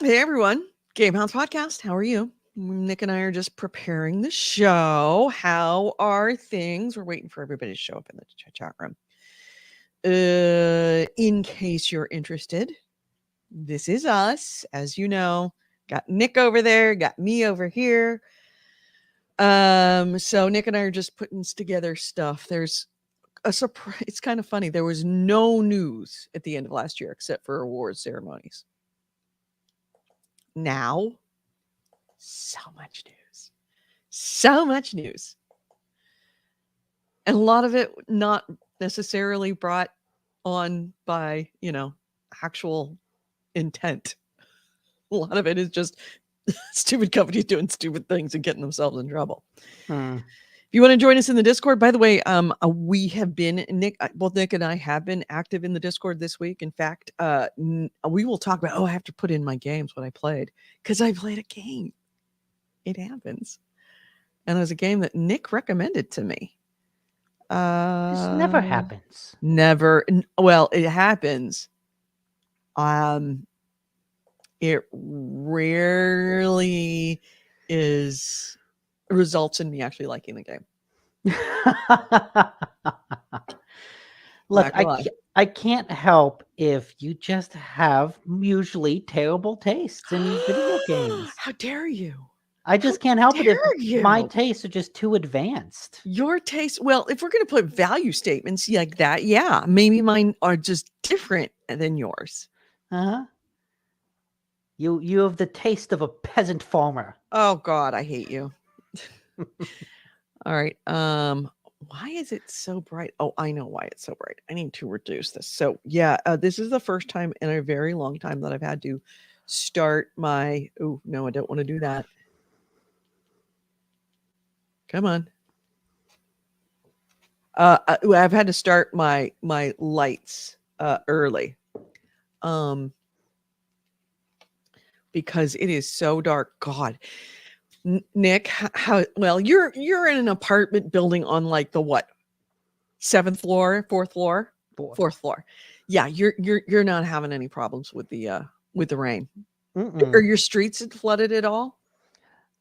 Hey everyone, GameHounds podcast. How are you? Nick and I are just preparing the show. How are things? We're waiting for everybody to show up in the chat room. In case you're interested, this is us. As you know, got Nick over there, got me over here. So Nick and I are just putting together stuff. There's a surprise. It's kind of funny. There was no news at the end of last year except for awards ceremonies. Now, so much news. So much news. And a lot of it not necessarily brought on by, actual intent. A lot of it is just stupid companies doing stupid things and getting themselves in trouble. If you want to join us in the Discord, by the way, we have been both Nick and I have been active in the Discord this week. In fact, we will talk about. I have to put in my games what I played because I played a game. It happens, and it was a game that Nick recommended to me. This never happens. Never. Well, it happens. It rarely results in me actually liking the game. Look, I can't help if you just have usually terrible tastes in video games. How dare you? I just can't help it if my tastes are just too advanced. Your taste, well, if we're going to put value statements like that, yeah, maybe mine are just different than yours. Uh-huh. You have the taste of a peasant farmer. Oh God, I hate you. All right. Why is it so bright? Oh, I know why it's so bright. I need to reduce this. So yeah, this is the first time in a very long time that I've had to start my. Oh no, I don't want to do that. Come on. I've had to start my lights early, because it is so dark. God, Nick, how well you're in an apartment building on like the what? 7th floor, 4th floor, 4th floor. Yeah, you're not having any problems with the rain. Are your streets flooded at all?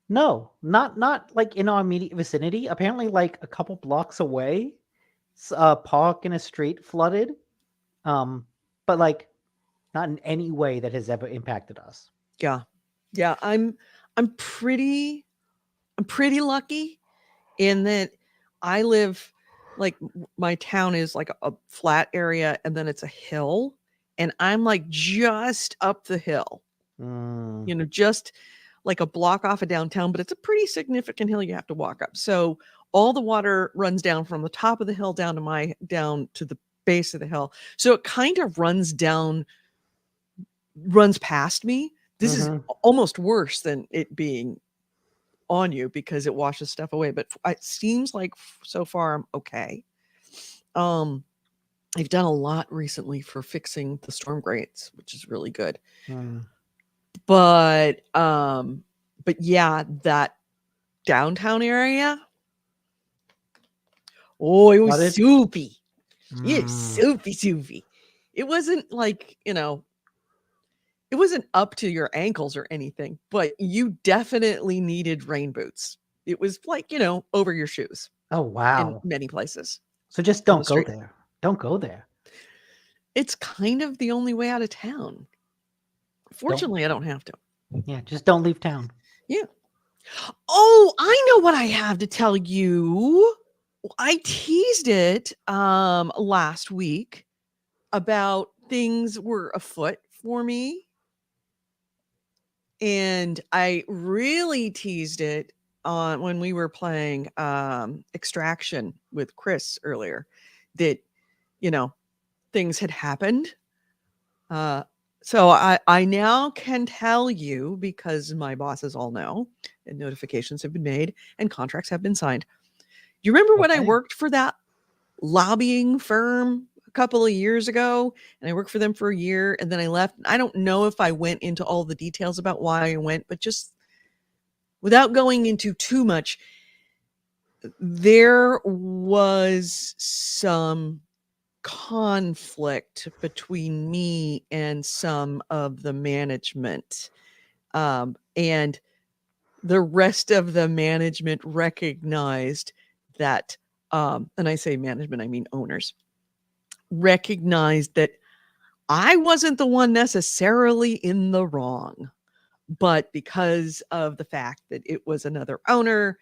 No, not like in our immediate vicinity. Apparently, like a couple blocks away, a park in a street flooded. But like not in any way that has ever impacted us. Yeah. Yeah, I'm pretty lucky in that I live like my town is like a flat area and then it's a hill and I'm like just up the hill. Just like a block off of downtown, but it's a pretty significant hill you have to walk up. So all the water runs down from the top of the hill down to the base of the hill. So it kind of runs past me. This is almost worse than it being on you because it washes stuff away. But it seems like so far I'm okay. I've done a lot recently for fixing the storm grates, which is really good. But yeah, that downtown area. Oh, it was soupy. It was soupy. It wasn't like, it wasn't up to your ankles or anything, but you definitely needed rain boots. It was like, over your shoes. Oh, wow. In many places. So just don't go there. Don't go there. It's kind of the only way out of town. Fortunately, I don't have to. Yeah, just don't leave town. Yeah. Oh, I know what I have to tell you. I teased it last week about things were afoot for me. And I really teased it on when we were playing Extraction with Chris earlier that, things had happened. So I now can tell you, because my bosses all know, and notifications have been made and contracts have been signed. You remember when I worked for that lobbying firm a couple of years ago, and I worked for them for a year, and then I left? I don't know if I went into all the details about why I went, but just without going into too much, there was some conflict between me and some of the management. And the rest of the management recognized that, and I say management, I mean owners, recognized that I wasn't the one necessarily in the wrong, but because of the fact that it was another owner,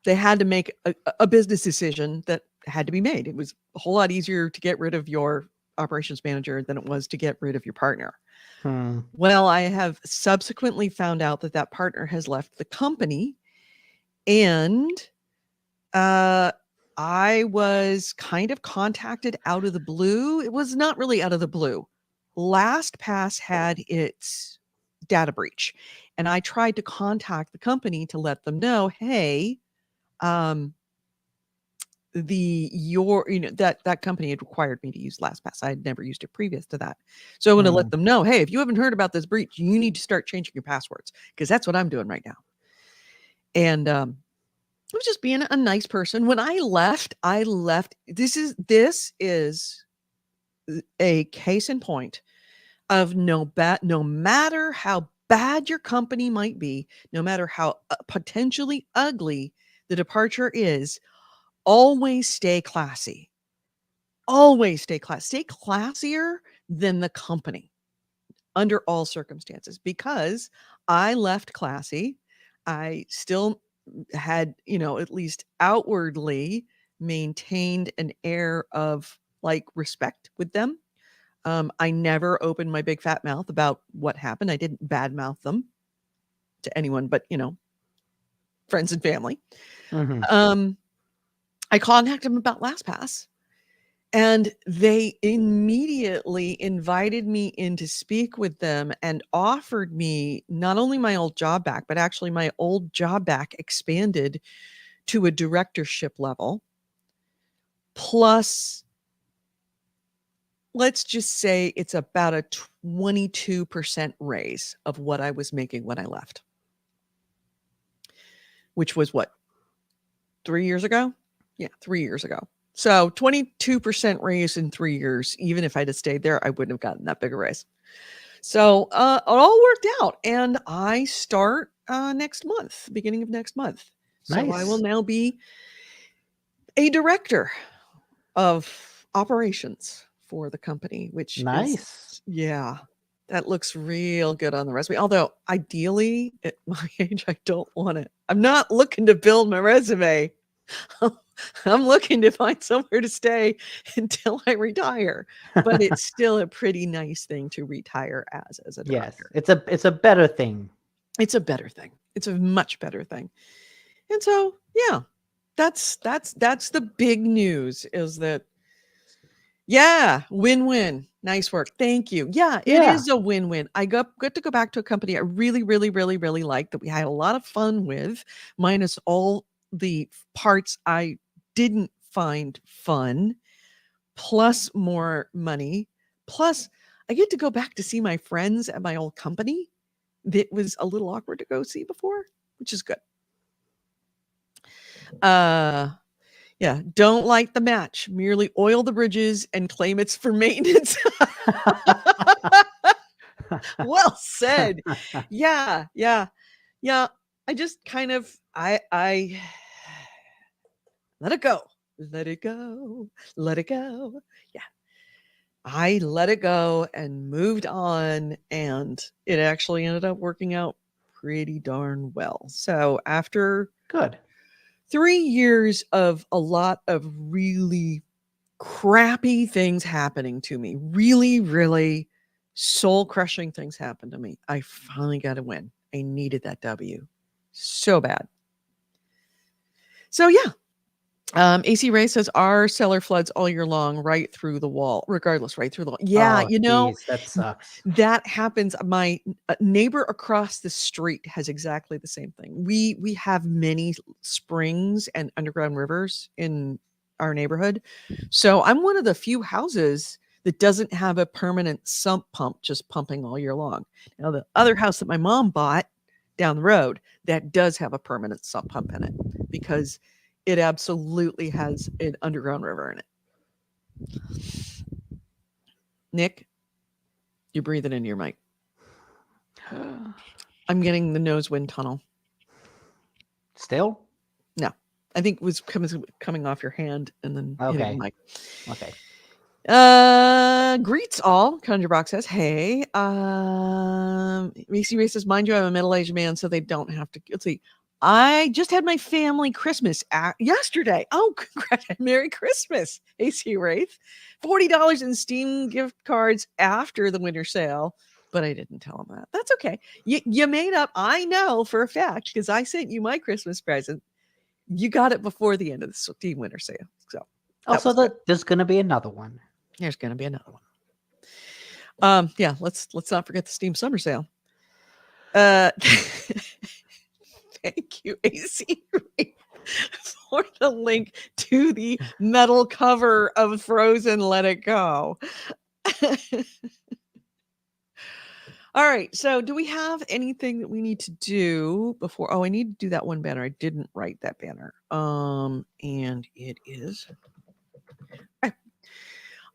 they had to make a business decision that had to be made. It was a whole lot easier to get rid of your operations manager than it was to get rid of your partner. Hmm. Well, I have subsequently found out that that partner has left the company, and I was kind of contacted out of the blue. It was not really out of the blue. LastPass had its data breach, and I tried to contact the company to let them know, hey, um, that company had required me to use LastPass. I had never used it previous to that. So I want to let them know, hey, if you haven't heard about this breach, you need to start changing your passwords, because that's what I'm doing right now. And I was just being a nice person. When I left. This is a case in point of no matter how bad your company might be, no matter how potentially ugly the departure is, always stay classy. Always stay classy. Stay classier than the company under all circumstances, because I left classy. I still had, at least outwardly maintained an air of like respect with them. I never opened my big fat mouth about what happened. I didn't badmouth them to anyone but, friends and family. Mm-hmm. I contacted them about LastPass, and they immediately invited me in to speak with them and offered me not only my old job back, but actually my old job back expanded to a directorship level. Plus, let's just say it's about a 22% raise of what I was making when I left, which was what, 3 years ago? Yeah, 3 years ago. So 22% raise in 3 years. Even if I'd have stayed there, I wouldn't have gotten that big a raise. So it all worked out, and I start next month, beginning of next month. So I will Nice. now be a director of operations for the company, which is, Nice. yeah, that looks real good on the resume. Although ideally at my age, I don't want it. I'm not looking to build my resume. I'm looking to find somewhere to stay until I retire, but it's still a pretty nice thing to retire as a Yes, director. it's a better thing. It's a better thing. It's a much better thing. And so, yeah, that's the big news, is that, yeah, win-win. Nice work. Thank you. Yeah, it Yeah. is a win-win. I got to go back to a company I really, really, really, really liked, that we had a lot of fun with, minus all the parts I didn't find fun, plus more money. Plus, I get to go back to see my friends at my old company that was a little awkward to go see before, which is good. Uh yeah, don't light the match. Merely oil the bridges and claim it's for maintenance. Well said. Yeah, yeah, yeah. I just kind of I let it go. Let it go. Let it go. Yeah. I let it go and moved on, and it actually ended up working out pretty darn well. So after Good. 3 years of a lot of really crappy things happening to me, really, really soul-crushing things happened to me, I finally got a win. I needed that W so bad. So, yeah. AC Ray says, our cellar floods all year long, right through the wall, regardless, right through the wall. Yeah, Oh, geez, that sucks. that happens. My neighbor across the street has exactly the same thing. We have many springs and underground rivers in our neighborhood. So I'm one of the few houses that doesn't have a permanent sump pump just pumping all year long. Now, the other house that my mom bought down the road, that does have a permanent sump pump in it, because it absolutely has an underground river in it. Nick, you're breathing into your mic. I'm getting the nose wind tunnel. Still? No, I think it was coming off your hand and then hitting the mic. Okay. Greets all. Conjurebox says, "Hey, Macy Ray says, mind you, I'm a middle-aged man, so they don't have to." Let's see. I just had my family Christmas yesterday. Oh, congrats! Merry Christmas, AC Wraith. $40 in Steam gift cards after the winter sale, but I didn't tell them that. That's okay. You made up. I know for a fact because I sent you my Christmas present. You got it before the end of the Steam winter sale. So, so there's going to be another one. There's going to be another one. Yeah, let's not forget the Steam summer sale. Thank you, AC, for the link to the metal cover of Frozen Let It Go. All right, so do we have anything that we need to do before? Oh, I need to do that one banner. I didn't write that banner. And it is... Okay.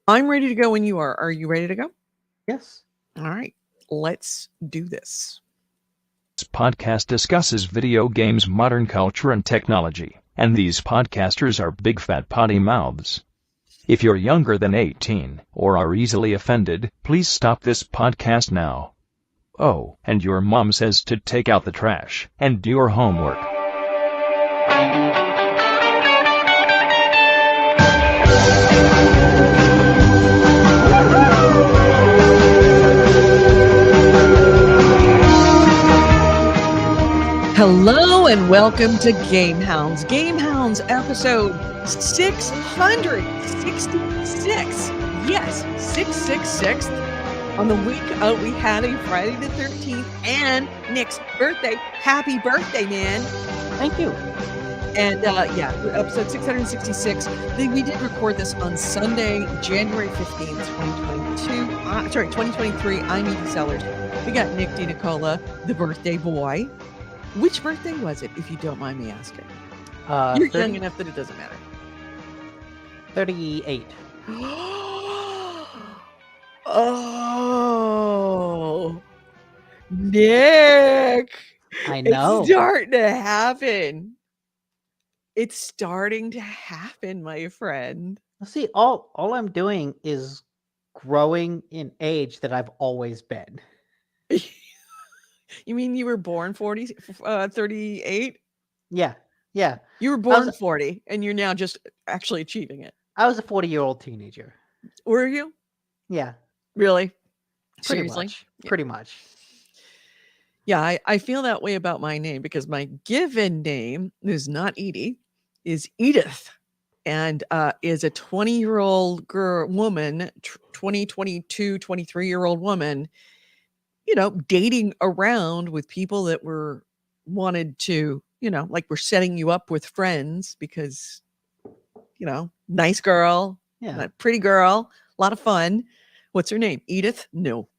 I'm ready to go when you are. Are you ready to go? Yes. All right, let's do this. This podcast discusses video games, modern culture, and technology, and these podcasters are big fat potty mouths. If you're younger than 18 or are easily offended, please stop this podcast now. Oh, and your mom says to take out the trash and do your homework. Hello and welcome to GameHounds. GameHounds episode 666. Yes, 666. On the week we had a Friday the 13th and Nick's birthday. Happy birthday, man. Thank you. And episode 666. We did record this on Sunday, January 15th, 2023. I'm Edie Sellers. We got Nick DiNicola, the birthday boy. Which birthday was it, if you don't mind me asking? You're young enough that it doesn't matter. 38. Oh, Nick. I know. It's starting to happen. It's starting to happen, my friend. See, all I'm doing is growing in age that I've always been. You mean you were born 38? Yeah. You were born 40, and you're now just actually achieving it. I was a 40-year-old teenager. Were you? Yeah. Really? Pretty Seriously? much. Yeah. Pretty much. Yeah, I feel that way about my name because my given name is not Edie, is Edith, and is a 20-year-old woman, 22, 23-year-old woman, dating around with people that wanted to, like we're setting you up with friends because, nice girl, pretty girl, a lot of fun. What's her name? Edith? No.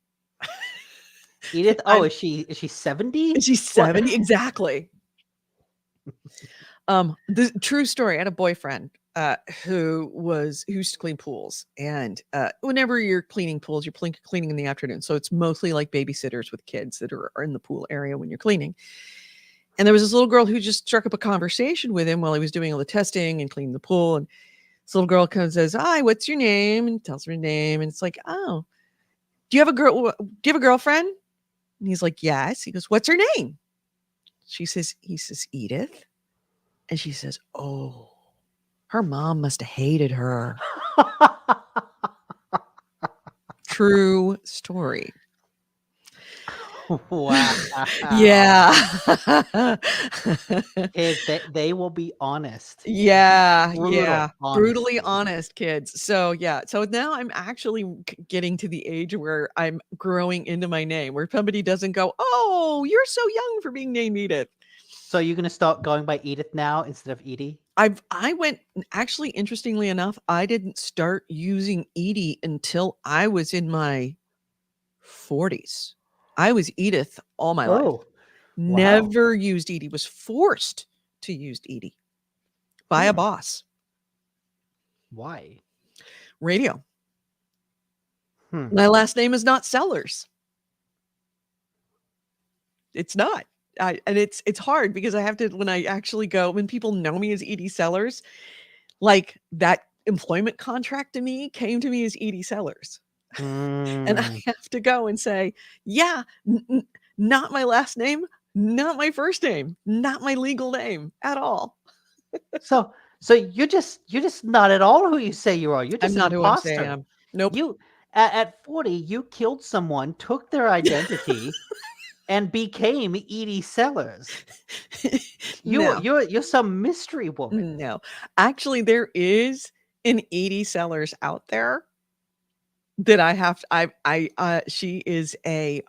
Edith? Oh, is she 70? Is she 70? What? Exactly. The true story. I had a boyfriend who used to clean pools, and whenever you're cleaning pools, you're cleaning in the afternoon, so it's mostly like babysitters with kids that are in the pool area when you're cleaning. And there was this little girl who just struck up a conversation with him while he was doing all the testing and cleaning the pool. And this little girl comes and says, "Hi, what's your name?" and tells her her name. And it's like, "Oh, do you have a girlfriend?" And he's like, "Yes." He goes, "What's her name?" He says, "Edith." And she says, "Oh, her mom must have hated her." True story. Wow. Yeah. Kids, they will be honest. Yeah. Honest. Brutally honest kids. So now I'm actually getting to the age where I'm growing into my name, where somebody doesn't go, "Oh, you're so young for being named Edith." So you're going to start going by Edith now instead of Edie? Actually, interestingly enough, I didn't start using Edie until I was in my 40s. I was Edith all my life. Never used Edie. Was forced to use Edie by a boss. Why? Radio. Hmm. My last name is not Sellers. It's not. And it's hard because I have to, when I actually go, when people know me as Edie Sellers, like that employment contract to me came to me as Edie Sellers. And I have to go and say, yeah, not my last name, not my first name, not my legal name at all. So you're just not at all who you say you are. You're I'm just an not who I say I imposter. am. Nope. You at 40, you killed someone, took their identity, and became Edie Sellers. No. You're some mystery woman. No. Actually, there is an Edie Sellers out there that I have to, she is a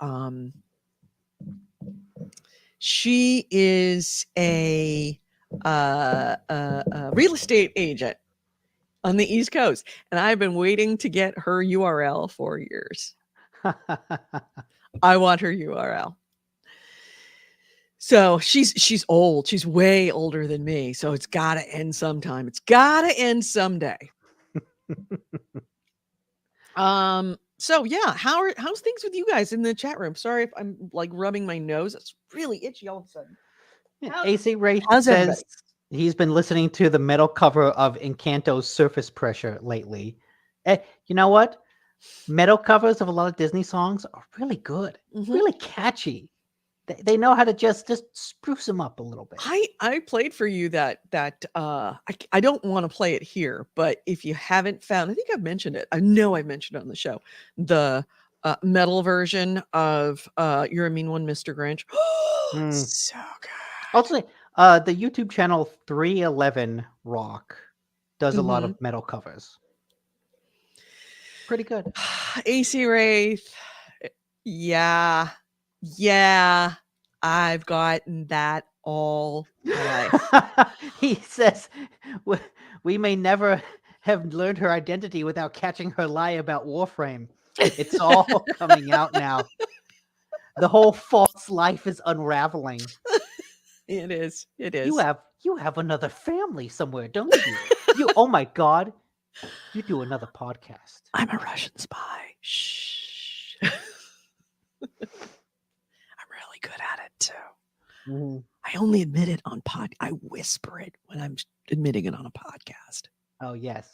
real estate agent on the East Coast, and I've been waiting to get her URL for years. I want her URL. So she's old. She's way older than me. So it's got to end sometime. It's got to end someday. So yeah, how's things with you guys in the chat room? Sorry if I'm like rubbing my nose. It's really itchy all of a sudden. AC Ray how's says everybody? he's been listening to the metal cover of Encanto's Surface Pressure lately. You know what? Metal covers of a lot of Disney songs are really good, really catchy. They know how to just spruce them up a little bit. I played for you that I don't want to play it here, but if you haven't found, I think I've mentioned it. I know I've mentioned it on the show. The metal version of You're a Mean One, Mr. Grinch. So good. Also, the YouTube channel 311 Rock does a lot of metal covers. Pretty good. AC Wraith. Yeah. I've gotten that all my life. He says we may never have learned her identity without catching her lie about Warframe. It's all coming out now. The whole false life is unraveling. It is. You have another family somewhere, don't you? Oh my God. You do another podcast. I'm a Russian spy. Shh. I'm really good at it too. I only admit it on I whisper it when I'm admitting it on a podcast. Oh yes.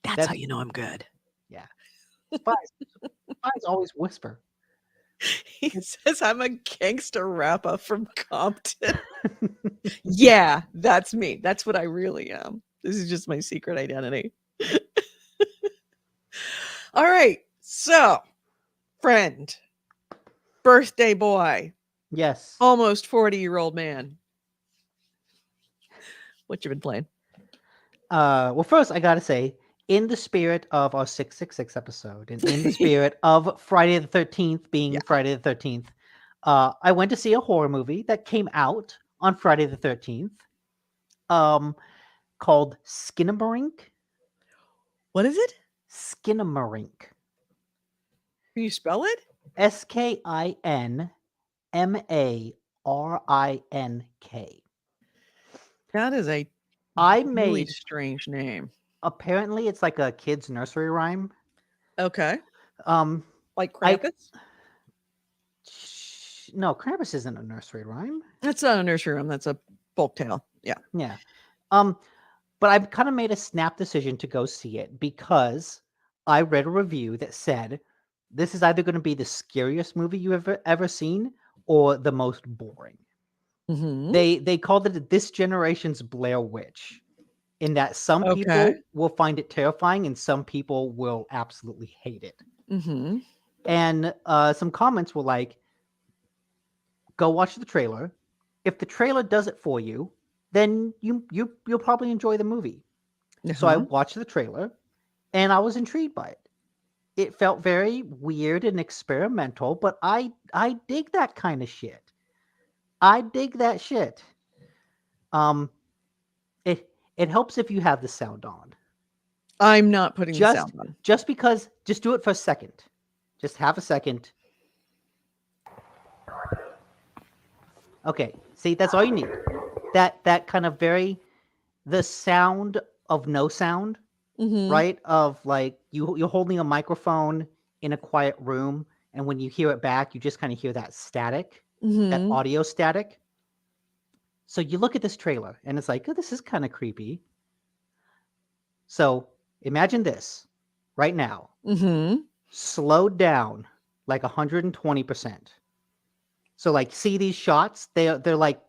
That's how you know I'm good. Yeah. Spies always whisper. He says I'm a gangster rapper from Compton. Yeah, that's me. That's what I really am. This is just my secret identity. All right. So, friend, birthday boy. Yes. Almost 40-year-old man. What you been playing? Well, first I gotta say, in the spirit of our 666 episode, and in the spirit of Friday the 13th being Friday the 13th, I went to see a horror movie that came out on Friday the 13th, called Skinamarink. What is it? Skinamarink. Can you spell it? SKINMARINK. That is a really strange name. Apparently, it's like a kid's nursery rhyme. Okay. Like Krampus? No, Krampus isn't a nursery rhyme. That's not a nursery rhyme. That's a folk tale. Yeah. Yeah. But I've kind of made a snap decision to go see it because I read a review that said this is either going to be the scariest movie you've ever seen or the most boring. They called it this generation's Blair Witch, in that some people will find it terrifying and some people will absolutely hate it. And some comments were like, go watch the trailer. If the trailer does it for you, then you'll probably enjoy the movie. So I watched the trailer and I was intrigued by it. It felt very weird and experimental, but I dig that kind of shit. I dig that shit. It helps if you have the sound on. I'm not putting the sound on. Just do it for a second. Just have a second. Okay. See, that's all you need. That kind of the sound of no sound Mhm. right? Of like you're holding a microphone in a quiet room, and when you hear it back, you just kind of hear that static, that Mhm. audio static. So you look at this trailer, and it's like, oh, this is kind of creepy. So imagine this right now, Mhm. slowed down like 120%. So like, see these shots? They're like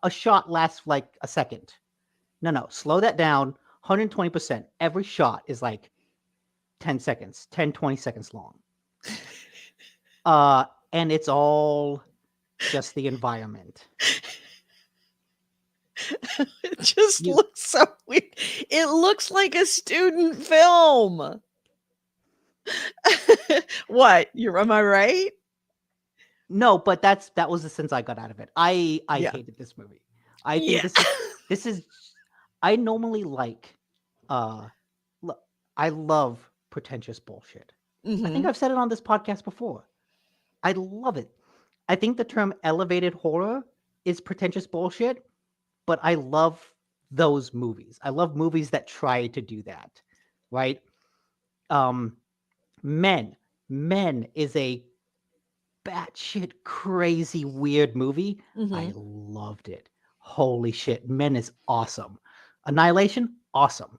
a shot lasts like a second. No, slow that down 120%. Every shot is like 10 seconds, 10, 20 seconds long. And it's all just the environment. It just You looks so weird. It looks like a student film. What? Am I right? No, but that was the sense I got out of it. I Yeah. hated this movie. I think Yeah. this is I normally like I love pretentious bullshit. I think Mhm. I've said it on this podcast before. I love it. I think the term elevated horror is pretentious bullshit, but I love those movies. I love movies that try to do that, right? Um, Men. Men is a batshit crazy weird movie. I Mhm. loved it. Holy shit. Men is awesome. Annihilation, awesome.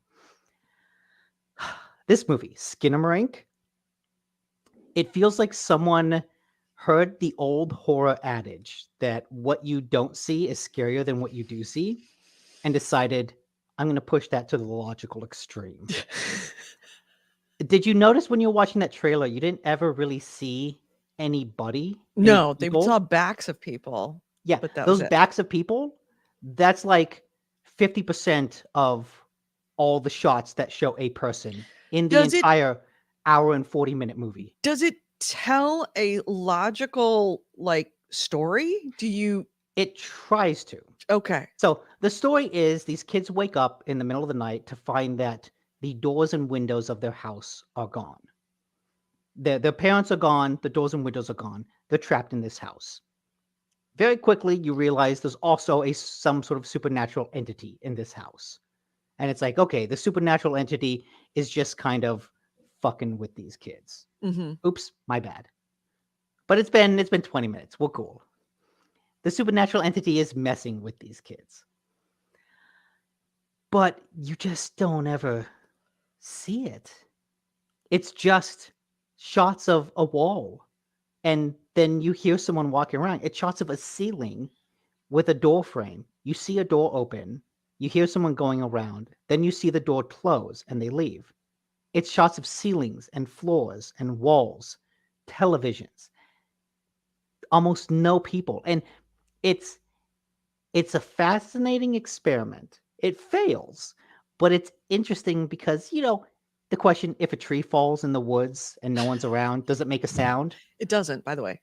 This movie, Skinamarink, it feels like someone heard the old horror adage that what you don't see is scarier than what you do see and decided, I'm going to push that to the logical extreme. Did you notice when you were watching that trailer, you didn't ever really see any No, they saw people? backs of people, Yeah, but that was those it. backs of people, that's like 50% of all the shots that show a person in the Does it entire hour and 40-minute movie. does it tell a logical, like, story? Do you It tries to. Okay. So the story is these kids wake up in the middle of the night to find that the doors and windows of their house are gone. Their parents are gone, the doors and windows are gone. They're trapped in this house. Very quickly, you realize there's also some sort of supernatural entity in this house. And it's like, okay, the supernatural entity is just kind of fucking with these kids. Mhm. Oops, my bad. But it's been 20 minutes. We're cool. The supernatural entity is messing with these kids. But you just don't ever see it. It's just shots of a wall. And then you hear someone walking around. It's shots of a ceiling with a door frame. You see a door open. You hear someone going around. Then you see the door close and they leave. It's shots of ceilings and floors and walls, televisions, almost no people. And it's a fascinating experiment. It fails, but it's interesting because, the question, if a tree falls in the woods and no one's around, does it make a sound? It doesn't, by the way.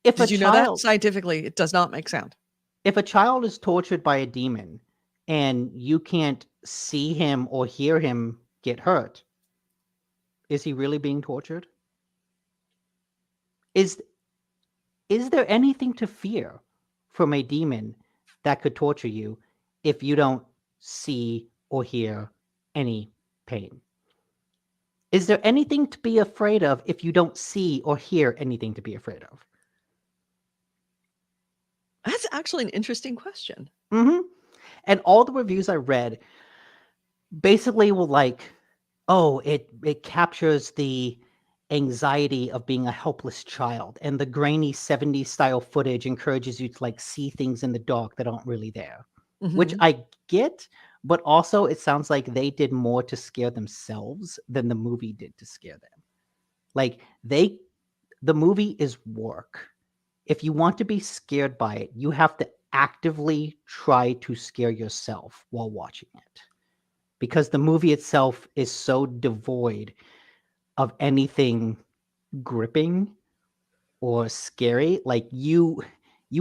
If a Did you know that? child Scientifically, it does not make sound. if a child is tortured by a demon and you can't see him or hear him get hurt, is he really being tortured? Is is there anything to fear from a demon that could torture you if you don't see or hear any pain? Is there anything to be afraid of if you don't see or hear anything to be afraid of? That's actually an interesting question. Hmm. And all the reviews I read basically were like, oh, it captures the anxiety of being a helpless child, and the grainy 70s style footage encourages you to like see things in the dark that aren't really there, which Mhm. I get, but also it sounds like they did more to scare themselves than the movie did to scare them. Like the movie is work. If you want to be scared by it, you have to actively try to scare yourself while watching it, because the movie itself is so devoid of anything gripping or scary. Like you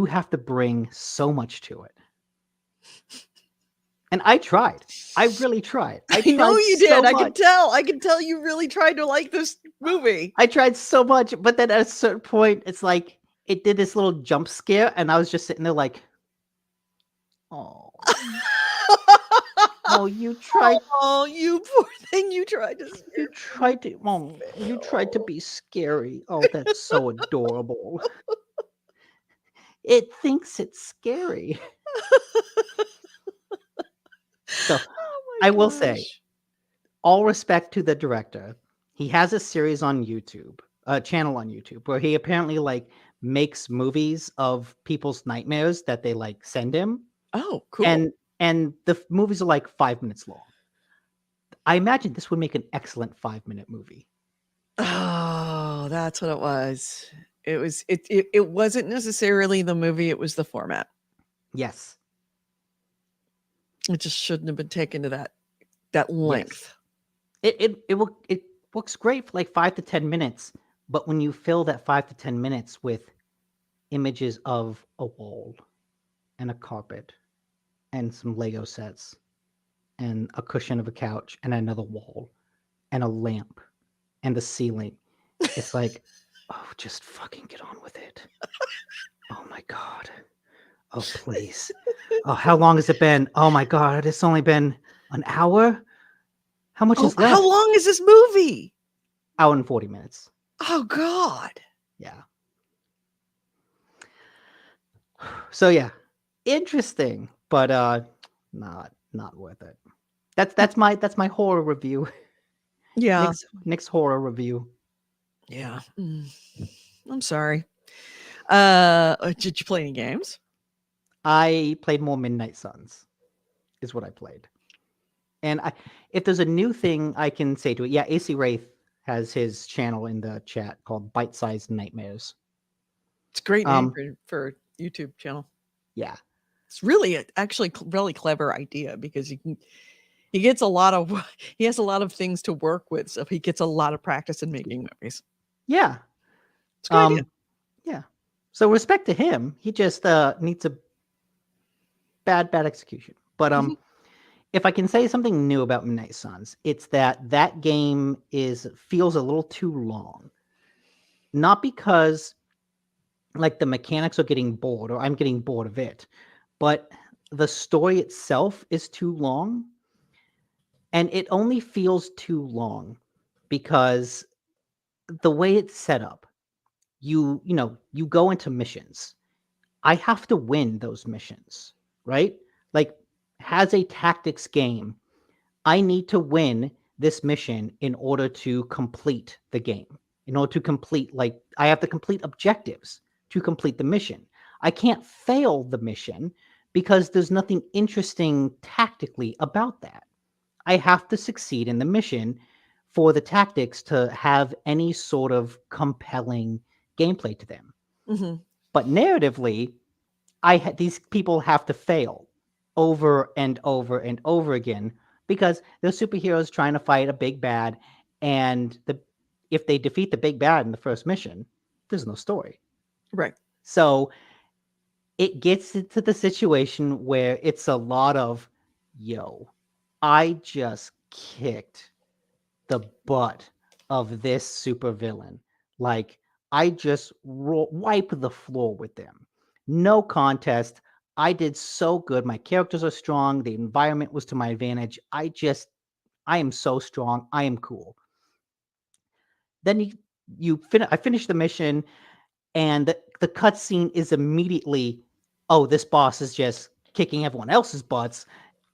have to bring so much to it. And I tried. I really tried. I I know tried you so did. I much. can tell. I can tell you really tried to like this movie. I tried so much, but then at a certain point, it's like it did this little jump scare, and I was just sitting there like, oh. Oh, you tried. Oh, you poor thing! You tried to. You tried to. Oh, you tried to be scary. Oh, that's so adorable. It thinks it's scary. So Oh I my will say, gosh. all respect to the director. He has a series on YouTube, a channel on YouTube, where he apparently like makes movies of people's nightmares that they like send him, Oh, cool. and the movies are like 5 minutes long. I imagine this would make an excellent 5-minute movie. Oh, that's what it was. It wasn't necessarily the movie, it was the format. Yes. It just shouldn't have been taken to that length. It works great for like 5 to 10 minutes, but when you fill that 5 to 10 minutes with images of a wall and a carpet and some Lego sets and a cushion of a couch and another wall and a lamp and the ceiling, it's like, oh, just fucking get on with it. Oh my God. Oh, please. Oh, how long has it been? Oh my God, it's only been an hour? How much is left? How long is this movie? Hour and 40 minutes. Oh God. Yeah. So yeah, interesting, but not worth it. That's my horror review. Yeah. Nick's horror review. Yeah. I'm sorry. Did you play any games? I played more Midnight Suns, is what I played. And if there's a new thing I can say to it, yeah, AC Wraith has his channel in the chat called Bite Sized Nightmares. It's a great name for a YouTube channel. Yeah. It's really actually really clever idea because he has a lot of things to work with, so he gets a lot of practice in making movies. Yeah. It's a good idea. Yeah. So respect to him. He just needs a bad execution. But if I can say something new about Midnight Suns, it's that game feels a little too long. Not because like the mechanics are getting bored or I'm getting bored of it, but the story itself is too long. And it only feels too long because the way it's set up, you go into missions. I have to win those missions, right? Like, as a tactics game, I need to win this mission in order to complete the game. In order to complete, like, I have to complete objectives to complete the mission. I can't fail the mission because there's nothing interesting tactically about that. I have to succeed in the mission for the tactics to have any sort of compelling gameplay to them. Mm-hmm. But narratively, these people have to fail over and over and over again because they're superheroes trying to fight a big bad, and if they defeat the big bad in the first mission, there's no story. Right. So it gets into the situation where it's a lot of, yo, I just kicked the butt of this supervillain. Like, I just wiped the floor with them. No contest. I did so good. My characters are strong. The environment was to my advantage. I am so strong. I am cool. Then I finish the mission, and the cutscene is immediately, oh, this boss is just kicking everyone else's butts,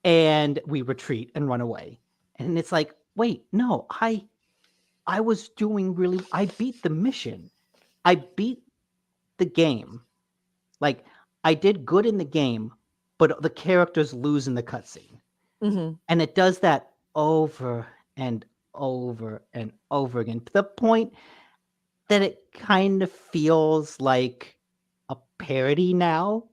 and we retreat and run away. And it's like, wait, no, I was doing really. I beat the mission. I beat the game. Like, I did good in the game, but the characters lose in the cutscene. Mm-hmm. And it does that over and over and over again to the point that it kind of feels like a parody now.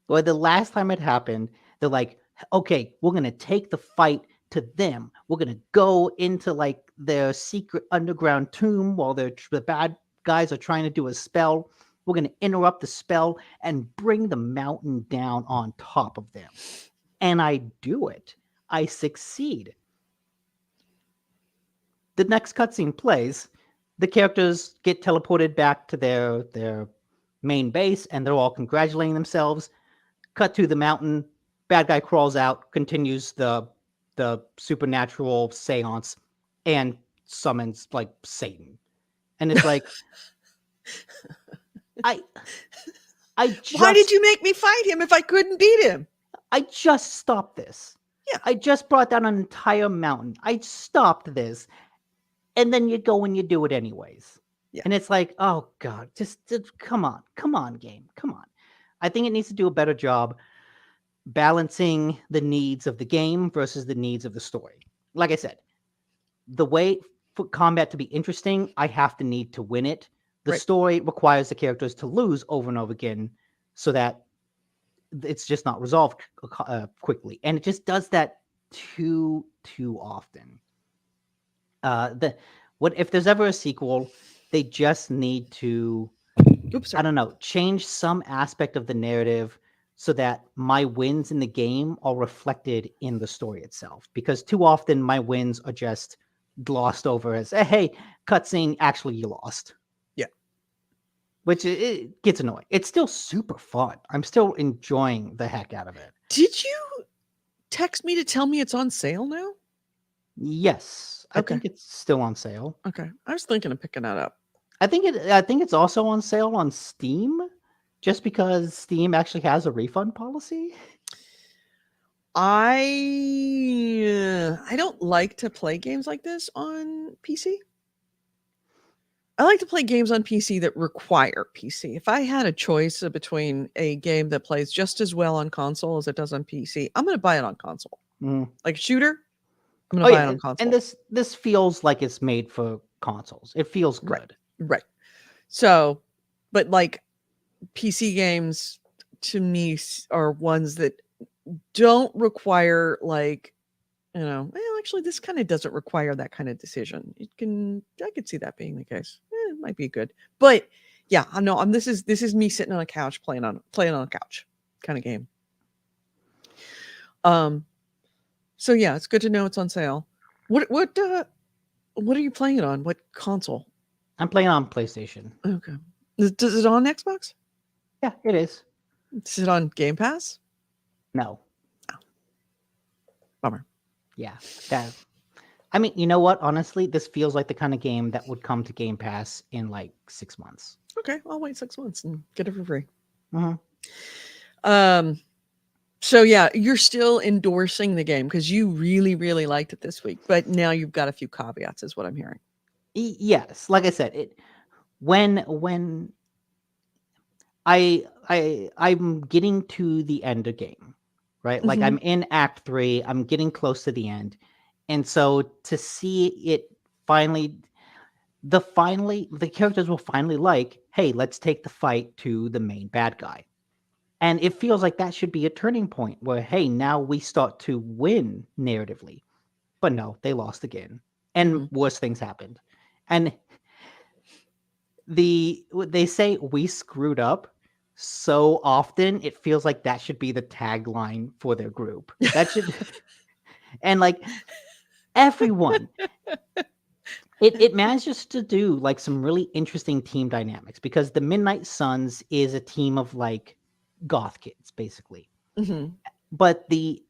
Or the last time it happened, they're like, okay, we're going to take the fight to them. We're going to go into like their secret underground tomb while the bad guys are trying to do a spell. We're going to interrupt the spell and bring the mountain down on top of them. And I do it. I succeed. The next cutscene plays. The characters get teleported back to their main base, and they're all congratulating themselves. Cut to the mountain. Bad guy crawls out, continues the the supernatural seance and summons like Satan. And it's like I Why did just you make me fight him if I couldn't beat him? I just stopped this. Yeah. I just brought down an entire mountain. I stopped this. And then you go and you do it anyways. Yeah. And it's like, oh God, just come on, game. Come on. I think it needs to do a better job balancing the needs of the game versus the needs of the story. Like I said, the way for combat to be interesting, I have to need to win it. The Right. story requires the characters to lose over and over again so that it's just not resolved quickly. And it just does that too often. What if there's ever a sequel, they just need to Oops, I sorry. don't know, change some aspect of the narrative so that my wins in the game are reflected in the story itself. Because too often my wins are just glossed over as, hey, cutscene, actually you lost. Yeah. Which it gets annoying. It's still super fun. I'm still enjoying the heck out of it. Did you text me to tell me it's on sale now? Yes, I Okay. think it's still on sale. Okay. I was thinking of picking that up. I think it's also on sale on Steam, just because Steam actually has a refund policy. I don't like to play games like this on PC. I like to play games on PC that require PC. If I had a choice between a game that plays just as well on console as it does on PC, I'm going to buy it on console. Like a shooter, I'm going to buy it on console. And this feels like it's made for consoles. It feels good. Right. So, but like PC games to me are ones that don't require like, well, actually this kind of doesn't require that kind of decision. I could see that being the case. It might be good. But yeah, I know this is me sitting on a couch playing on a couch kind of game. So yeah, it's good to know it's on sale. What are you playing it on? What console? I'm playing on PlayStation. Okay. Does it on Xbox? Yeah, it is. Is it on Game Pass? No. Oh. Bummer. Yeah. I mean, you know what? Honestly, this feels like the kind of game that would come to Game Pass in like 6 months. Okay, I'll wait 6 months and get it for free. Mm-hmm. So yeah, you're still endorsing the game because you really, really liked it this week, but now you've got a few caveats, is what I'm hearing. Yes, like I said, when I'm getting to the end of game, right? Like I'm in Act 3, I'm getting close to the end, and so to see it finally, the characters will finally like, hey, let's take the fight to the main bad guy. And it feels like that should be a turning point where, hey, now we start to win narratively. But no, they lost again. And worse things happened. And they say we screwed up so often, it feels like that should be the tagline for their group. That should and like everyone. It manages to do like some really interesting team dynamics because the Midnight Suns is a team of like goth kids, basically. But the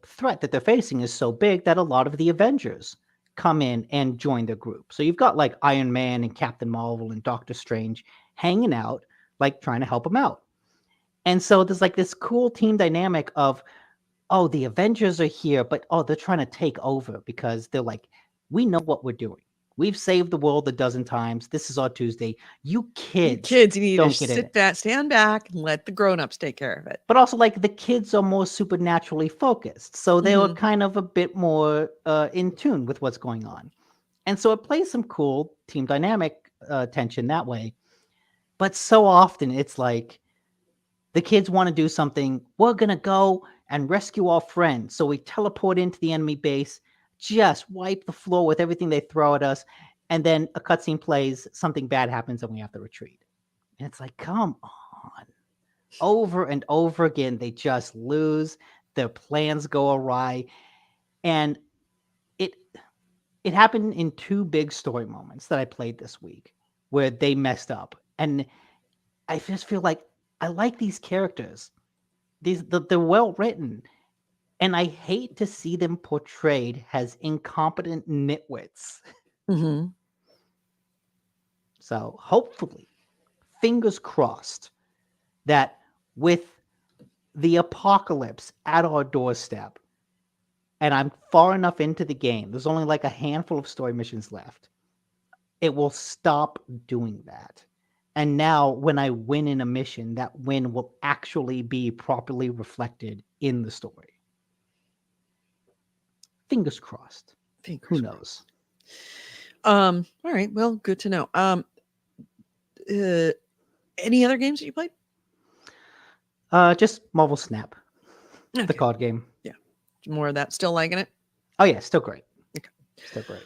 threat that they're facing is so big that a lot of the Avengers come in and join their group. So you've got like Iron Man and Captain Marvel and Doctor Strange hanging out, like trying to help them out. And so there's like this cool team dynamic of, oh, the Avengers are here, but they're trying to take over because they're like, we know what we're doing. We've saved the world a dozen times. This is our Tuesday. You kids you need don't to get sit back, stand back, and let the grown-ups take care of it. But also, like, the kids are more supernaturally focused, so they were kind of a bit more in tune with what's going on. And so it plays some cool team dynamic tension that way. But so often it's like the kids want to do something. We're going to go and rescue our friend. So we teleport into the enemy base, just wipe the floor with everything they throw at us. And then a cutscene plays, something bad happens, and we have to retreat. And it's like, come on. Over and over again, they just lose. Their plans go awry. And it happened in 2 big story moments that I played this week where they messed up. And I just feel like I like these characters. They're well written. And I hate to see them portrayed as incompetent nitwits. Mhm. So hopefully, fingers crossed, that with the apocalypse at our doorstep, and I'm far enough into the game, there's only like a handful of story missions left, it will stop doing that. And now when I win in a mission, that win will actually be properly reflected in the story. Fingers crossed. Fingers Who crossed. knows? All right. Well, good to know. Any other games that you played? Just Marvel Snap, the Okay. card game. More of that. Still liking it? Oh yeah, still great. Okay. Still great.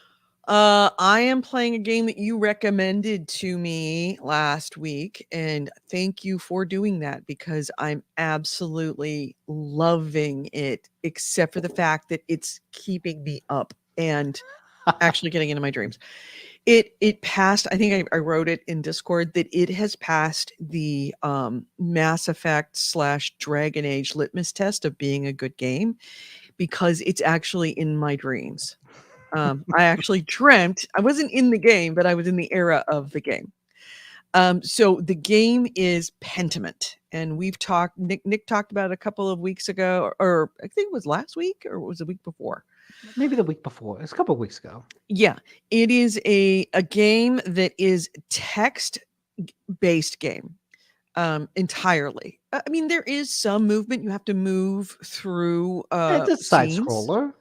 I am playing a game that you recommended to me last week, and thank you for doing that because I'm absolutely loving it, except for the fact that it's keeping me up and actually getting into my dreams. It passed, I think I wrote it in Discord that it has passed the Mass Effect / Dragon Age litmus test of being a good game because it's actually in my dreams. I actually dreamt, I wasn't in the game, but I was in the era of the game. So the game is Pentiment, and we've talked, Nick talked about it a couple of weeks ago, or I think it was last week or it was the week before. Maybe the week before. It's a couple of weeks ago. Yeah, it is a game that is text based game entirely. I mean, there is some movement. You have to move through It's a side scenes, scroller.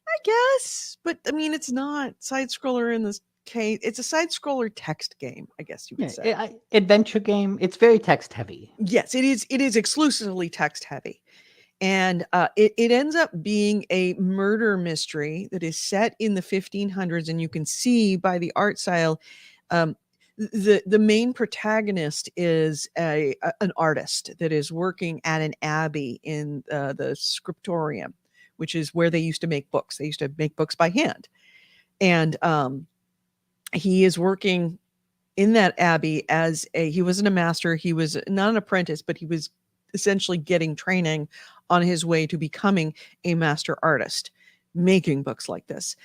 I guess, but I mean, it's not side scroller in this case. It's a side scroller text game, I guess you would say. Adventure game. It's very text heavy. Yes, it is. It is exclusively text heavy. And it ends up being a murder mystery that is set in the 1500s. And you can see by the art style, the main protagonist is an artist that is working at an abbey in the scriptorium, which is where they used to make books. They used to make books by hand. And he is working in that abbey he wasn't a master. He was not an apprentice, but he was essentially getting training on his way to becoming a master artist, making books like this.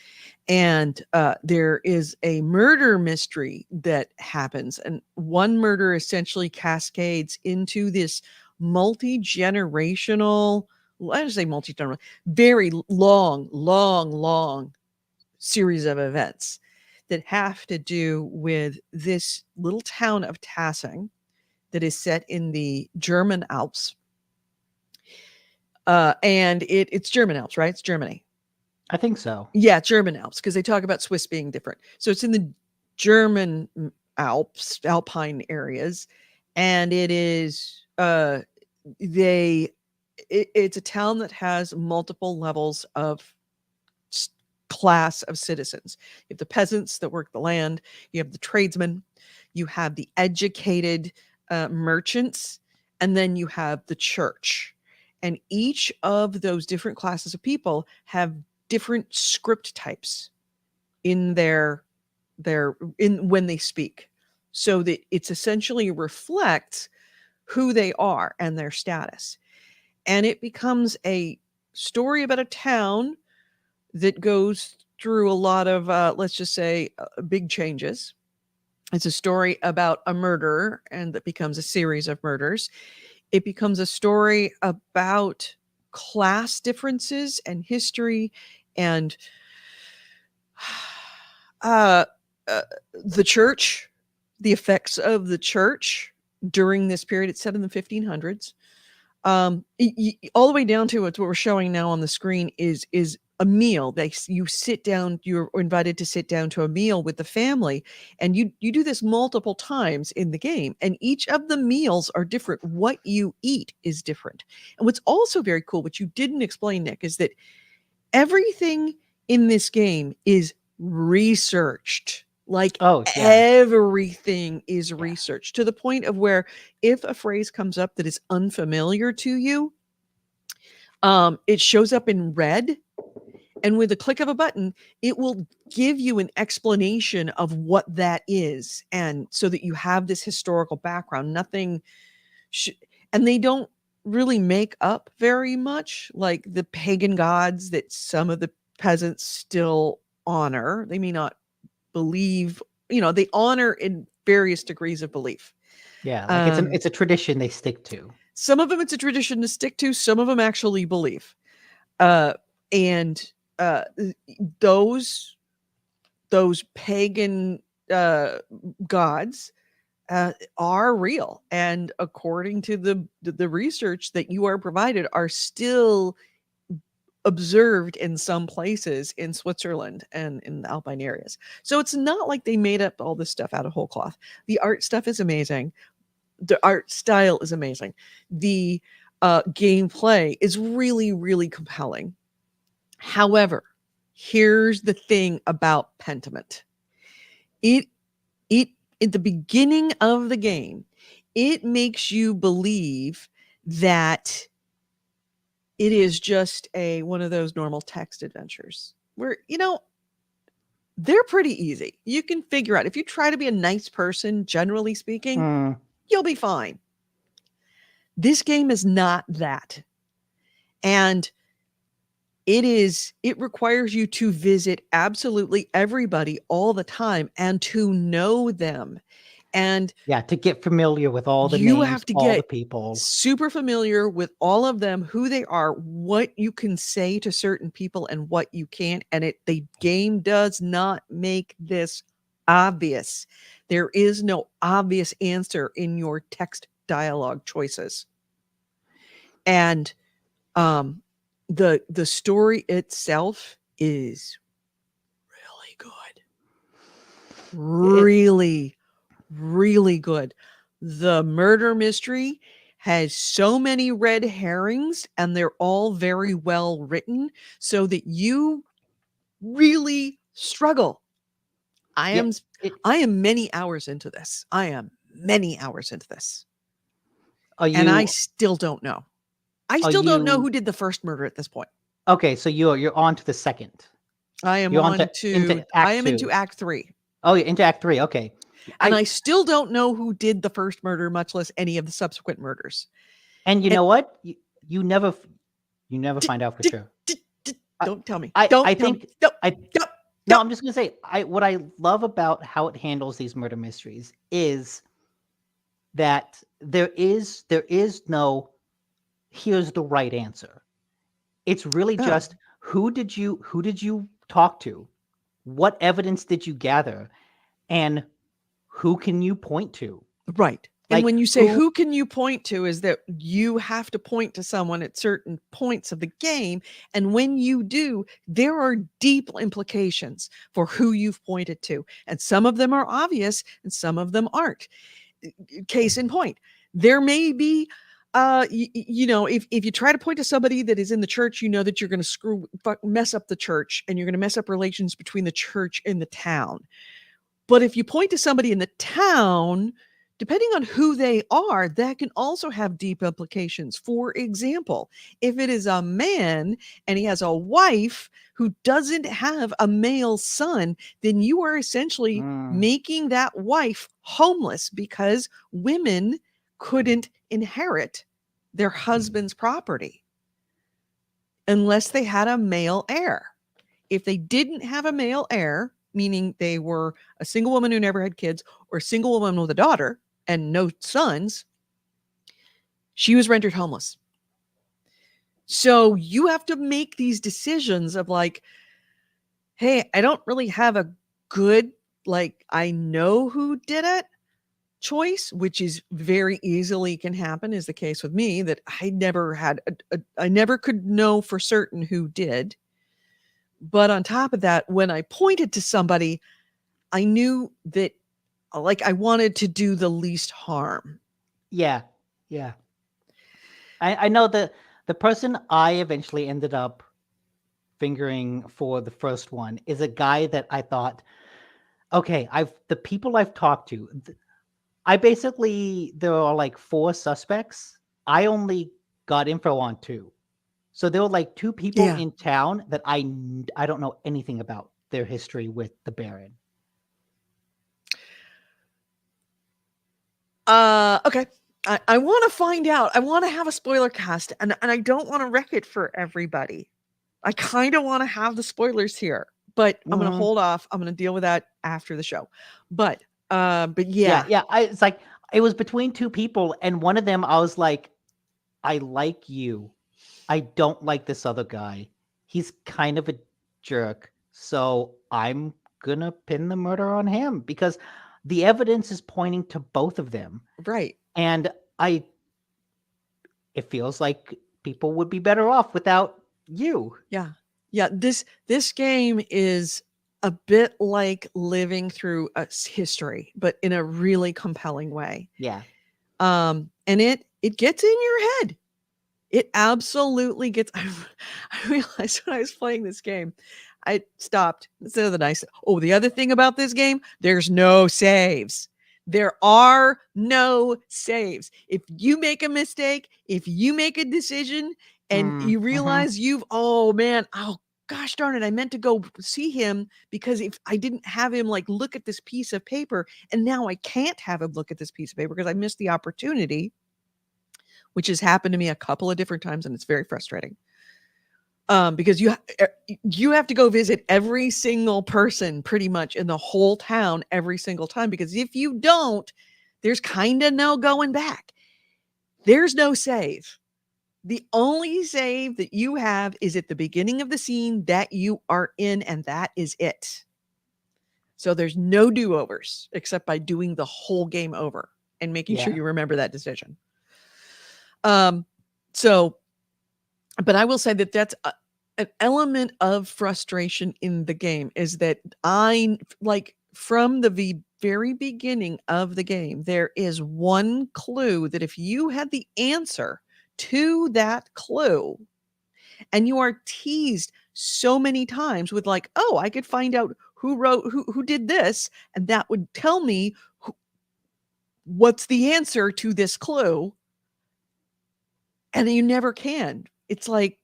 And there is a murder mystery that happens, and one murder essentially cascades into this multi-generational, I just say multi-generational, very long series of events that have to do with this little town of Tassing that is set in the German Alps. And it's German Alps, right? It's Germany. I think so. Yeah, German Alps, because they talk about Swiss being different. So it's in the German Alps, Alpine areas, and it is it's a town that has multiple levels of class of citizens. You have the peasants that work the land, you have the tradesmen, you have the educated merchants, and then you have the church. And each of those different classes of people have different script types in when they speak, so that it's essentially reflects who they are and their status. And it becomes a story about a town that goes through a lot of let's just say big changes. It's a story about a murder, and that becomes a series of murders. It becomes a story about class differences and history and the church, the effects of the church during this period. It's set in the 1500s. All the way down to what we're showing now on the screen is a meal. You sit down, you're invited to sit down to a meal with the family, and you do this multiple times in the game, and each of the meals are different. What you eat is different. And what's also very cool, which you didn't explain, Nick, is that everything in this game is researched. Like everything is researched to the point of where if a phrase comes up that is unfamiliar to you, it shows up in red, and with a click of a button, it will give you an explanation of what that is. And so that you have this historical background, and they don't really make up very much, like the pagan gods that some of the peasants still honor. They may not believe, they honor in various degrees of belief. Yeah, like it's a tradition they stick to. Some of them it's a tradition to stick to, some of them actually believe. And those pagan gods are real, and according to the research that you are provided, are still observed in some places in Switzerland and in the Alpine areas. So it's not like they made up all this stuff out of whole cloth. The art stuff is amazing. The art style is amazing. The gameplay is really, really compelling. However, here's the thing about Pentiment. It at the beginning of the game, it makes you believe that it is just one of those normal text adventures where, they're pretty easy. You can figure out, if you try to be a nice person, generally speaking, you'll be fine. This game is not that. And it requires you to visit absolutely everybody all the time and to know them. And to get familiar with all the you names, have to all the get people. super familiar with all of them, who they are, what you can say to certain people and what you can't. And the game does not make this obvious. There is no obvious answer in your text dialogue choices. And the story itself is really good. Really, really good. The murder mystery has so many red herrings, and they're all very well written, so that you really struggle. I am many hours into this. And I still don't know. I still don't know who did the first murder at this point. Okay, so you're on to the second. I am into Act 3. Oh, you're into Act 3. Okay. And I still don't know who did the first murder, much less any of the subsequent murders. And you know what? You never find out for sure. Don't tell me. I'm No. just gonna say, what I love about how it handles these murder mysteries is that there is no here's the right answer. It's really just who did you talk to? What evidence did you gather? And who can you point to? Right. And when you say who can you point to, is that you have to point to someone at certain points of the game. And when you do, there are deep implications for who you've pointed to. And some of them are obvious and some of them aren't. Case in point, there may be, if you try to point to somebody that is in the church, you know that you're going to mess up the church, and you're going to mess up relations between the church and the town. But if you point to somebody in the town, depending on who they are, that can also have deep implications. For example, if it is a man and he has a wife who doesn't have a male son, then you are essentially making that wife homeless, because women couldn't inherit their husband's property unless they had a male heir. If they didn't have a male heir, meaning they were a single woman who never had kids, or a single woman with a daughter and no sons, she was rendered homeless. So you have to make these decisions of like, hey, I don't really have a good, I know who did it choice, which is very easily can happen, is the case with me, that I never had, I never could know for certain who did. But on top of that, when I pointed to somebody, I knew that I wanted to do the least harm. Yeah. I know the person I eventually ended up fingering for the first one is a guy that I thought, okay, the people I've talked to, there are like 4 suspects. I only got info on 2. So there were like 2 people in town that I don't know anything about their history with the Baron. Okay. I want to find out. I want to have a spoiler cast, and I don't want to wreck it for everybody. I kind of want to have the spoilers here, but I'm going to Mhm. hold off. I'm going to deal with that after the show. But Yeah, yeah, it's like it was between two people, and one of them I was like, I like you. I don't like this other guy. He's kind of a jerk. So I'm gonna pin the murder on him because the evidence is pointing to both of them. right. And it feels like people would be better off without you. Yeah. Yeah, this game is a bit like living through history, but in a really compelling way. Yeah. And it gets in your head. It absolutely gets. I realized when I was playing this game, I stopped instead of the said, oh, the other thing about this game, there's no saves. There are no saves. If you make a mistake, if you make a decision and you realize oh man, oh gosh darn it, I meant to go see him because if I didn't have him like look at this piece of paper and now I can't have him look at this piece of paper because I missed the opportunity, which has happened to me a couple of different times and it's very frustrating. Because you have to go visit every single person pretty much in the whole town every single time, because if you don't, there's kind of no going back. There's no save. The only save that you have is at the beginning of the scene that you are in, and that is it. So there's no do-overs except by doing the whole game over and making sure you remember that decision. But I will say that that's an element of frustration in the game, is that I like from the very beginning of the game, there is one clue that if you had the answer to that clue, and you are teased so many times with like, oh, I could find out who did this, and that would tell me what's the answer to this clue. And you never can. It's like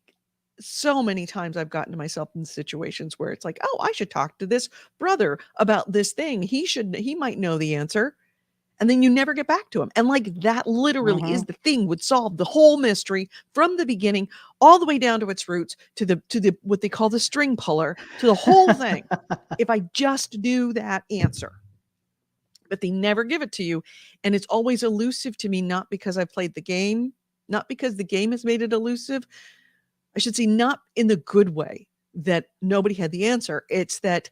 so many times I've gotten to myself in situations where it's like, oh, I should talk to this brother about this thing. He might know the answer. And then you never get back to him. And like that literally is the thing would solve the whole mystery from the beginning all the way down to its roots to the what they call the string puller, to the whole thing. If I just knew that answer. But they never give it to you. And it's always elusive to me, not because I've played the game, not because the game has made it elusive. I should say not in the good way that nobody had the answer. It's that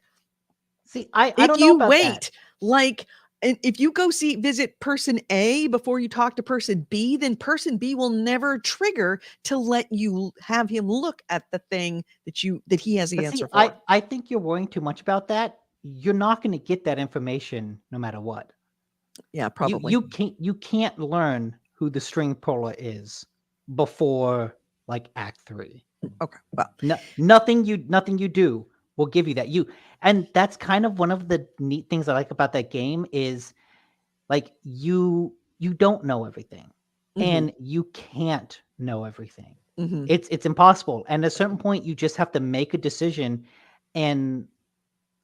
I if don't know you about wait, that. like, and if you go visit person A before you talk to person B, then person B will never trigger to let you have him look at the thing that he has the But answer see, for. I think you're worrying too much about that. You're not going to get that information no matter what. Yeah, probably. You can't learn who the string puller is before like Act 3. Okay. Well, Nothing you do will give you that. And that's kind of one of the neat things I like about that game is like you don't know everything, and you can't know everything. It's impossible. And at a certain point, you just have to make a decision and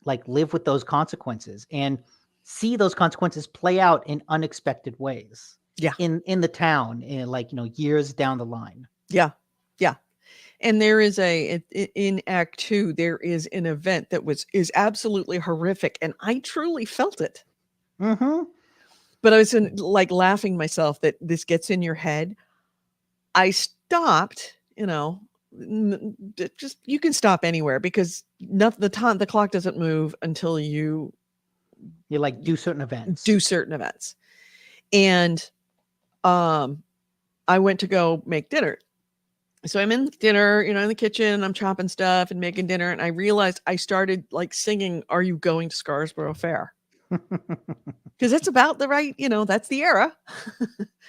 like live with those consequences and see those consequences play out in unexpected ways. Yeah. In the town, in like, years down the line. Yeah. Yeah. And there is in Act 2, there is an event that is absolutely horrific. And I truly felt it. But I was like laughing myself that this gets in your head. I stopped, just you can stop anywhere because the clock doesn't move until you like do certain events. And I went to go make dinner. So I'm in dinner, in the kitchen, I'm chopping stuff and making dinner. And I realized I started like singing, "Are You Going to Scarsborough Fair?" Because that's about the right, that's the era.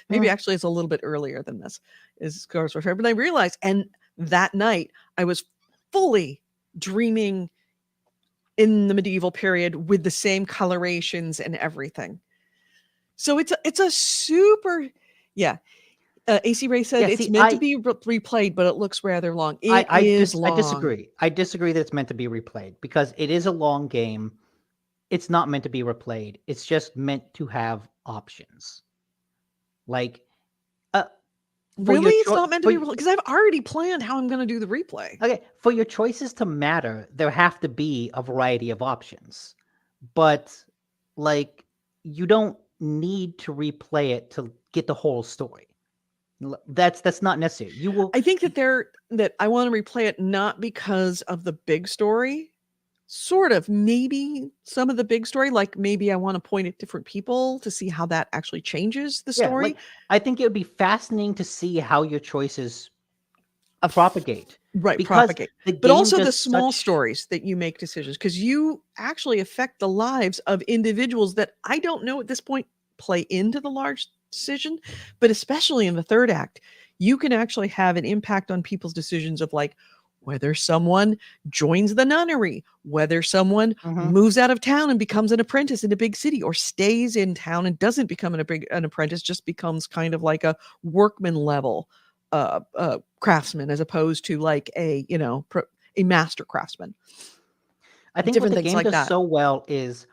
Maybe actually it's a little bit earlier than this is Scarsborough Fair. But I realized, and that night I was fully dreaming in the medieval period with the same colorations and everything. So it's a super, yeah. AC Ray said it's meant to be replayed, but it looks rather long. It is long. I disagree. I disagree that it's meant to be replayed because it is a long game. It's not meant to be replayed. It's just meant to have options. Like For your Really? It's choi- not meant to for be y- because I've already planned how I'm going to do the replay. Okay, for your choices to matter, there have to be a variety of options. But like you don't need to replay it to get the whole story. That's not necessary. You will I think that I want to replay it not because of the big story, sort of maybe some of the big story, like maybe I want to point at different people to see how that actually changes the yeah, story. like I think it would be fascinating to see how your choices Of propagate Right, because propagate. the But game also the does small such stories that you make decisions because you actually affect the lives of individuals that I don't know at this point play into the large decision, but especially in the third act, you can actually have an impact on people's decisions of like whether someone joins the nunnery, whether someone Mhm. moves out of town and becomes an apprentice in a big city, or stays in town and doesn't become an apprentice, just becomes kind of like a workman level craftsman as opposed to like a a master craftsman. I think what Different the things game like does that. so well is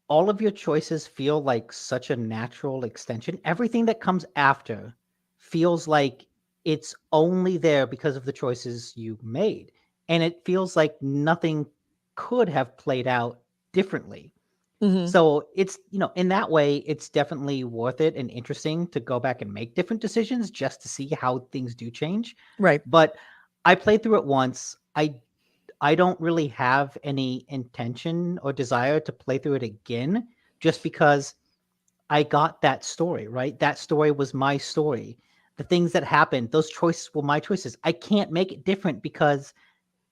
all of your choices feel like such a natural extension. Everything that comes after feels like it's only there because of the choices you made. And it feels like nothing could have played out differently. Mhm. So it's, in that way, it's definitely worth it and interesting to go back and make different decisions just to see how things do change. Right. But I played through it once. I don't really have any intention or desire to play through it again just because I got that story, right? That story was my story. The things that happened, those choices were my choices. I can't make it different because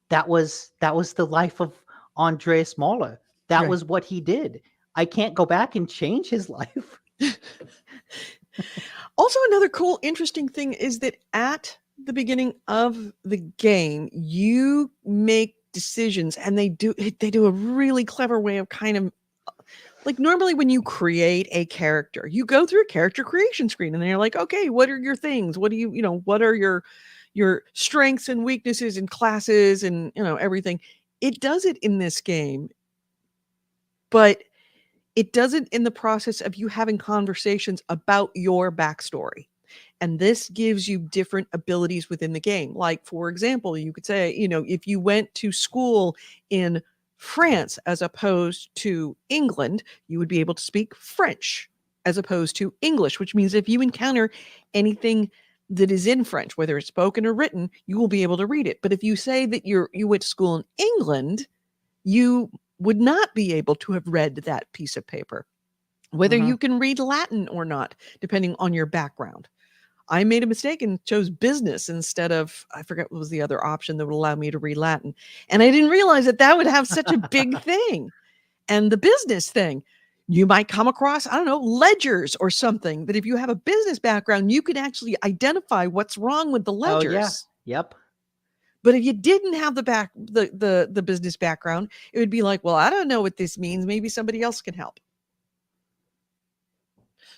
that was the life of Andreas Mahler. That Right. was what he did. I can't go back and change his life. Also, another cool, interesting thing is that at the beginning of the game, you make decisions, and they do a really clever way of kind of like normally when you create a character, you go through a character creation screen, and then you're like, okay, what are your things? What do what are your strengths and weaknesses and classes and everything. It does it in this game, but it does it in the process of you having conversations about your backstory. And this gives you different abilities within the game. Like, for example, you could say, if you went to school in France as opposed to England, you would be able to speak French as opposed to English, which means if you encounter anything that is in French, whether it's spoken or written, you will be able to read it. But if you say that you went to school in England, you would not be able to have read that piece of paper, whether Mhm. you can read Latin or not, depending on your background. I made a mistake and chose business instead of, I forget what was the other option that would allow me to read Latin. And I didn't realize that that would have such a big thing. And the business thing, you might come across, I don't know, ledgers or something that if you have a business background, you can actually identify what's wrong with the Oh yeah. ledgers. Yep. But if you didn't have the business background, it would be like, well, I don't know what this means. Maybe somebody else can help.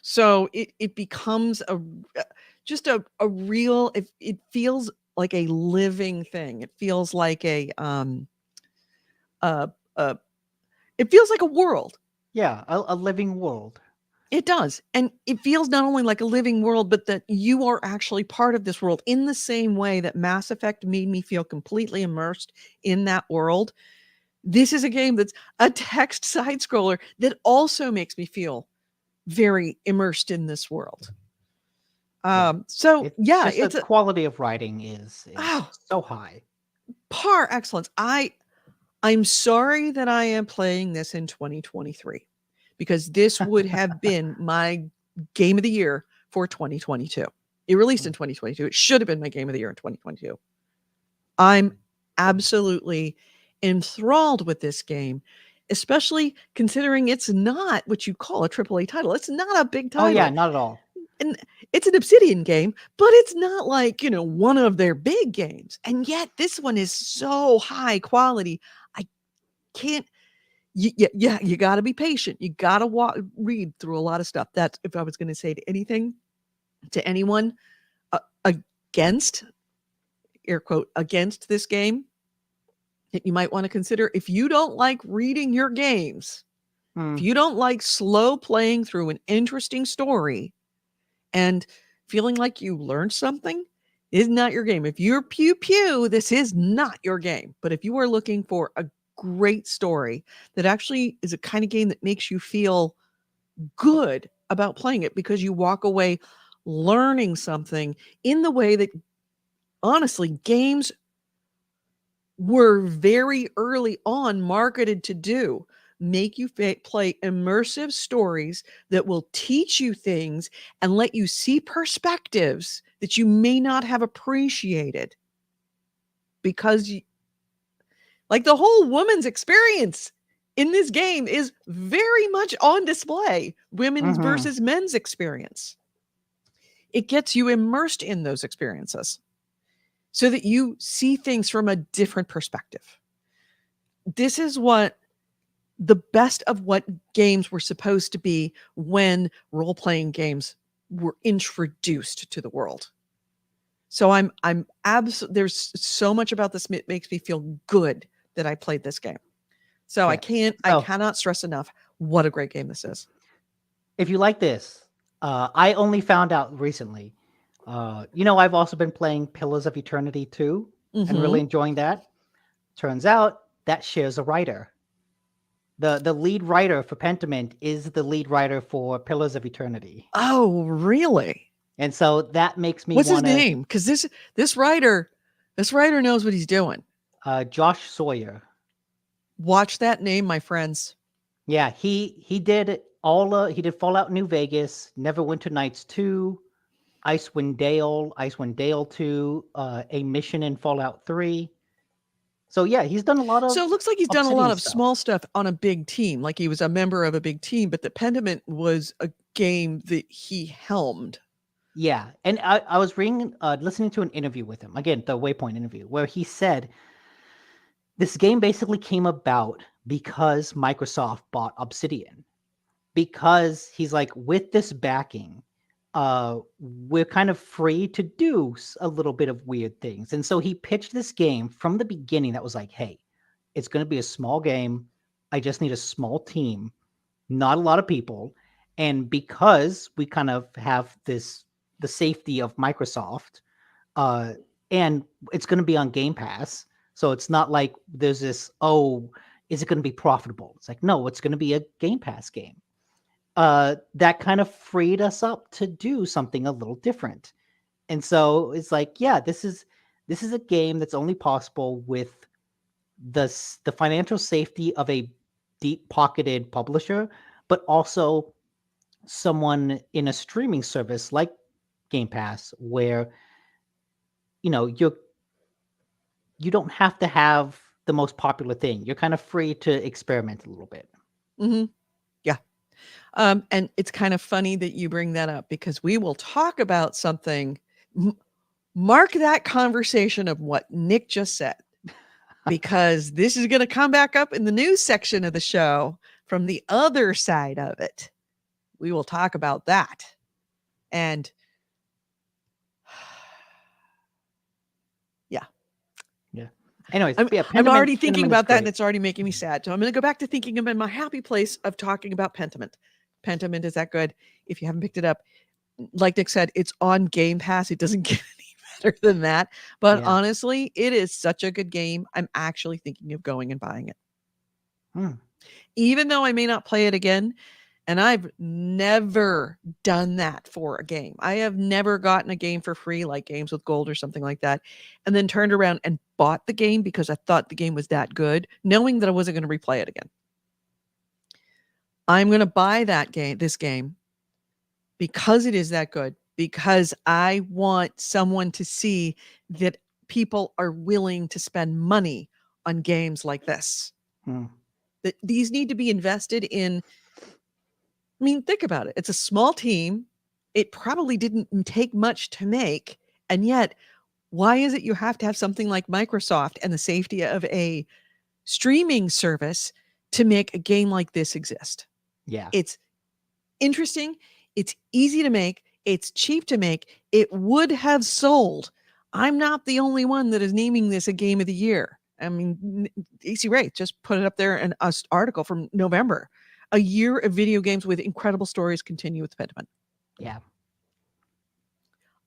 So it becomes just a real it feels like a living thing. It feels like uh uh it feels like a world. Yeah, a living world. It does. And it feels not only like a living world, but that you are actually part of this world in the same way that Mass Effect made me feel completely immersed in that world. This is a game that's a text side scroller that also makes me feel very immersed in this world. Yeah. So It's yeah, just the it's a quality of writing is oh, so high. par excellence. I'm sorry that I am playing this in 2023 because this would have been my game of the year for 2022. It released in 2022. It should have been my game of the year in 2022. I'm absolutely enthralled with this game, especially considering it's not what you call a AAA title. It's not a big Oh yeah, title. not at all. And it's an Obsidian game, but it's not like, one of their big games. And yet this one is so high quality. I can't you got to be patient. You got to read through a lot of stuff. That's if I was going to say to anyone against air quote against this game that you might want to consider if you don't like reading your games, if Hmm. you don't like slow playing through an interesting story and feeling like you learned something, is not your game. If you're pew pew, this is not your game. But if you are looking for a great story that actually is a kind of game that makes you feel good about playing it because you walk away learning something in the way that, honestly, games were very early on marketed to do, make you play immersive stories that will teach you things and let you see perspectives that you may not have appreciated, because like the whole woman's experience in this game is very much on display. Women's versus men's experience. It gets you immersed in those experiences so that you see things from a different perspective. This is what the best of what games were supposed to be when role-playing games were introduced to the world. So I'm absolutely, there's so much about this that makes me feel good that I played this game. So I cannot stress enough what a great game this is. If you like this, I only found out recently. I've also been playing Pillars of Eternity 2 and really enjoying that. Turns out that shares a writer. The lead writer for Pentiment is the lead writer for Pillars of Eternity. Oh, really? And so that makes me What's his name? Because this writer knows what he's doing. Josh Sawyer. Watch that name, my friends. Yeah, he did he did Fallout New Vegas, Neverwinter Nights 2, Icewind Dale 2, a mission in Fallout 3. So yeah, he's done a lot of. So it looks like he's done a lot of small stuff on a big team, like he was a member of a big team, but the Pentiment was a game that he helmed. Yeah, and I was listening to an interview with him, again, the Waypoint interview, where he said this game basically came about because Microsoft bought Obsidian. Because he's like, with this backing, we're kind of free to do a little bit of weird things. And so he pitched this game from the beginning that was like, hey, it's going to be a small game. I just need a small team, not a lot of people. And because we kind of have the safety of Microsoft, and it's going to be on Game Pass. So it's not like there's this, is it going to be profitable? It's like, no, it's going to be a Game Pass game. That kind of freed us up to do something a little different. And so it's like, yeah, this is a game that's only possible with the financial safety of a deep-pocketed publisher, but also someone in a streaming service like Game Pass, where you don't have to have the most popular thing. You're kind of free to experiment a little bit. Mm-hmm. Yeah. And it's kind of funny that you bring that up, because we will talk about something. Mark that conversation of what Nick just said, because this is going to come back up in the news section of the show from the other side of it. We will talk about that. And yeah. Anyways, I'm already thinking about that, and it's already making me sad. So I'm going to go back to thinking of in my happy place of talking about Pentiment. Pentiment is that good. If you haven't picked it up, like Nick said, it's on Game Pass. It doesn't get any better than that. But honestly, it is such a good game. I'm actually thinking of going and buying it. Even though I may not play it again. And I've never done that for a game. I have never gotten a game for free, like Games with Gold or something like that, and then turned around and bought the game because I thought the game was that good, knowing that I wasn't going to replay it again. I'm going to buy this game because it is that good, because I want someone to see that people are willing to spend money on games like this. That these need to be invested in. I mean, think about it. It's a small team. It probably didn't take much to make. And yet, why is it you have to have something like Microsoft and the safety of a streaming service to make a game like this exist? Yeah. It's interesting. It's easy to make. It's cheap to make. It would have sold. I'm not the only one that is naming this a game of the year. I mean, AC Ray just put it up there in an article from November. A year of video games with incredible stories continue with Pentiment. Yeah.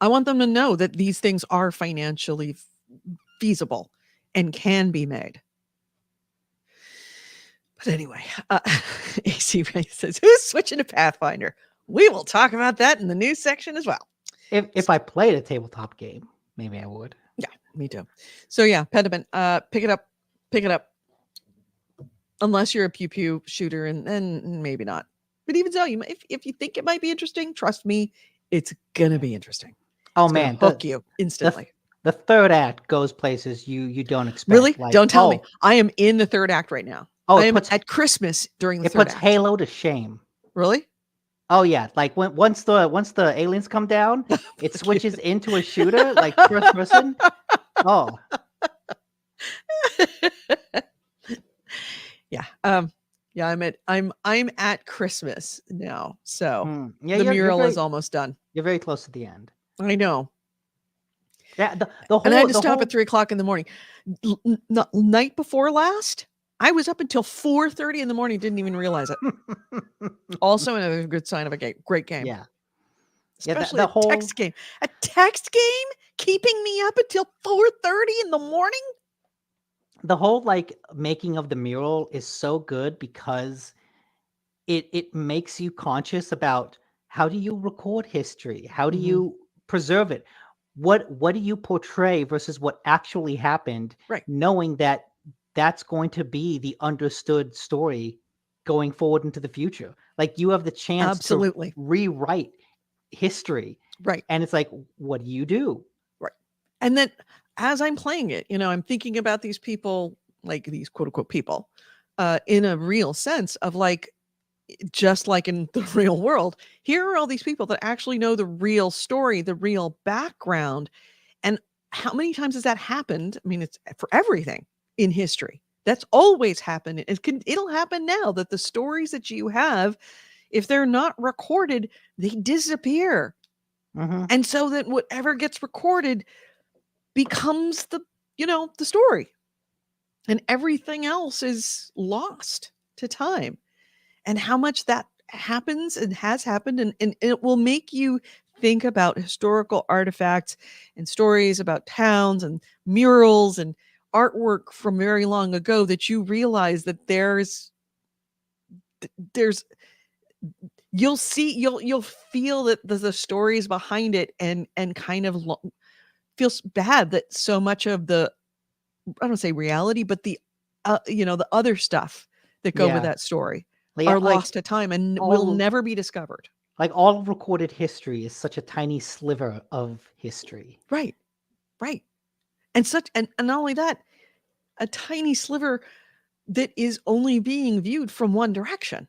I want them to know that these things are financially feasible and can be made. But anyway, AC Ray says, who's switching to Pathfinder? We will talk about that in the news section as well. If I played a tabletop game, maybe I would. Yeah, me too. So yeah, Pediment, pick it up. Unless you're a pew pew shooter, and then maybe not. But even so, if you think it might be interesting, trust me, it's gonna be interesting. Oh It's gonna man, hook you instantly. The third act goes places you don't expect. Really? Like, Don't tell me. I am in the third act right now. I am at Christmas during the it third puts act. Halo to shame. Really? Oh yeah, like once the aliens come down, it switches into a shooter, like first person. Oh. Yeah. Yeah, I'm at Christmas now. So Yeah, the mural is almost done. You're very close to the end. I know. Yeah, the whole, and I had to stop at 3:00 in the morning. Night before last, I was up until 4:30 in the morning. Didn't even realize it. Also, another good sign of a great game. Yeah, especially the whole text game. A text game keeping me up until 4:30 in the morning. The whole like making of the mural is so good because it makes you conscious about how do you record history, how do you preserve it. What do you portray versus what actually happened, right? Knowing that that's going to be the understood story going forward into the future. Like you have the chance to rewrite history. Right. And it's like, what do you do? Right. And then as I'm playing it, I'm thinking about these people, like these quote unquote people, in a real sense of like, just like in the real world, here are all these people that actually know the real story, the real background. And how many times has that happened? I mean, it's for everything in history. That's always happened. It'll happen now that the stories that you have, if they're not recorded, they disappear. And so that whatever gets recorded becomes the story. And everything else is lost to time. And how much that happens and has happened. And it will make you think about historical artifacts and stories about towns and murals and artwork from very long ago that you realize that there's you'll feel that the stories behind it and kind of feels bad that so much of the, I don't say reality, but the the other stuff that go with that story are lost to time and will never be discovered. Like all recorded history is such a tiny sliver of history. Right. And not only that, a tiny sliver that is only being viewed from one direction.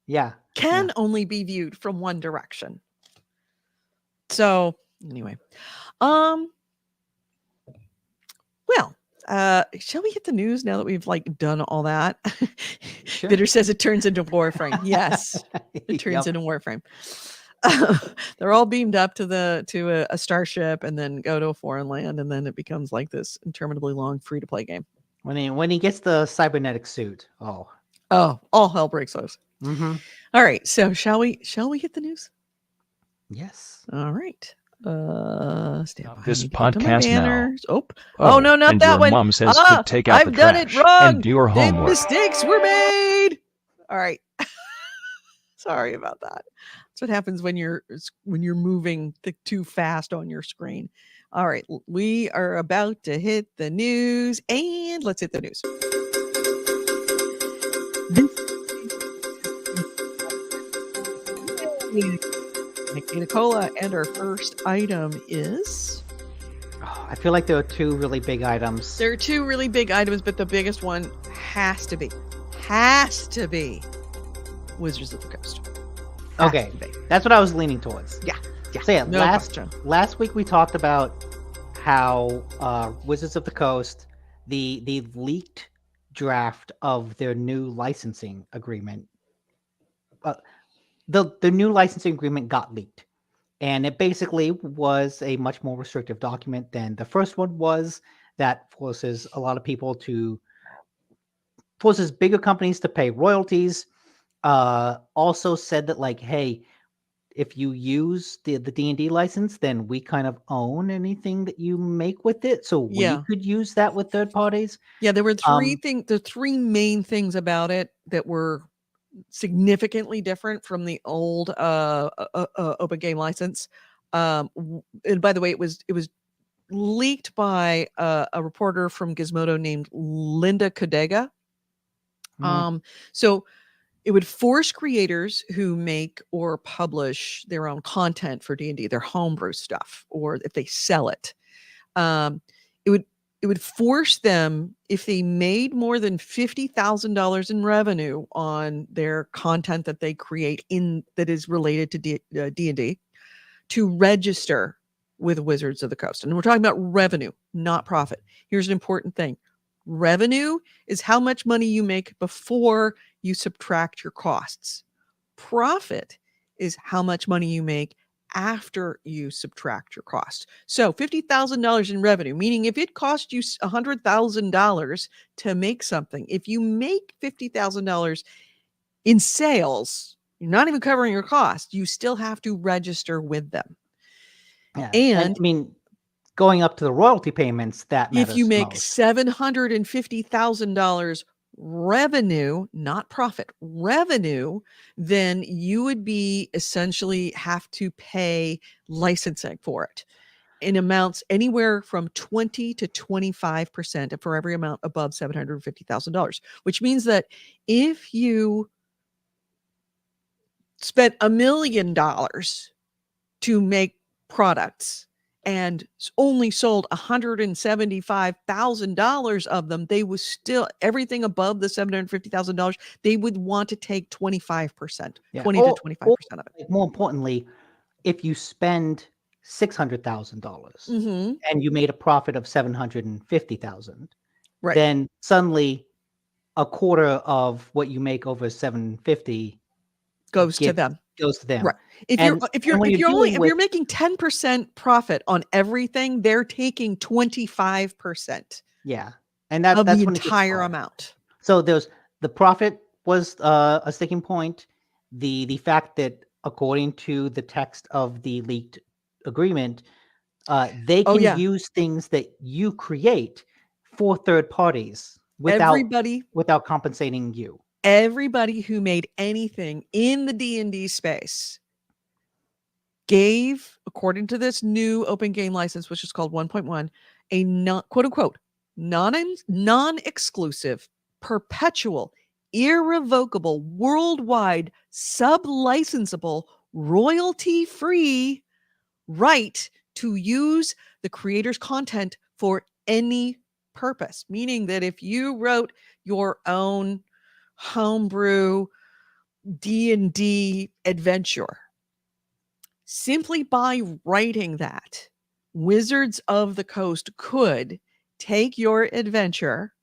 Yeah. Can only be viewed from one direction. So anyway, well, shall we hit the news now that we've like done all that? Sure. Bitter says it turns into Warframe. Yes, it turns into Warframe. They're all beamed up to a starship and then go to a foreign land, and then it becomes like this interminably long free to play game. When he gets the cybernetic suit, all hell breaks loose. All right, so shall we hit the news? Yes. All right. This podcast now. Oh no, not that one. Mom says to take out I've done it wrong. And do your homework. Mistakes were made. All right. Sorry about that. That's what happens when you're moving too fast on your screen. All right, we are about to hit the news, and let's hit the news. Nicola, and our first item is... I feel like there are two really big items. There are two really big items, but the biggest one has to be Wizards of the Coast. Okay, that's what I was leaning towards. Yeah. So yeah, no last week we talked about how Wizards of the Coast, the leaked draft of their new licensing agreement, the new licensing agreement got leaked, and it basically was a much more restrictive document than the first one was. That forces bigger companies to pay royalties. Also said that like, hey, if you use the D&D license, then we kind of own anything that you make with it, so we Yeah. could use that with third parties. Yeah, there were Um, the three main things about it that were significantly different from the old open game license. And by the way, it was leaked by a reporter from Gizmodo named Linda Kodega. So it would force creators who make or publish their own content for D&D, their homebrew stuff, or if they sell it. It would force them, if they made more than $50,000 in revenue on their content that they create that is related to D&D, to register with Wizards of the Coast. And we're talking about revenue, not profit. Here's an important thing. Revenue is how much money you make before you subtract your costs. Profit is how much money you make after you subtract your cost. So $50,000 in revenue, meaning if it cost you $100,000 to make something, if you make $50,000 in sales, you're not even covering your cost. You still have to register with them. yeah, And I mean, going up to the royalty payments, that matters if you make most. $750,000 revenue, not profit, revenue, then you would be essentially have to pay licensing for it in amounts anywhere from 20 to 25% for every amount above $750,000, which means that if you spent $1 million to make products and only sold $175,000 of them, they was still everything above the $750,000. They would want to take 25%, Yeah. 20 to 25% of it. Like, more importantly, if you spend $600,000 and you made a profit of 750,000, Right. then suddenly a quarter of what you make over 750 Goes to them. Goes to them. Right. If And you're making 10% profit on everything, they're taking 25% yeah, and of that's the when it gets entire hard. amount. So there's the profit was a sticking point. The fact that according to the text of the leaked agreement, they can use things that you create for third parties without compensating you. Everybody who made anything in the D&D space gave, according to this new open game license, which is called 1.1, a quote unquote non-exclusive, perpetual, irrevocable, worldwide, sub-licensable, royalty-free right to use the creator's content for any purpose. Meaning that if you wrote your own homebrew D&D adventure, simply by writing that, Wizards of the Coast could take your adventure,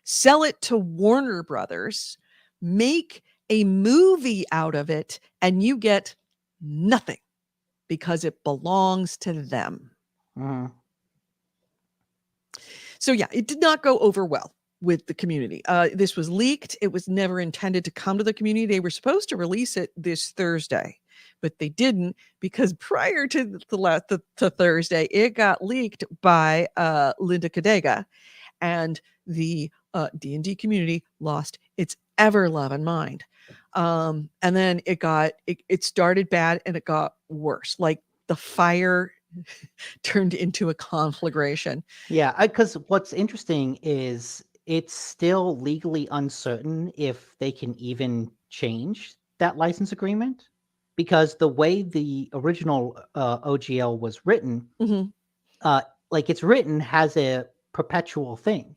sell it to Warner Brothers, make a movie out of it, and you get nothing because it belongs to them. So yeah, it did not go over well with the community. This was leaked. It was never intended to come to the community. They were supposed to release it this Thursday, but they didn't, because prior to to Thursday, it got leaked by Linda Kodega, and the D&D community lost its ever-loving mind. And then it started bad and it got worse. Like the fire turned into a conflagration. Yeah, because what's interesting is it's still legally uncertain if they can even change that license agreement, because the way the original OGL was written, like it's written has a perpetual thing.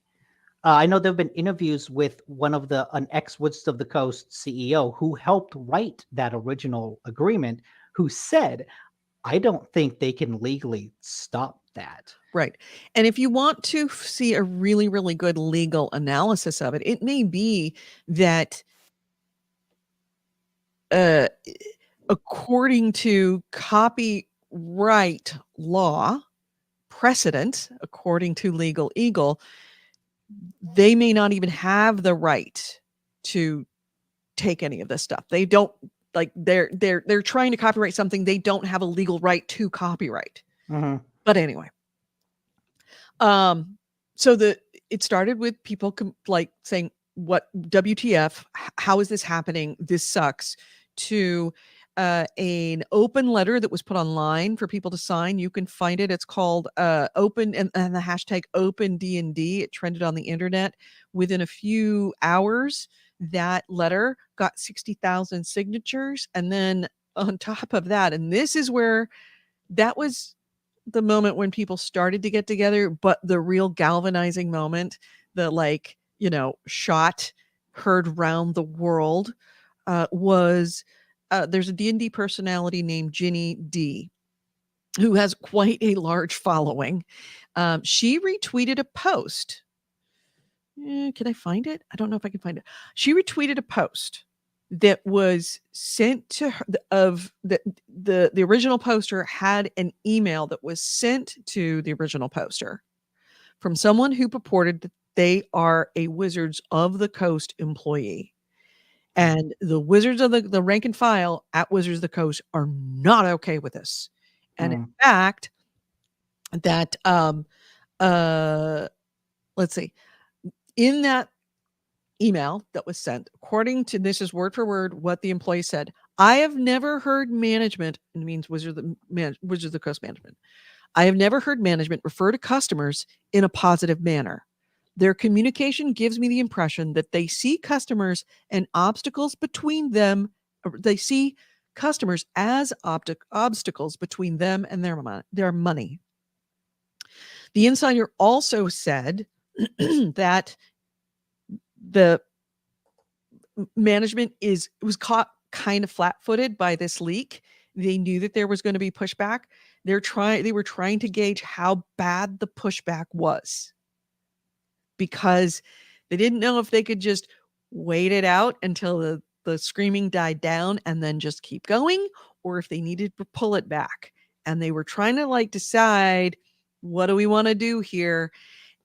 I know there have been interviews with an ex-Woods of the Coast CEO who helped write that original agreement, who said, I don't think they can legally stop that. Right. And if you want to see a really, really good legal analysis of it, it may be that according to copyright law precedent, according to Legal Eagle, they may not even have the right to take any of this stuff. They don't like they're trying to copyright something they don't have a legal right to copyright. Mhm. But anyway, so it started with people like saying, "What WTF? How is this happening? This sucks." To an open letter that was put online for people to sign. You can find it. It's called Open and the hashtag OpenD&D. It trended on the internet. Within a few hours, that letter got 60,000 signatures, and then on top of that, and this is where that was the moment when people started to get together, but the real galvanizing moment, the shot heard round the world, was there's a D&D personality named Ginny D, who has quite a large following. She retweeted a post. Can I find it? I don't know if I can find it. She retweeted a post that was sent to her of the original poster had an email that was sent to the original poster from someone who purported that they are a Wizards of the Coast employee. And the Wizards of the rank and file at Wizards of the Coast are not okay with this. And in fact, that let's see, in that email that was sent, according to this is word for word what the employee said. I have never heard management, and it means Wizards of the Coast management. I have never heard management refer to customers in a positive manner. Their communication gives me the impression that they see customers and obstacles between them. They see customers as obstacles between them and their money. The insider also said that the management was caught kind of flat-footed by this leak. They knew that there was going to be pushback. They were trying to gauge how bad the pushback was, because they didn't know if they could just wait it out until the screaming died down and then just keep going, or if they needed to pull it back. And they were trying to decide, what do we want to do here?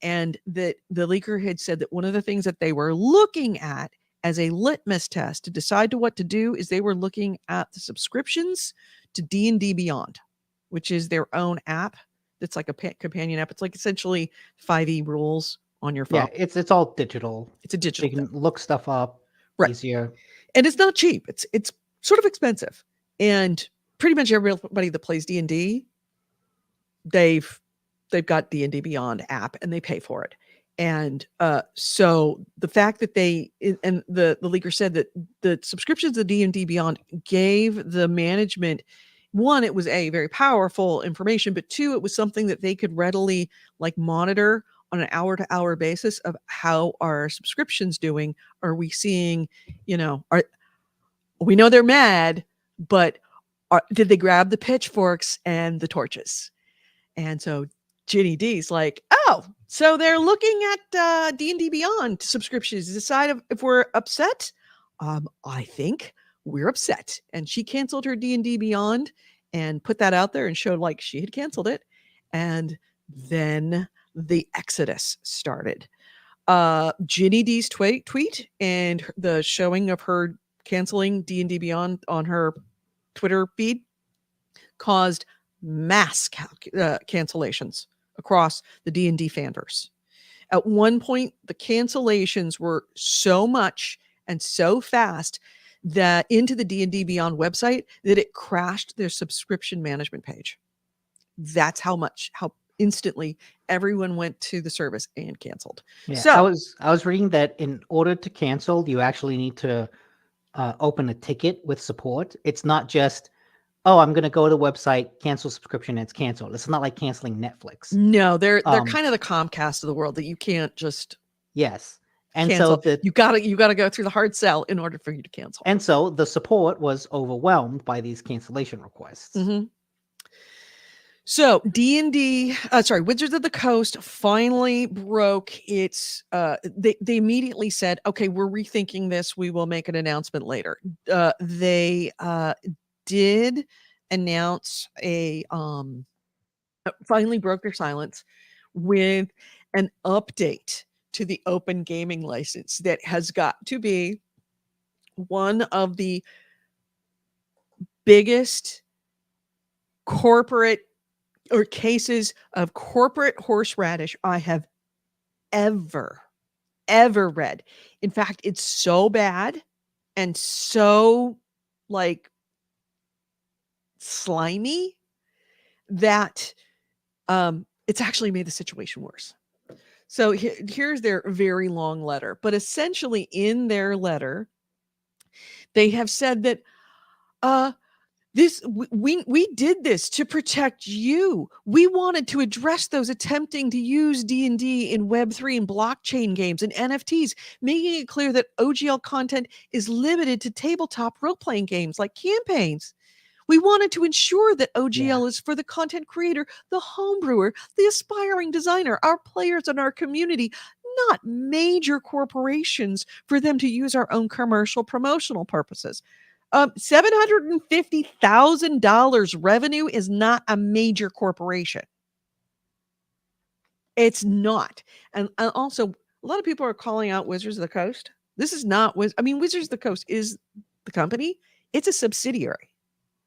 And that the leaker had said that one of the things that they were looking at as a litmus test to decide what to do is they were looking at the subscriptions to D&D Beyond, which is their own app. That's like a companion app. It's like essentially 5e rules on your phone. Yeah, it's all digital. It's a digital. You can look stuff up easier. And it's not cheap. It's sort of expensive. And pretty much everybody that plays D&D, they've got D&D Beyond app and they pay for it. And so the fact that the leaker said that the subscriptions of D&D Beyond gave the management, one, it was very powerful information, but two, it was something that they could readily monitor on an hour-to-hour basis of how our subscriptions doing. Are we seeing, we know they're mad, but did they grab the pitchforks and the torches? And so Ginny D's like, oh, so they're looking at D&D Beyond subscriptions to decide if we're upset. I think we're upset. And she canceled her D&D Beyond and put that out there and showed she had canceled it. And then the exodus started. Ginny D's tweet and the showing of her canceling D&D Beyond on her Twitter feed caused mass cancellations across the D&D fanverse. At one point, the cancellations were so much and so fast that into the D&D Beyond website that it crashed their subscription management page. That's how instantly everyone went to the service and canceled. Yeah, so I was reading that in order to cancel, you actually need to open a ticket with support. It's not just, oh, I'm going to go to the website, cancel subscription, and it's canceled. It's not like canceling Netflix. No, they're kind of the Comcast of the world that you can't just and cancel. So you gotta go through the hard sell in order for you to cancel. And so the support was overwhelmed by these cancellation requests. Mm-hmm. So Wizards of the Coast finally broke its. They immediately said, "Okay, we're rethinking this. We will make an announcement later." They did announce finally broke their silence with an update to the open gaming license that has got to be one of the biggest corporate or cases of corporate horseradish I have ever read. In fact, it's so bad and so like slimy that it's actually made the situation worse. So here's their very long letter, but essentially in their letter, they have said that we did this to protect you. We wanted to address those attempting to use D&D in Web3 and blockchain games and NFTs, making it clear that OGL content is limited to tabletop role-playing games like campaigns. We wanted to ensure that OGL is for the content creator, the homebrewer, the aspiring designer, our players, and our community, not major corporations for them to use our own commercial promotional purposes. $750,000 revenue is not a major corporation. It's not. And also, a lot of people are calling out Wizards of the Coast. This is not Wizards of the Coast is the company. It's a subsidiary.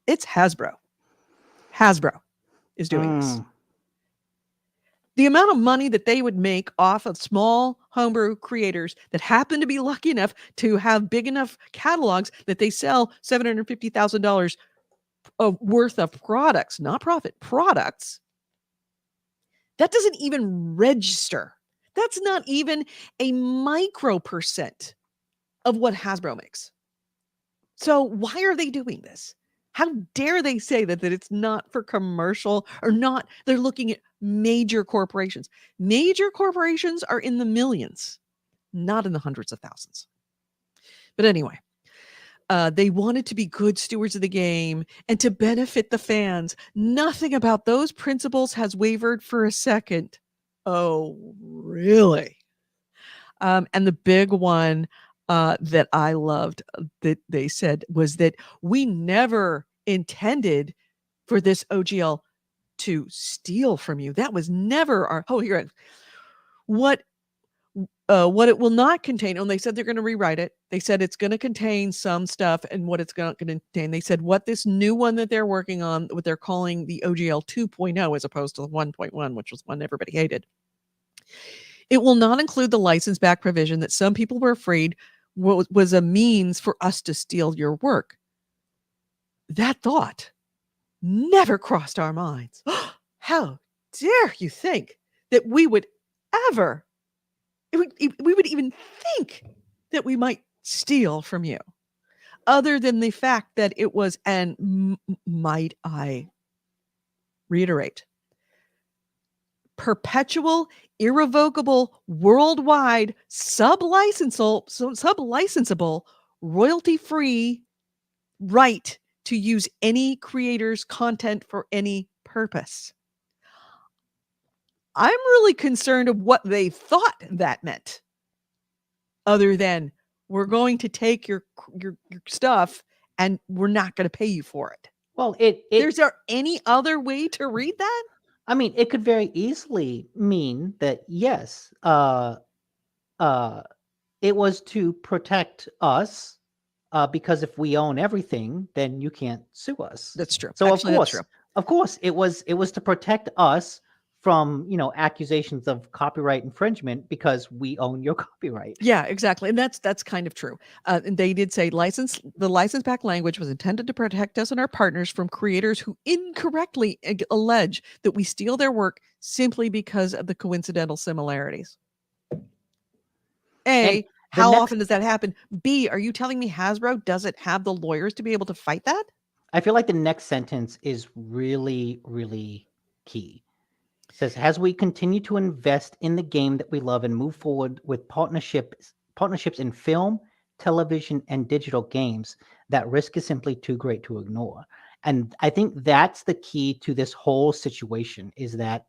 It's Hasbro. Hasbro is doing this. The amount of money that they would make off of small homebrew creators that happen to be lucky enough to have big enough catalogs that they sell $750,000 worth of products, not profit, products, that doesn't even register. That's not even a micro percent of what Hasbro makes. So why are they doing this? How dare they say that it's not for commercial or not? They're looking at major corporations. Major corporations are in the millions, not in the hundreds of thousands. But anyway, they wanted to be good stewards of the game and to benefit the fans. Nothing about those principles has wavered for a second. Oh, really? And the big one that I loved that they said was that we never intended for this OGL to steal from you. That was never our. Oh, here. What it will not contain, and they said they're going to rewrite it. They said it's going to contain some stuff, and what it's going to contain. They said what this new one that they're working on, what they're calling the OGL 2.0 as opposed to the 1.1, which was one everybody hated. It will not include the license back provision that some people were afraid was a means for us to steal your work. That thought never crossed our minds. How dare you think that we would ever, we would even think that we might steal from you, other than the fact that it was, and might I reiterate, perpetual, irrevocable, worldwide, sub-licensable, royalty-free right to use any creator's content for any purpose. I'm really concerned of what they thought that meant, other than we're going to take your stuff and we're not going to pay you for it. Well, is there any other way to read that? I mean, it could very easily mean that, yes, it was to protect us, because if we own everything, then you can't sue us. That's true. So actually, of course, it was to protect us from, accusations of copyright infringement because we own your copyright. Yeah, exactly. And that's kind of true. And they did say the license back language was intended to protect us and our partners from creators who incorrectly allege that we steal their work simply because of the coincidental similarities. A, how often does that happen? B, are you telling me Hasbro doesn't have the lawyers to be able to fight that? I feel like the next sentence is really, really key. It says, as we continue to invest in the game that we love and move forward with partnerships in film, television, and digital games, that risk is simply too great to ignore. And I think that's the key to this whole situation, is that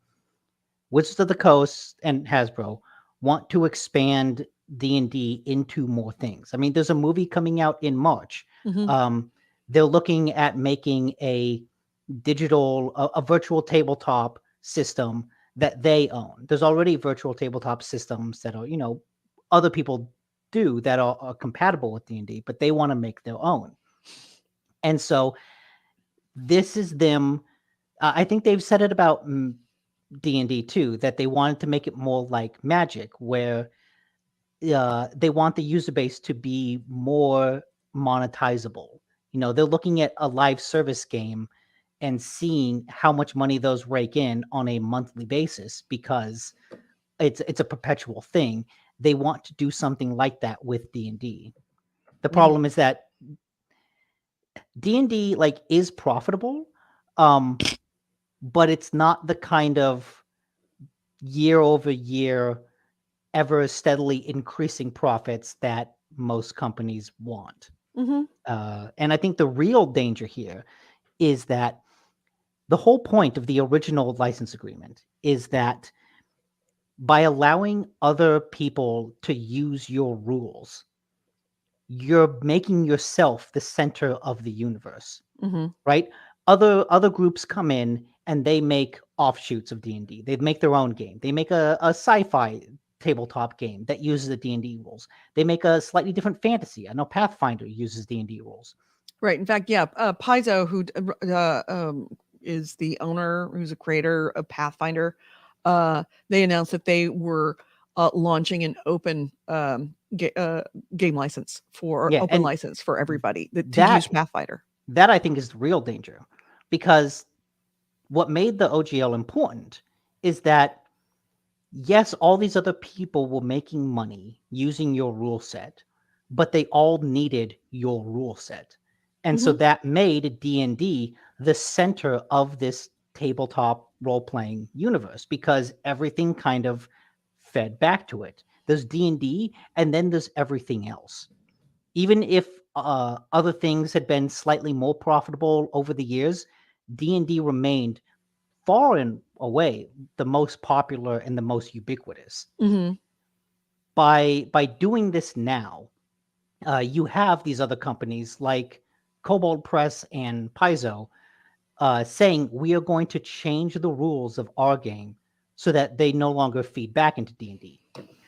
Wizards of the Coast and Hasbro want to expand D&D into more things. I mean, there's a movie coming out in March. Mm-hmm. They're looking at making a virtual tabletop system that they own. There's already virtual tabletop systems that are, other people do that are compatible with D&D, but they want to make their own. And so this is them. I think they've said it about D&D too, that they wanted to make it more like Magic, where they want the user base to be more monetizable. They're looking at a live service game and seeing how much money those rake in on a monthly basis, because it's a perpetual thing. They want to do something like that with D&D. The problem is that D&D is profitable, but it's not the kind of year over year ever steadily increasing profits that most companies want. Mm-hmm. And I think the real danger here is that the whole point of the original license agreement is that by allowing other people to use your rules, you're making yourself the center of the universe, Mm-hmm. right? Other groups come in and they make offshoots of D&D. They make their own game. They make a sci-fi tabletop game that uses the D&D rules. They make a slightly different fantasy. I know Pathfinder uses D&D rules. Right. In fact, yeah, Paizo, who is the owner, who's a creator of Pathfinder, they announced that they were launching an open game license open license for everybody to use Pathfinder. That I think is the real danger, because what made the OGL important is that, yes, all these other people were making money using your rule set, but they all needed your rule set. And so that made D&D the center of this tabletop role-playing universe, because everything kind of fed back to it. There's D&D, and then there's everything else. Even if other things had been slightly more profitable over the years, D&D remained far and away the most popular and the most ubiquitous. Mm-hmm. By doing this now, you have these other companies like Kobold Press and Paizo saying, we are going to change the rules of our game so that they no longer feed back into D&D,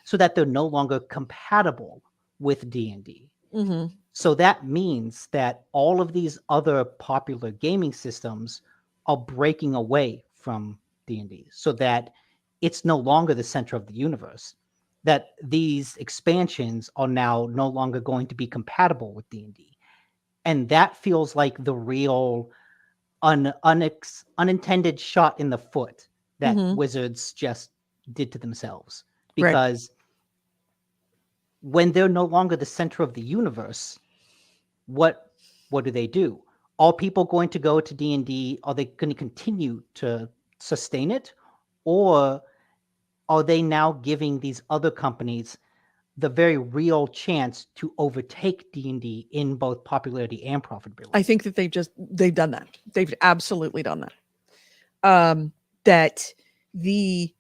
so that they're no longer compatible with D&D. Mm-hmm. So that means that all of these other popular gaming systems are breaking away from D&D, so that it's no longer the center of the universe, that these expansions are now no longer going to be compatible with D&D. And that feels like the real unintended shot in the foot that Wizards just did to themselves. Because when they're no longer the center of the universe, what do? Are people going to go to D&D? Are they going to continue to sustain it? Or are they now giving these other companies the very real chance to overtake D&D in both popularity and profitability? I think that they've done that. They've absolutely done that. That the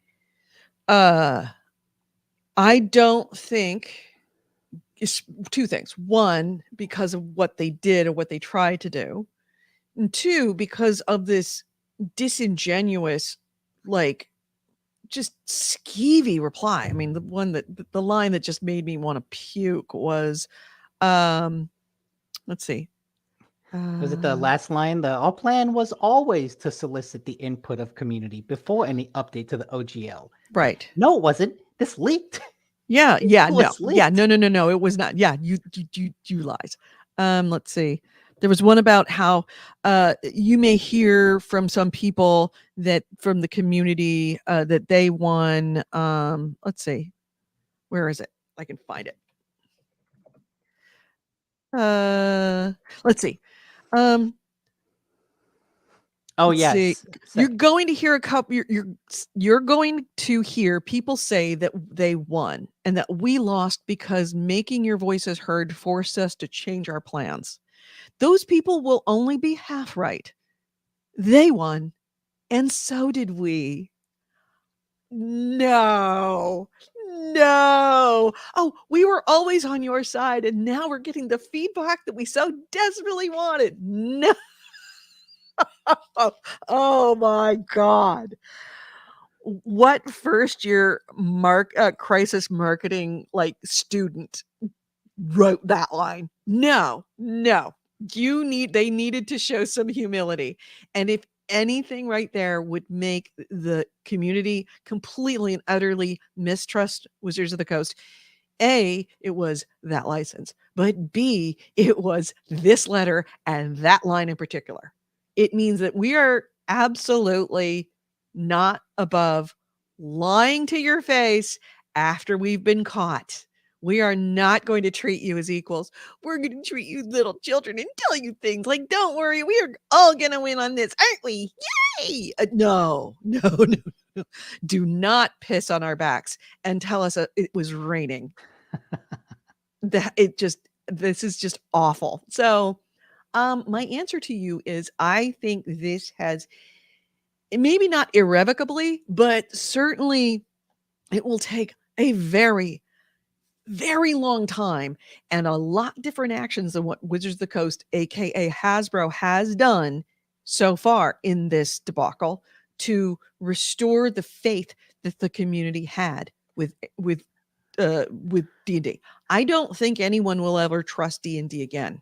I don't think it's two things. One, because of what they did or what they tried to do. And two, because of this disingenuous, just skeevy reply. I mean, the line that just made me want to puke was, let's see. Was it the last line? Our plan was always to solicit the input of community before any update to the OGL. Right. No, it wasn't. This leaked. Yeah. No. Leaked. Yeah. No. It was not. Yeah. You lies. Let's see. There was one about how you may hear from some people that from the community that they won. Let's see. Where is it? I can find it. Let's see. Yes. You're going to hear a couple. You're going to hear people say that they won and that we lost because making your voices heard forced us to change our plans. Those people will only be half right. They won, and so did we. No. Oh, we were always on your side, and now we're getting the feedback that we so desperately wanted. No. Oh my God. What first year crisis marketing student wrote that line? No. They needed to show some humility. And if anything right there would make the community completely and utterly mistrust Wizards of the Coast, A, it was that license, but B, it was this letter and that line in particular. It means that we are absolutely not above lying to your face after we've been caught. We are not going to treat you as equals. We're going to treat you little children and tell you things like, don't worry, we are all going to win on this, aren't we? Yay! No, no, no, no. Do not piss on our backs and tell us it was raining. This is just awful. So, my answer to you is I think this has maybe not irrevocably, but certainly it will take a very, very long time and a lot different actions than what Wizards of the Coast, aka Hasbro, has done so far in this debacle to restore the faith that the community had with D&D. I don't think anyone will ever trust D&D again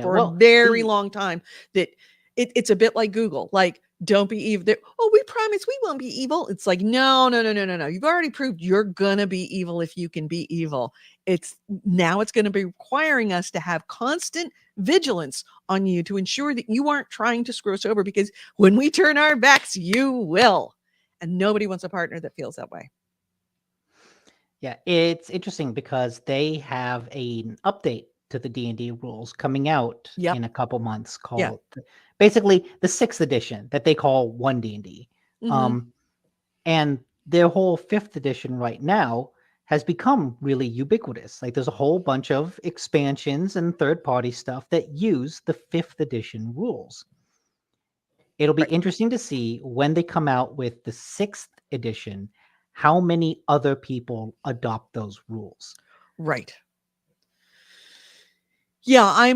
for a very long time. That it's a bit like Google, like, don't be evil. Oh, we promise we won't be evil. It's like, no. You've already proved you're gonna be evil if you can be evil. It's going to be requiring us to have constant vigilance on you to ensure that you aren't trying to screw us over, because when we turn our backs, you will. And nobody wants a partner that feels that way. Yeah, it's interesting because they have an update to the D&D rules coming out in a couple months called basically the 6th edition that they call 1D&D. And their whole 5th edition right now has become really ubiquitous. Like, there's a whole bunch of expansions and third-party stuff that use the 5th edition rules. It'll be interesting to see when they come out with the 6th edition, how many other people adopt those rules. Right. Yeah, I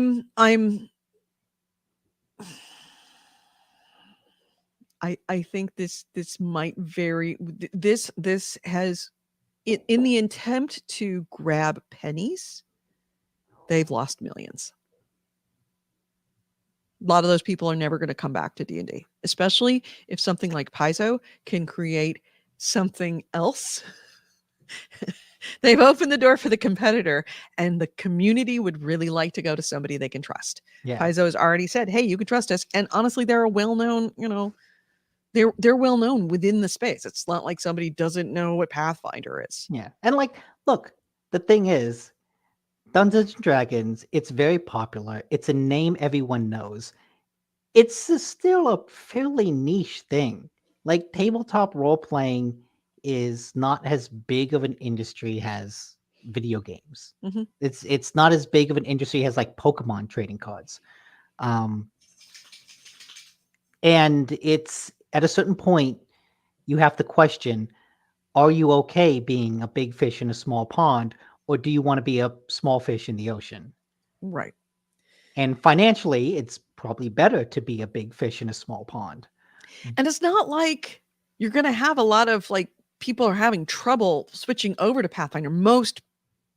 think this might vary. This has, in the attempt to grab pennies, they've lost millions. A lot of those people are never going to come back to D&D, especially if something like Paizo can create something else. They've opened the door for the competitor, and the community would really like to go to somebody they can trust. Yeah. Paizo has already said, hey, you can trust us. And honestly, they're a well-known, they're well known within the space. It's not like somebody doesn't know what Pathfinder is. Yeah. And like, look, the thing is, Dungeons and Dragons, it's very popular. It's a name everyone knows. It's still a fairly niche thing. Like, tabletop role-playing is not as big of an industry as video games. It's not as big of an industry as like Pokemon trading cards. And it's at a certain point, you have to question, are you okay being a big fish in a small pond, or do you want to be a small fish in the ocean? Right. And financially, it's probably better to be a big fish in a small pond. And it's not like you're going to have a lot of like people are having trouble switching over to Pathfinder. Most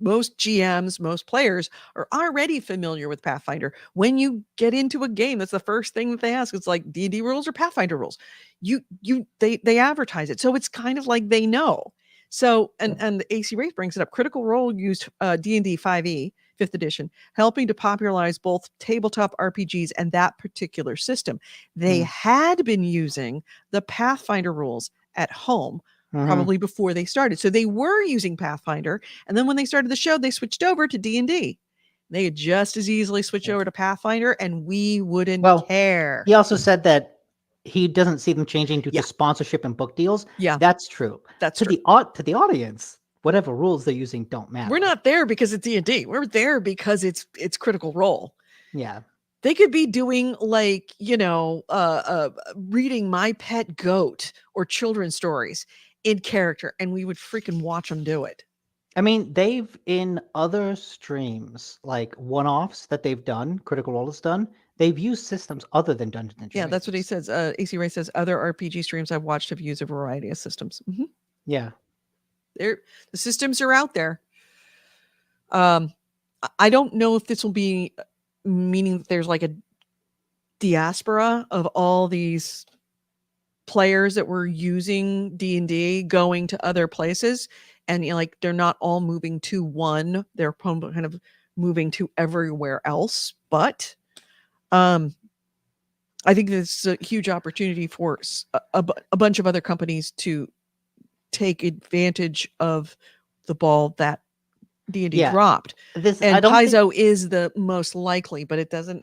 GMs, most players are already familiar with Pathfinder. When you get into a game, that's the first thing that they ask. It's like D&D rules or Pathfinder rules. They advertise it. So it's kind of like they know. So, and the AC Wraith brings it up. Critical Role used D&D 5e, 5th edition, helping to popularize both tabletop RPGs and that particular system. They had been using the Pathfinder rules at home probably before they started. So they were using Pathfinder. And then when they started the show, they switched over to D&D. They could just as easily switch over to Pathfinder and we wouldn't care. He also said that he doesn't see them changing due to sponsorship and book deals. Yeah. That's true. That's true. To the audience, whatever rules they're using don't matter. We're not there because it's D&D. We're there because it's Critical Role. Yeah. They could be doing like, reading My Pet Goat or children's stories in character, and we would freaking watch them do it. I mean, they've in other streams, like one-offs that they've done, Critical Role has done, they've used systems other than Dungeons and Dragons. Yeah, that's what he says. AC Ray says other RPG streams I've watched have used a variety of systems. Yeah. The systems are out there. I don't know if this will be meaning that there's like a diaspora of all these players that were using D&D going to other places, and like they're not all moving to one, they're kind of moving to everywhere else. But I think this is a huge opportunity for a bunch of other companies to take advantage of the ball that D&D dropped. This And I don't think, Paizo is the most likely, but it doesn't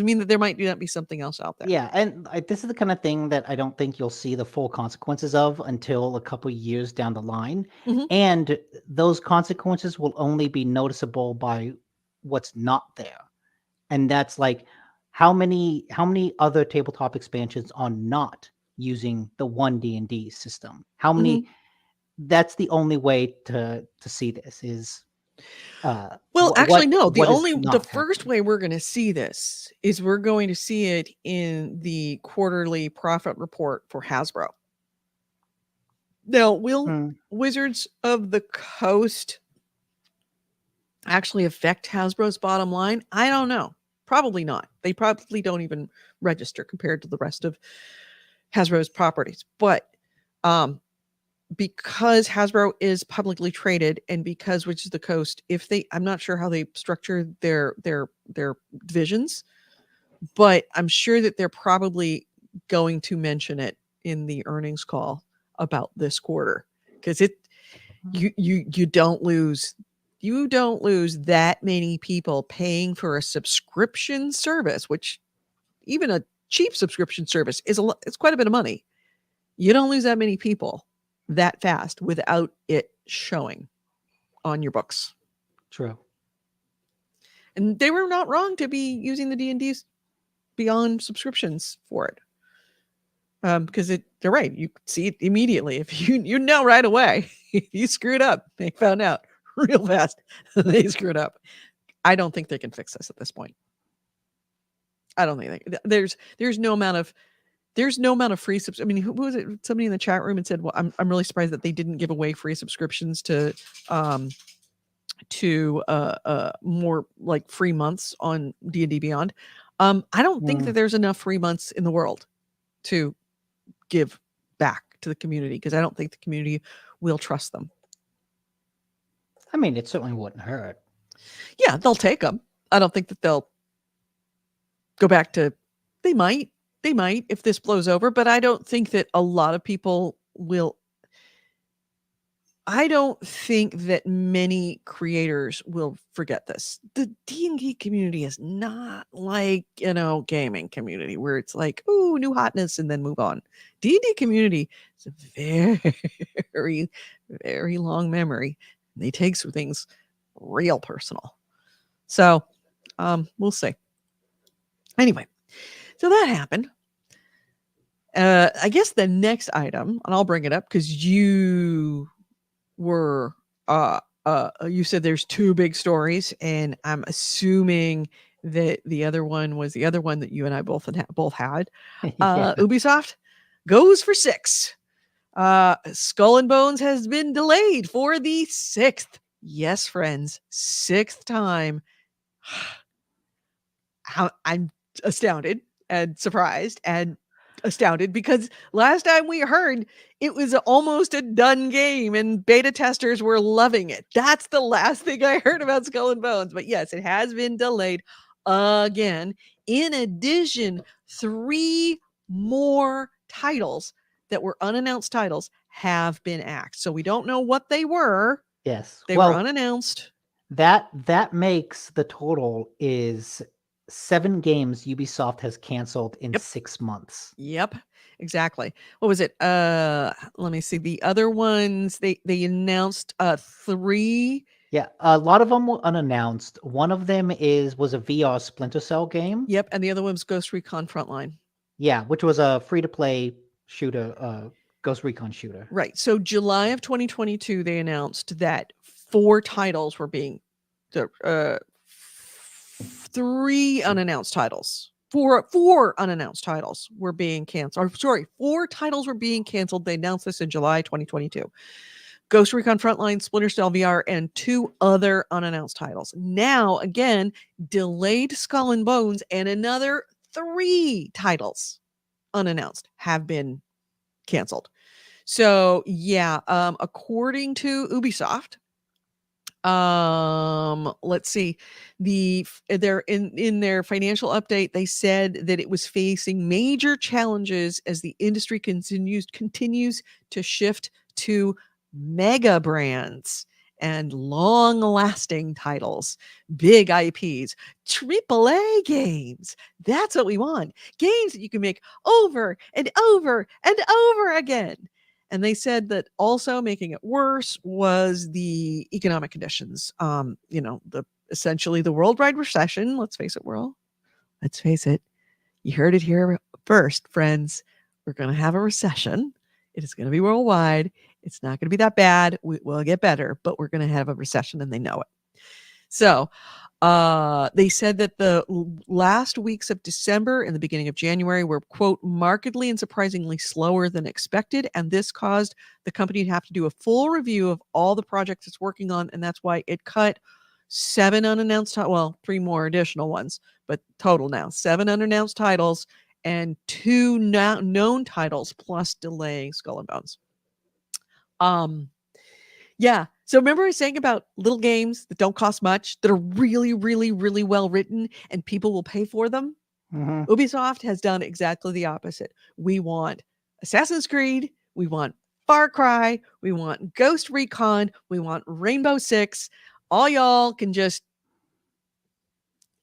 mean that there might not be something else out there. yeah, and this is the kind of thing that I don't think you'll see the full consequences of until a couple years down the line. Mhm. And those consequences will only be noticeable by what's not there. And that's like how many other tabletop expansions are not using the one D&D system? How many? That's the only way to see this is Well, actually, no. what is The not first happening. way we're going to see this is we're going to see it in the quarterly profit report for Hasbro. Now, will Hmm. Wizards of the Coast actually affect Hasbro's bottom line? I don't know. Probably not. They probably don't even register compared to the rest of Hasbro's properties. But because Hasbro is publicly traded, and because Wizards of the Coast, I'm not sure how they structure their divisions, but I'm sure that they're probably going to mention it in the earnings call about this quarter, because you don't lose that many people paying for a subscription service, which even a cheap subscription service it's quite a bit of money. You don't lose that many people that fast without it showing on your books. True. And they were not wrong to be using the D&D's beyond subscriptions for it. Because they're right. You see it immediately. If you know right away, you screwed up. They found out real fast. They screwed up. I don't think they can fix this at this point. I don't think there's no amount of free subs. I mean, who was it? Somebody in the chat room had said, "Well, I'm really surprised that they didn't give away free subscriptions to more like free months on D&D Beyond." I don't think that there's enough free months in the world to give back to the community, because I don't think the community will trust them. I mean, it certainly wouldn't hurt. Yeah, they'll take them. I don't think that they'll go back to. They might if this blows over, but I don't think that a lot of people will. I don't think that many creators will forget this. The D&D community is not like, gaming community where it's like, oh, new hotness and then move on. D&D community is a very, very long memory. They take some things real personal. So we'll see. Anyway, so that happened. I guess the next item, and I'll bring it up because you were you said there's two big stories, and I'm assuming that the other one was the other one that you and I both had. Yeah. Ubisoft goes for 6. Skull and Bones has been delayed for the 6th. Yes, friends, 6th time. I'm astounded and surprised and astounded, because last time we heard it was almost a done game and beta testers were loving it. That's the last thing I heard about Skull and Bones. But yes, it has been delayed again. In addition, 3 more titles that were unannounced titles have been axed. So we don't know what they were. Yes. They were unannounced. That makes the total is 7 games Ubisoft has canceled in 6 months. Yep, exactly. What was it? Let me see. The other ones, they announced 3. Yeah, a lot of them were unannounced. One of them was a VR Splinter Cell game. Yep, and the other one was Ghost Recon Frontline. Yeah, which was a free-to-play shooter, Ghost Recon shooter. Right. So July of 2022, they announced that 4 titles were being 3 unannounced titles. 4 unannounced titles were being canceled. Or sorry, 4 titles were being canceled. They announced this in July 2022. Ghost Recon Frontline, Splinter Cell VR, and 2 other unannounced titles. Now, again, delayed Skull and Bones and another 3 titles unannounced have been canceled. So, yeah, according to Ubisoft, let's see, they're in their financial update, they said that it was facing major challenges as the industry continues to shift to mega brands and long-lasting titles, big IPs, AAA games. That's what we want. Games that you can make over and over and over again. And they said that also making it worse was the economic conditions. Essentially the worldwide recession. Let's face it, world. Let's face it. You heard it here first, friends. We're going to have a recession. It is going to be worldwide. It's not going to be that bad. We'll get better, but we're going to have a recession and they know it. So they said that the last weeks of December and the beginning of January were, quote, markedly and surprisingly slower than expected. And this caused the company to have to do a full review of all the projects it's working on. And that's why it cut 7 unannounced, 3 more additional ones, but total now 7 unannounced titles and 2 known titles plus delaying Skull and Bones. Yeah. So remember I was saying about little games that don't cost much, that are really, really, really well written and people will pay for them? Mm-hmm. Ubisoft has done exactly the opposite. We want Assassin's Creed. We want Far Cry. We want Ghost Recon. We want Rainbow Six. All y'all can just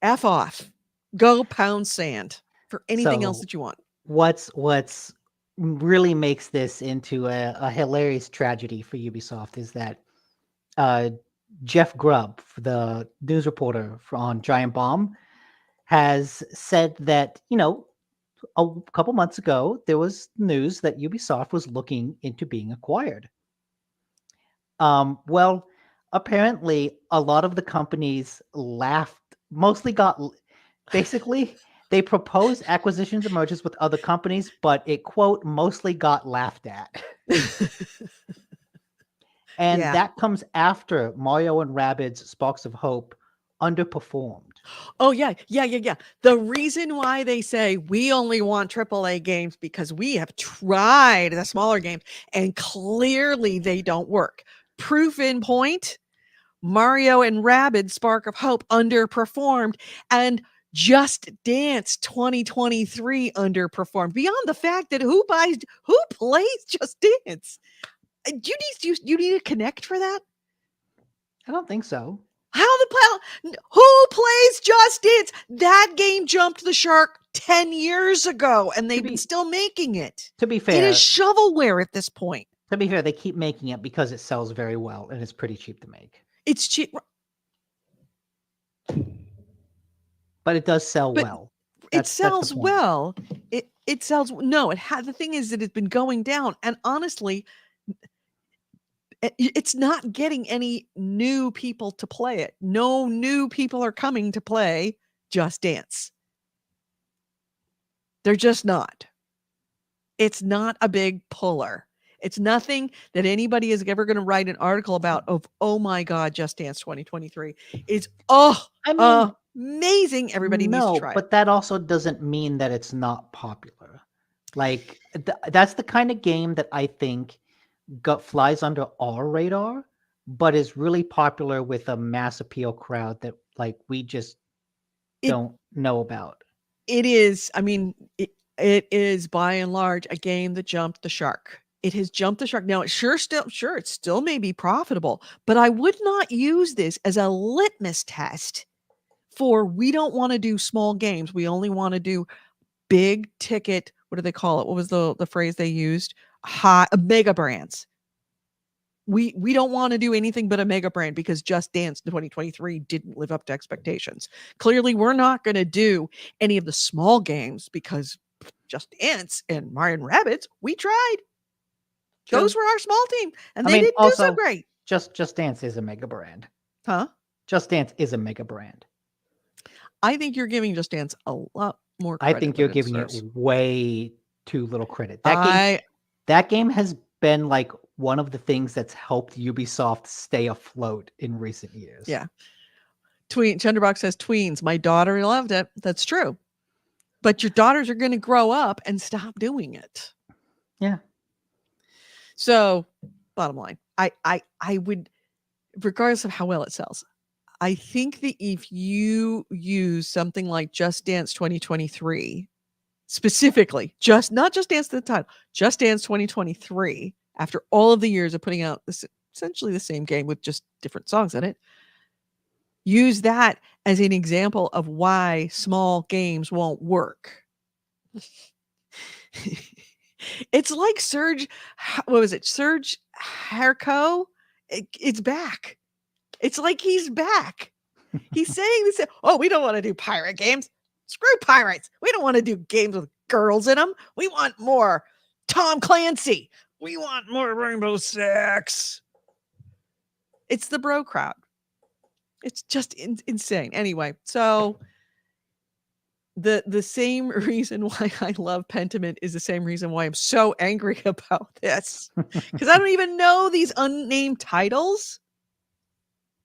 F off. Go pound sand for anything else So that you want. what's really makes this into a hilarious tragedy for Ubisoft is that Jeff Grubb, the news reporter on Giant Bomb, has said that, a couple months ago, there was news that Ubisoft was looking into being acquired. Well, apparently a lot of the companies basically they proposed acquisitions and mergers with other companies, but it, quote, mostly got laughed at. And Yeah. that comes after Mario and Rabbids Sparks of Hope underperformed. Oh, yeah. The reason why they say we only want AAA games because we have tried the smaller games and clearly they don't work. Proof in point, Mario and Rabbids Spark of Hope underperformed and Just Dance 2023 underperformed. Beyond the fact that who plays Just Dance? You need to connect for that? I don't think so. Who plays Just Dance? That game jumped the shark 10 years ago and they've been still making it. To be It fair, is shovelware at this point. they keep making it because it sells very well and it's pretty cheap to make. It's cheap. But it does sell well. It sells well. It sells. No, the thing is that it's been going down. And honestly, it's not getting any new people to play it. No new people are coming to play Just Dance. They're just not. It's not a big puller. It's nothing that anybody is ever going to write an article about oh my God, Just Dance 2023. It's amazing. Everybody needs to try it. But that also doesn't mean that it's not popular. Like that's the kind of game that I think flies under our radar, but is really popular with a mass appeal crowd that we just don't know about. It is. I mean, it is by and large a game that jumped the shark. It has jumped the shark. Now it it still may be profitable, but I would not use this as a litmus test for we don't want to do small games. We only want to do big ticket. What do they call it? What was the phrase they used? Mega brands. We don't want to do anything but a mega brand because Just Dance 2023 didn't live up to expectations. Clearly, we're not going to do any of the small games because Just Dance and Mario and Rabbids, we tried. True. Those were our small team, and they didn't do so great. Just Dance is a mega brand. Huh? Just Dance is a mega brand. I think you're giving Just Dance a lot more credit. I think you're giving it way too little credit. That game has been like one of the things that's helped Ubisoft stay afloat in recent years. Yeah. Chenderbox says tweens. My daughter loved it. That's true. But your daughters are going to grow up and stop doing it. Yeah. So, bottom line, I would, regardless of how well it sells, I think that if you use something like Just Dance 2023, specifically, not Just Dance the title, Just Dance 2023, after all of the years of putting out essentially the same game with just different songs in it, use that as an example of why small games won't work. It's like Serge Harco? It's back. It's like he's back. He's saying this. Oh, we don't want to do pirate games. Screw pirates. We don't want to do games with girls in them. We want more Tom Clancy. We want more Rainbow Six. It's the bro crowd. It's just insane. Anyway, so the same reason why I love Pentiment is the same reason why I'm so angry about this. Because I don't even know these unnamed titles.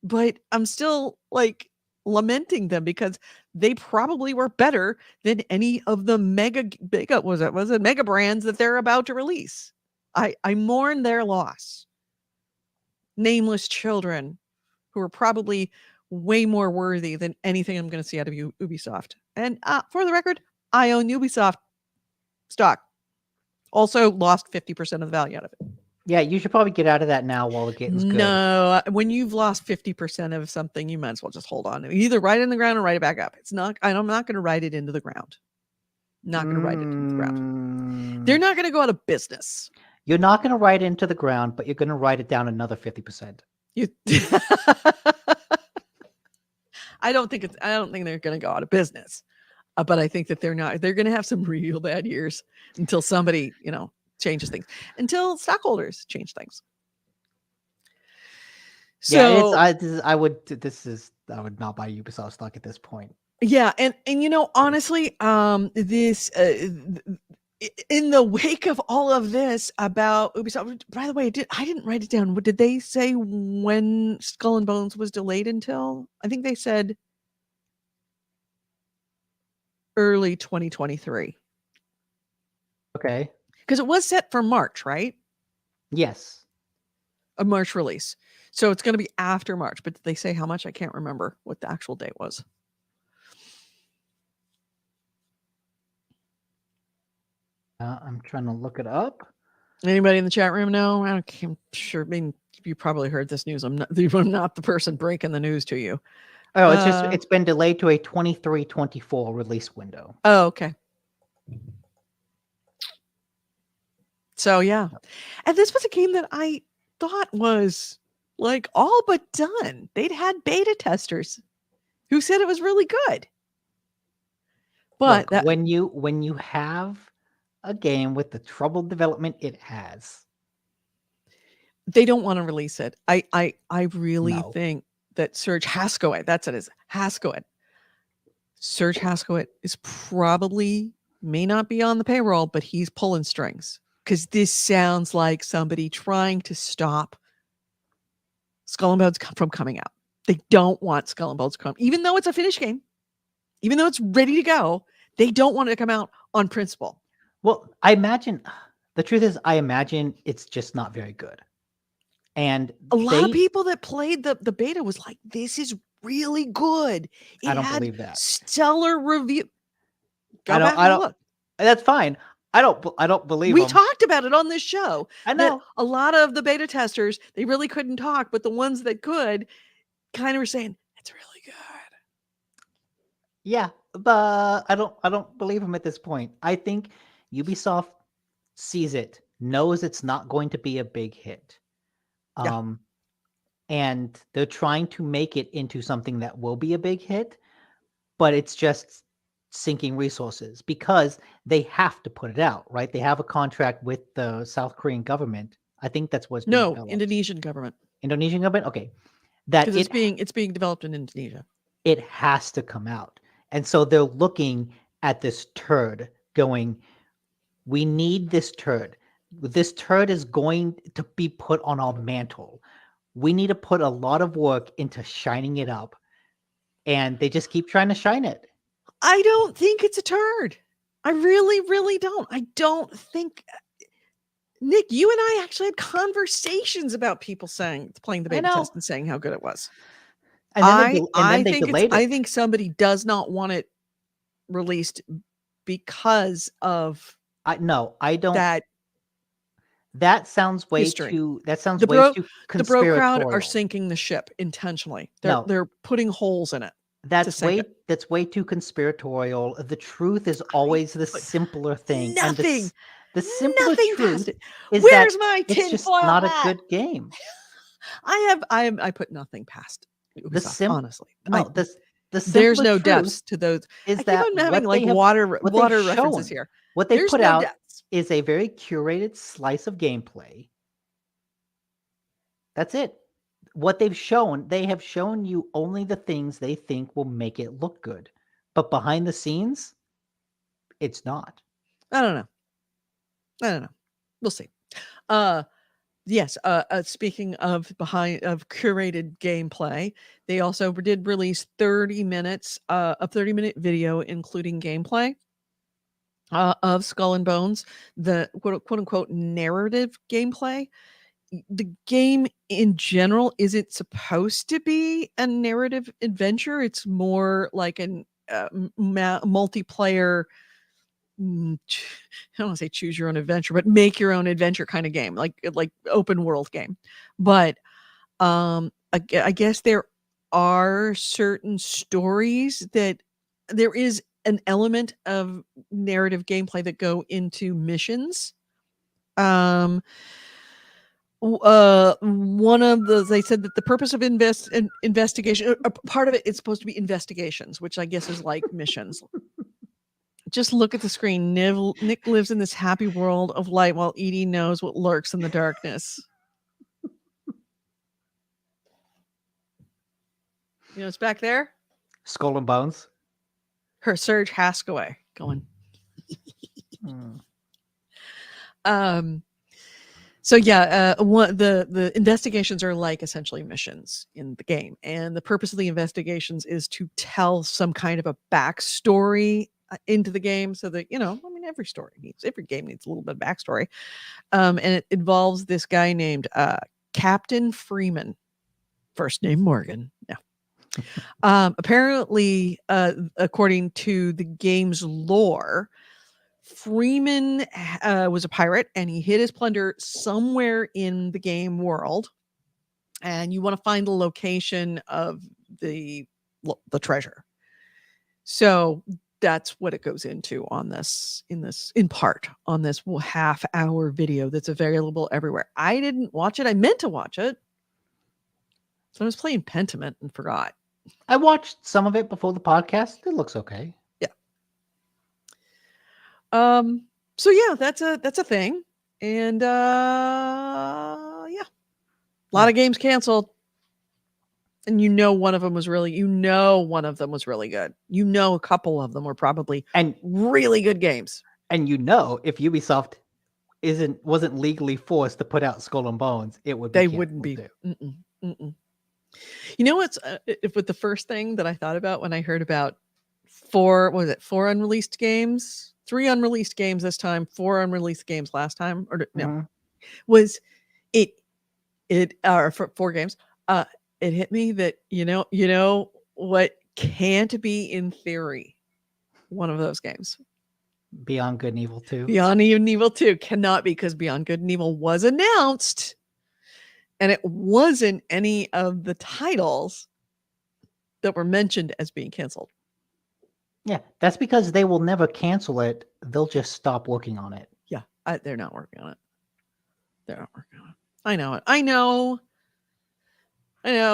But I'm still like lamenting them because they probably were better than any of the mega brands that they're about to release. I mourn their loss. Nameless children who are probably way more worthy than anything I'm going to see out of Ubisoft. And for the record, I own Ubisoft stock. Also lost 50% of the value out of it. Yeah, you should probably get out of that now while the game's good. No, when you've lost 50% of something, you might as well just hold on. Either write it in the ground or write it back up. I'm not going to write it into the ground. Not going to write it into the ground. They're not going to go out of business. You're not going to write it into the ground, but you're going to write it down another 50%. I don't think they're going to go out of business. But I think that they're going to have some real bad years until somebody, changes things, until stockholders change things. So I would not buy Ubisoft stock at this point. Yeah, and honestly, this in the wake of all of this about Ubisoft. By the way, I didn't write it down. What did they say when Skull and Bones was delayed until? I think they said early 2023. Okay. Because it was set for March, right? Yes. A March release. So it's going to be after March. But did they say how much? I can't remember what the actual date was. I'm trying to look it up. Anybody in the chat room know? I'm sure. I mean, you probably heard this news. I'm not the person breaking the news to you. Oh, it's been delayed to a 23-24 release window. Oh, okay. So yeah, and this was a game that I thought was like all but done. They'd had beta testers who said it was really good. But look, when you have a game with the troubled development it has, they don't want to release it. I really think that Serge Hascoët, that's it is Hascoët. Serge Hascoët is probably may not be on the payroll, but he's pulling strings. Because this sounds like somebody trying to stop Skull and Bones from coming out. They don't want Skull and Bones to come, even though it's a finished game, even though it's ready to go. They don't want it to come out on principle. Well, the truth is, I imagine it's just not very good. And a lot of people that played the beta was like, "This is really good." I don't believe that. Stellar review. I don't. Look. That's fine. I don't believe we talked about it on this show. I know a lot of the beta testers, they really couldn't talk, but the ones that could kind of were saying it's really good. Yeah, but I don't believe him at this point. I think Ubisoft sees it, knows it's not going to be a big hit. And they're trying to make it into something that will be a big hit, but it's just sinking resources because they have to put it out, right? They have a contract with the South Korean government. I think that's what's being developed. Indonesian government. Indonesian government? Okay. Because it's being developed in Indonesia. It has to come out. And so they're looking at this turd going, we need this turd. this turd is going to be put on our mantle. We need to put a lot of work into shining it up. And they just keep trying to shine it. I don't think it's a turd. I really, really don't. I don't think. Nick, you and I actually had conversations about people playing the I beta know. test and saying how good it was. And then they delayed it. I think somebody does not want it released because of I don't. that. That sounds way history. too. That sounds The way bro, too the bro crowd conspiratorial. are sinking the ship intentionally. No. They're putting holes in it. That's way too conspiratorial. The truth is always the simpler thing. Nothing. And the simpler Nothing truth past it. is Where's that my it's just tinfoil not hat? a good game. I put nothing past Ubisoft, honestly. No, the there's simpler no truth depths to those. is I keep that on having what like they have, water what they've references shown, here. what they There's put no out depths. is a very curated slice of gameplay. That's it. What they've shown, they have shown you only the things they think will make it look good. But behind the scenes, it's not. I don't know. We'll see. Yes. Speaking of curated gameplay, they also did release 30 minutes, a 30-minute video, including gameplay of Skull and Bones, the quote unquote narrative gameplay. The game in general isn't supposed to be a narrative adventure. It's more like an multiplayer. I don't want to say choose your own adventure, but make your own adventure kind of game, like open world game. But I guess there are certain stories that there is an element of narrative gameplay that go into missions. One of they said that the purpose of investigation, part of it is supposed to be investigations, which I guess is like missions. Just look at the screen. Nick lives in this happy world of light while Edie knows what lurks in the darkness. You know, it's back there. Skull and Bones. Her Serge Haskaway going. So yeah, the investigations are like essentially missions in the game, and the purpose of the investigations is to tell some kind of a backstory into the game, so that every game needs a little bit of backstory, and it involves this guy named Captain Freeman, first name Morgan. Yeah. Apparently, according to the game's lore, Freeman was a pirate, and he hid his plunder somewhere in the game world. And you want to find the location of the treasure. So that's what it goes into on this, in part on this half-hour video that's available everywhere. I didn't watch it. I meant to watch it. So I was playing Pentiment and forgot. I watched some of it before the podcast. It looks okay. Yeah. So yeah, that's a thing. And yeah. A lot of games canceled. And one of them was really good. A couple of them were probably really good games. And if Ubisoft wasn't legally forced to put out Skull and Bones, they wouldn't be. You know what's with the first thing that I thought about when I heard about 4 unreleased games, 3 unreleased games this time, 4 unreleased games last time, or no, was it for 4 games. It hit me that what can't be in theory one of those games. Beyond Good and Evil 2. Beyond Good and Evil 2 cannot be, because Beyond Good and Evil was announced. And it wasn't any of the titles that were mentioned as being canceled. Yeah, that's because they will never cancel it. They'll just stop working on it. Yeah, they're not working on it. They're not working on it. I know it. I know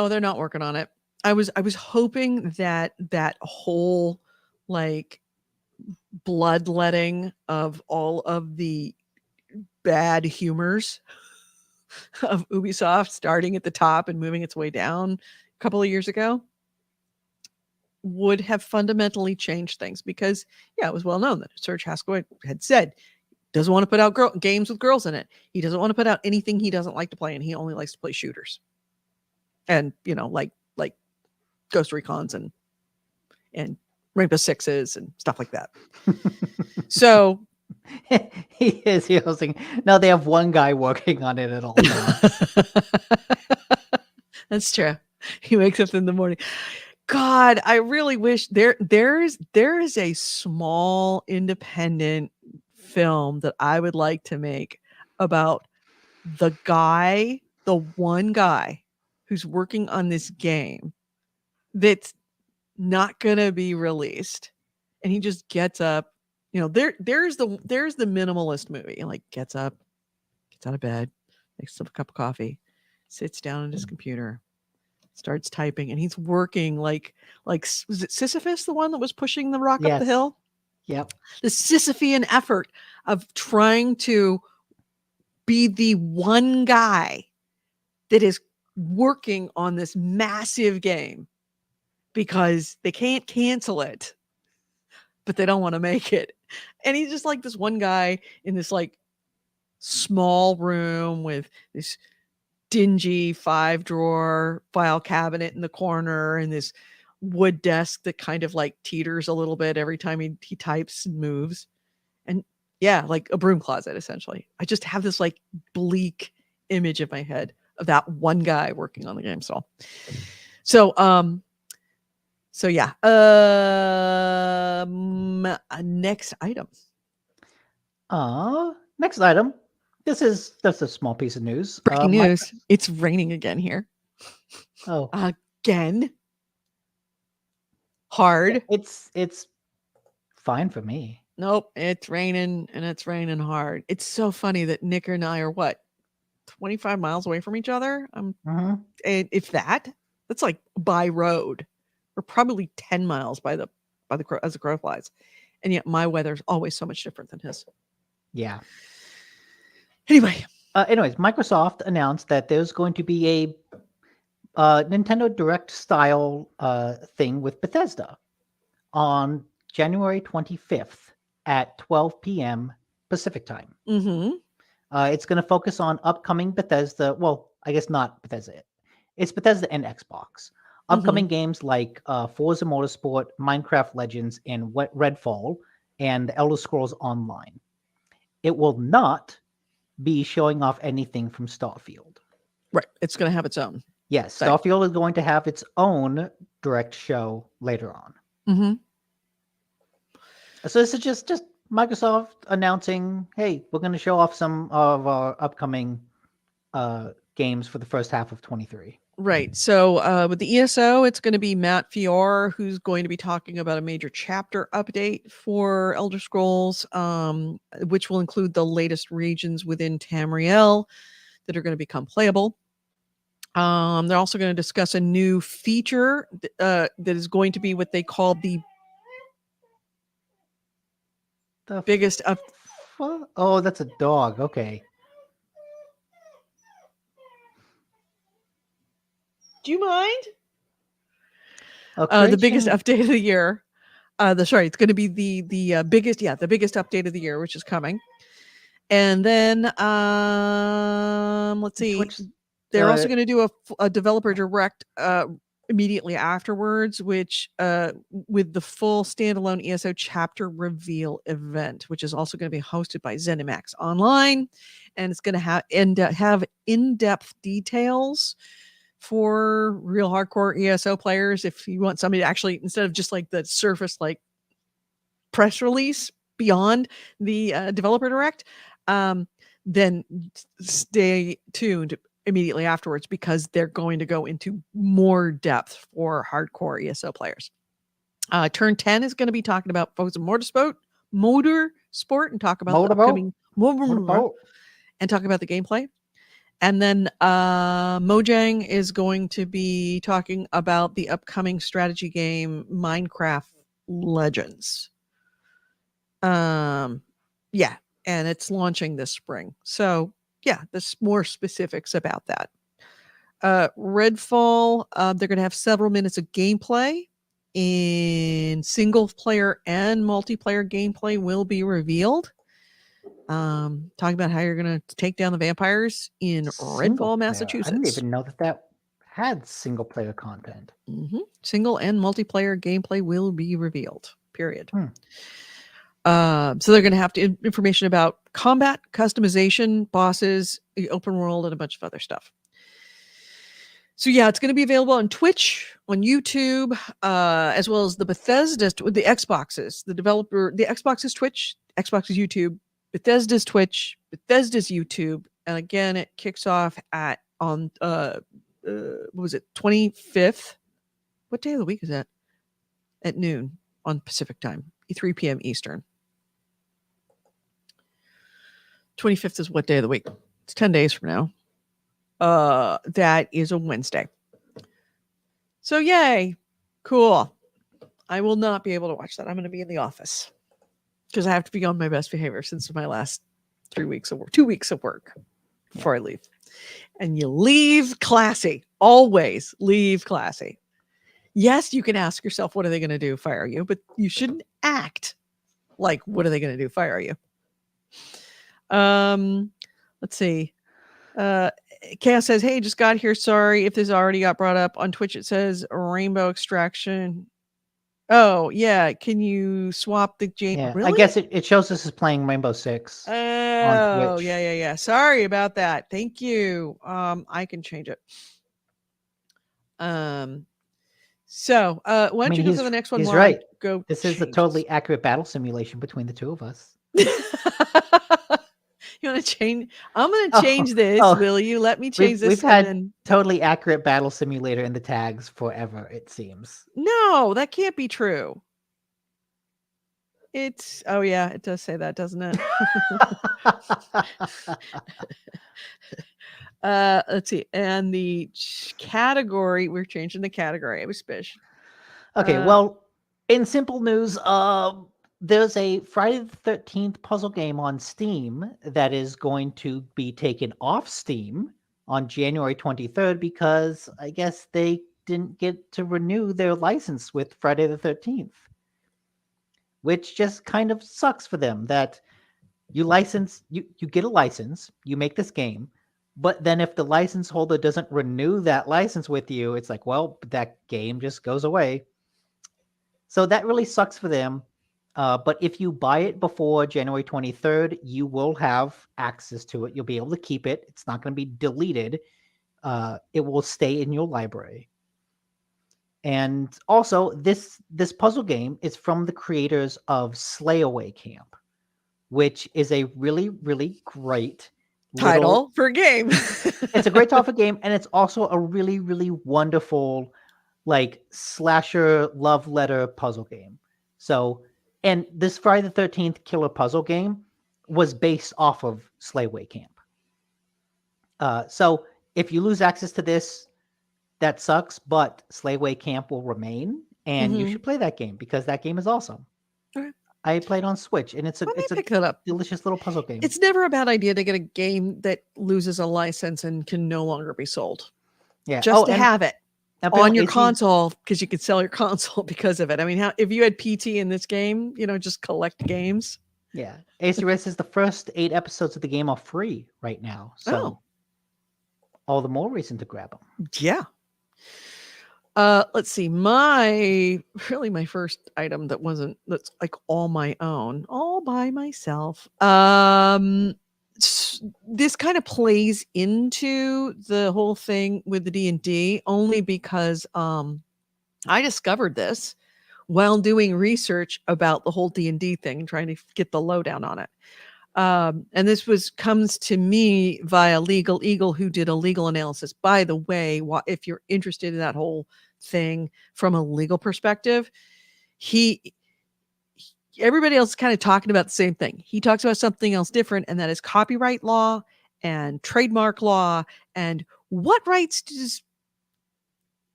they're not working on it. I was hoping that whole like bloodletting of all of the bad humors of Ubisoft, starting at the top and moving its way down a couple of years ago, would have fundamentally changed things, because it was well known that Serge Haskaway had said Doesn't want to put out games with girls in it. He doesn't want to put out anything he doesn't like to play, and he only likes to play shooters. And like Ghost Recons and Rainbow Sixes and stuff like that. So He is hosting. No, they have one guy working on it at all times. that's true. He wakes up in the morning. God, I really wish there is a small independent film that I would like to make about the one guy who's working on this game that's not gonna be released, and he just gets up. There's the minimalist movie. And like gets up, gets out of bed, makes himself a cup of coffee, sits down at his computer, starts typing, and he's working like was it Sisyphus, the one that was pushing the rock up the Yes. hill? Yep. The Sisyphean effort of trying to be the one guy that is working on this massive game because they can't cancel it, but they don't want to make it. And he's just like this one guy in this like small room with this dingy 5-drawer file cabinet in the corner and this wood desk that kind of like teeters a little bit every time he types and moves. And yeah, like a broom closet, essentially. I just have this like bleak image in my head of that one guy working on the game stall. So yeah. Next item. Next item. This is just a small piece of news. Breaking news. It's raining again here. Oh, Again. Hard. it's fine for me. Nope, it's raining and it's raining hard. It's so funny that Nick and I are what, 25 miles away from each other? And if that's like by road. We're probably 10 miles as the crow flies. And yet my weather's always so much different than his. Yeah. Anyways, Microsoft announced that there's going to be a Nintendo Direct style thing with Bethesda on January 25th at 12 p.m. Pacific time. mm-hmm. It's going to focus on upcoming Bethesda. Well, I guess not Bethesda. It's Bethesda and Xbox. Upcoming games like Forza Motorsport, Minecraft Legends, and Redfall, and The Elder Scrolls Online. It will not be showing off anything from Starfield. Right. It's going to have its own. Yes, thing. Starfield is going to have its own direct show later on. Mm-hmm. So this is just Microsoft announcing, hey, we're going to show off some of our upcoming games for the first half of 23. Right. So with the ESO, it's going to be Matt Fior, who's going to be talking about a major chapter update for Elder Scrolls, which will include the latest regions within Tamriel that are going to become playable. They're also going to discuss a new feature that is going to be what they call the biggest up. Oh, that's a dog. Okay. Do you mind? Okay, The biggest update of the year. It's going to be the biggest update of the year, which is coming. And then let's see. They're also going to do a developer direct immediately afterwards, which with the full standalone ESO chapter reveal event, which is also going to be hosted by ZeniMax Online, and it's going to have in-depth details for real hardcore ESO players. If you want somebody to actually, instead of just like the surface like press release beyond the developer direct, then stay tuned immediately afterwards, because they're going to go into more depth for hardcore ESO players. Turn 10 is going to be talking about Forza Motorsport and talk about the upcoming and talk about the gameplay. And then Mojang is going to be talking about the upcoming strategy game Minecraft Legends. And it's launching this spring. So yeah, there's more specifics about that. Redfall, they're going to have several minutes of gameplay in single player and multiplayer gameplay will be revealed. talking about how you're going to take down the vampires in Single Redfall, player. Massachusetts. I didn't even know that had single player content. Single and multiplayer gameplay will be revealed. Period. Hmm. So they're going to have information about combat, customization, bosses, the open world, and a bunch of other stuff. So yeah, it's going to be available on Twitch, on YouTube, as well as the Bethesda, the Xboxes, the Xbox's Twitch, Xbox's YouTube, Bethesda's Twitch, Bethesda's YouTube, and again, it kicks off on what was it, 25th? What day of the week is that? At noon on Pacific time, 3 p.m. Eastern. 25th is what day of the week? It's 10 days from now. That is a Wednesday. So yay. Cool. I will not be able to watch that. I'm going to be in the office because I have to be on my best behavior since my last 2 weeks of work before I leave. And you leave classy. Always leave classy. Yes, you can ask yourself, what are they going to do? Fire you. But you shouldn't act like, what are they going to do? Fire you. Let's see. Chaos says, hey, just got here. Sorry if this already got brought up. On Twitch, it says Rainbow Extraction. Oh, yeah. Can you swap the Jane? Yeah, Really? I guess it shows us as playing Rainbow Six. Oh, Twitch. yeah. Sorry about that. Thank you. I can change it. So, why don't you go for the next one? He's while right. I go. This is a totally accurate battle simulation between the two of us. You want to change? I'm going to change this. Will you let me change this? We've had totally accurate battle simulator in the tags forever, it seems. No, that can't be true. It's, oh yeah, it does say that, doesn't it? Let's see. And the category, we're changing the category. I was spish. Okay, well, in simple news, there's a Friday the 13th puzzle game on Steam that is going to be taken off Steam on January 23rd because I guess they didn't get to renew their license with Friday the 13th, which just kind of sucks for them that you get a license, you make this game, but then if the license holder doesn't renew that license with you, it's like, well, that game just goes away. So that really sucks for them. But if you buy it before January 23rd, you will have access to it. You'll be able to keep it. It's not going to be deleted. It will stay in your library. And also, this puzzle game is from the creators of Slayaway Camp, which is a really, really great title for a game. It's a great title for a game, and it's also a really, really wonderful, like, slasher love letter puzzle game. So, and this Friday the 13th killer puzzle game was based off of Slayaway Camp. So if you lose access to this, that sucks, but Slayaway Camp will remain, and you should play that game because that game is awesome. Okay. I played on Switch, and it's a delicious little puzzle game. It's never a bad idea to get a game that loses a license and can no longer be sold. Yeah, just to have it on your console because you could sell your console because of it. I mean, if you had PT in this game, just collect games. Yeah, Acer says the first 8 episodes of the game are free right now, so all the more reason to grab them. Yeah. Let's see. My first item that's like all my own, all by myself. This kind of plays into the whole thing with the D&D only because I discovered this while doing research about the whole D&D thing, trying to get the lowdown on it. And this comes to me via Legal Eagle, who did a legal analysis. By the way, if you're interested in that whole thing from a legal perspective, everybody else is kind of talking about the same thing. He talks about something else different, and that is copyright law and trademark law and what rights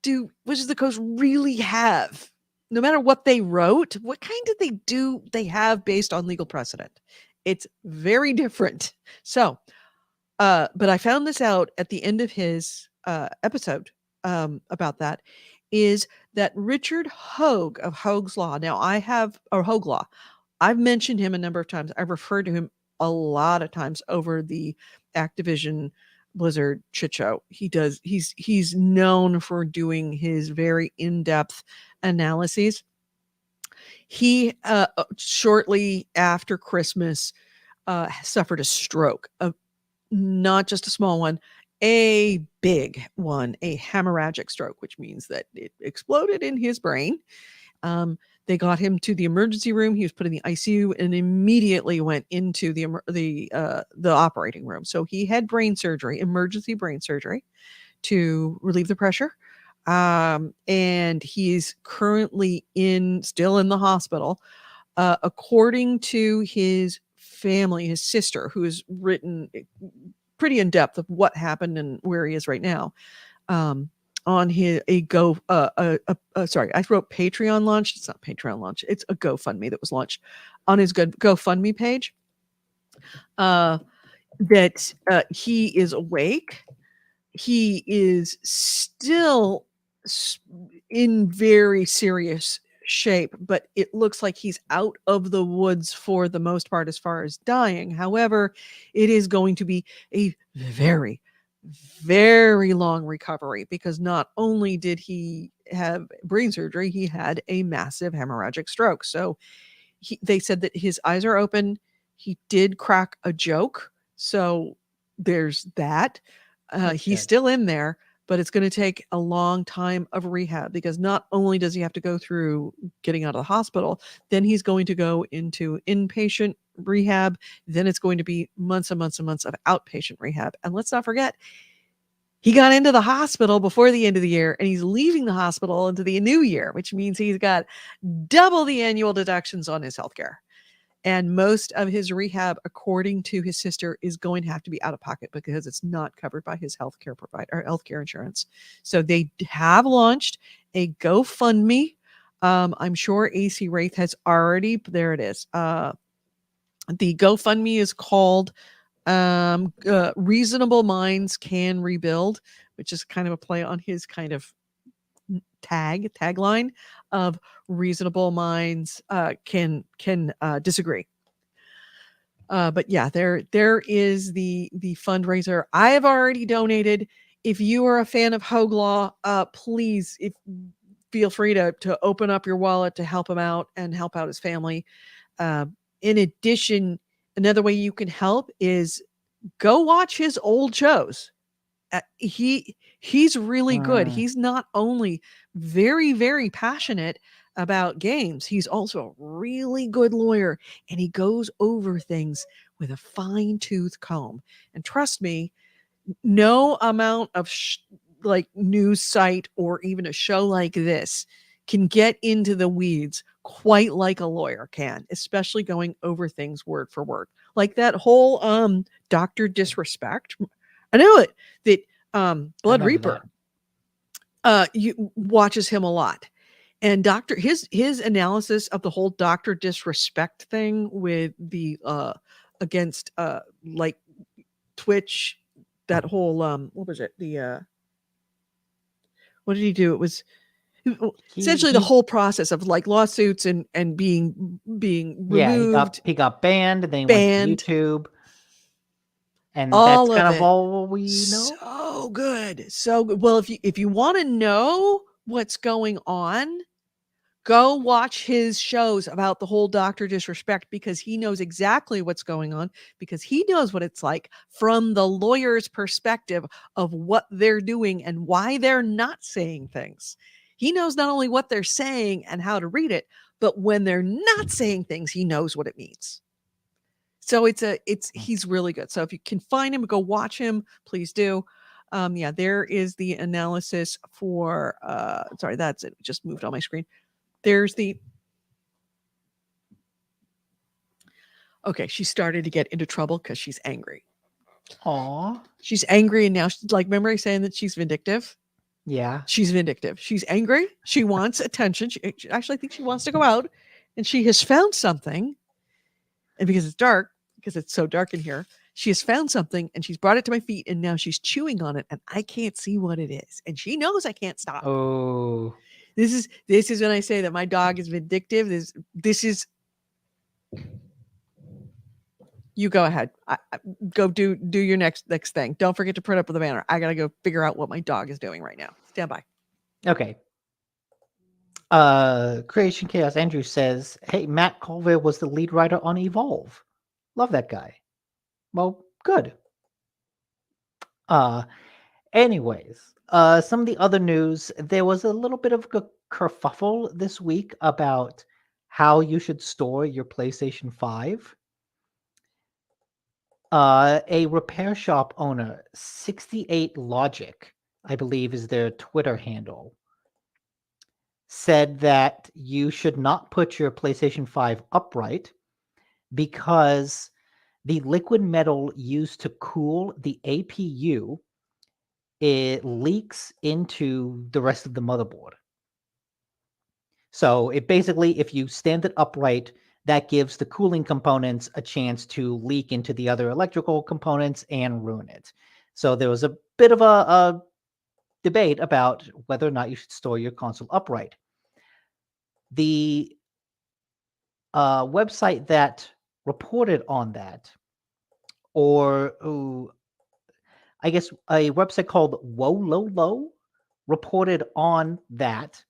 do Wizards of the Coast really have? No matter what they wrote, what kind did they have based on legal precedent? It's very different. So, but I found this out at the end of his episode about that, is that Richard Hogue of Hogue's Law. Now Hogue Law. I've mentioned him a number of times. I've referred to him a lot of times over the Activision Blizzard shit show. He's known for doing his very in-depth analyses. He shortly after Christmas suffered a stroke, not just a small one, a big one, a hemorrhagic stroke, which means that it exploded in his brain. They got him to the emergency room. He was put in the ICU and immediately went into the operating room. So he had brain surgery, emergency brain surgery, to relieve the pressure. And he's currently still in the hospital. According to his family, his sister, who has written pretty in depth of what happened and where he is right now, on his I wrote Patreon launch. It's not Patreon launch. It's a GoFundMe that was launched on his GoFundMe page. That he is awake. He is still in very serious shape, but it looks like he's out of the woods for the most part as far as dying. However, it is going to be a very, very long recovery, because not only did he have brain surgery, he had a massive hemorrhagic stroke. So they said that his eyes are open. He did crack a joke. So there's that. He's still in there, but it's going to take a long time of rehab, because not only does he have to go through getting out of the hospital, then he's going to go into inpatient rehab. Then it's going to be months and months and months of outpatient rehab. And let's not forget, he got into the hospital before the end of the year, and he's leaving the hospital into the new year, which means he's got double the annual deductions on his healthcare. And most of his rehab, according to his sister, is going to have to be out of pocket because it's not covered by his healthcare provider or healthcare insurance. So they have launched a GoFundMe. I'm sure AC Wraith has already. There it is. The GoFundMe is called Reasonable Minds Can Rebuild, which is kind of a play on his kind of tagline of reasonable minds can disagree. But yeah, there is the fundraiser. I have already donated. If you are a fan of Hoglaw, please feel free to open up your wallet to help him out and help out his family. In addition, another way you can help is go watch his old shows. He's really good. He's not only very, very passionate about games, he's also a really good lawyer, and he goes over things with a fine-tooth comb. And trust me, no amount of news site or even a show like this can get into the weeds quite like a lawyer can, especially going over things word for word. Like that whole Dr. Disrespect. I know it that Blood Reaper watches him a lot. And his analysis of the whole Dr. Disrespect thing with the against like Twitch, that whole what was it? What did he do? It was essentially the whole process of like lawsuits and being removed. He got banned, and then he went to YouTube. And all that's kind of it. all we know. So good. So good. Well, if you want to know what's going on, go watch his shows about the whole Dr. Disrespect, because he knows exactly what's going on, because he knows what it's like from the lawyer's perspective of what they're doing and why they're not saying things. He knows not only what they're saying and how to read it, but when they're not saying things, he knows what it means. So he's really good. So if you can find him, go watch him, please do. There is the analysis for sorry, that's it. Just moved on my screen. There's okay, she started to get into trouble because she's angry. Aw. She's angry, and now she's like, remember I saying that she's vindictive? Yeah. She's vindictive. She's angry. She wants attention. She actually thinks she wants to go out, and she has found something. And because it's dark, because it's so dark in here, she has found something, and she's brought it to my feet, and now she's chewing on it, and I can't see what it is. And she knows I can't stop. Oh. This is when I say that my dog is vindictive. This is You go ahead. Go do your next thing. Don't forget to print up the banner. I gotta go figure out what my dog is doing right now. Stand by. Okay. Creation Chaos Andrew says, "Hey, Matt Colville was the lead writer on Evolve. Love that guy." Well, good. Anyways, some of the other news, there was a little bit of a kerfuffle this week about how you should store your PlayStation 5. A repair shop owner, 68 Logic, I believe is their Twitter handle, said that you should not put your PlayStation 5 upright because the liquid metal used to cool the APU, it leaks into the rest of the motherboard. So it basically, if you stand it upright, that gives the cooling components a chance to leak into the other electrical components and ruin it. So there was a bit of a debate about whether or not you should store your console upright. The website that reported on that, or I guess a website called Wololo, reported on that.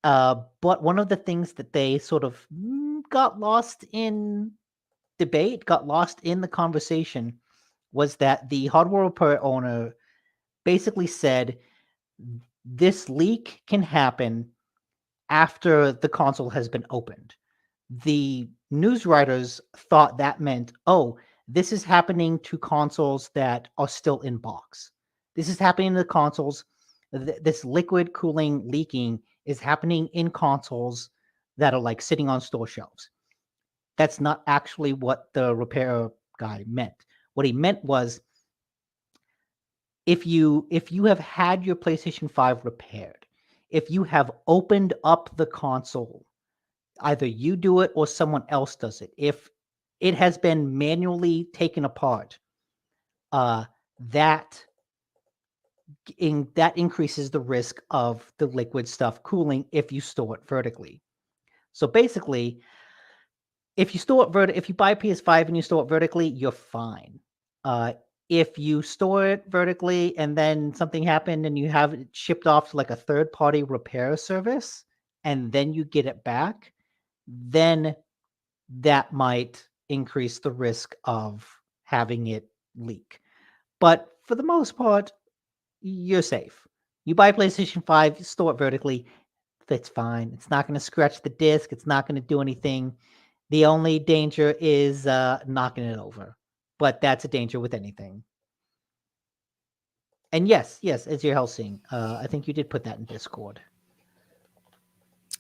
But one of the things that they sort of got lost in debate, got lost in the conversation, was that the hardware repair owner basically said this leak can happen after the console has been opened. The news writers thought that meant, oh, this is happening to consoles that are still in box. This is happening to consoles. This liquid cooling leaking is happening in consoles that are like sitting on store shelves. That's not actually what the repair guy meant. What he meant was, if you have had your PlayStation 5 repaired, if you have opened up the console, either you do it or someone else does it. If it has been manually taken apart, that increases the risk of the liquid stuff cooling if you store it vertically. So basically, if you buy a PS5 and you store it vertically, you're fine. If you store it vertically and then something happened and you have it shipped off to like a third-party repair service and then you get it back, then that might increase the risk of having it leak. But for the most part, you're safe. You buy PlayStation 5, store it vertically, that's fine. It's not going to scratch the disc. It's not going to do anything. The only danger is knocking it over. But that's a danger with anything. And yes, as you're Helsing, I think you did put that in Discord.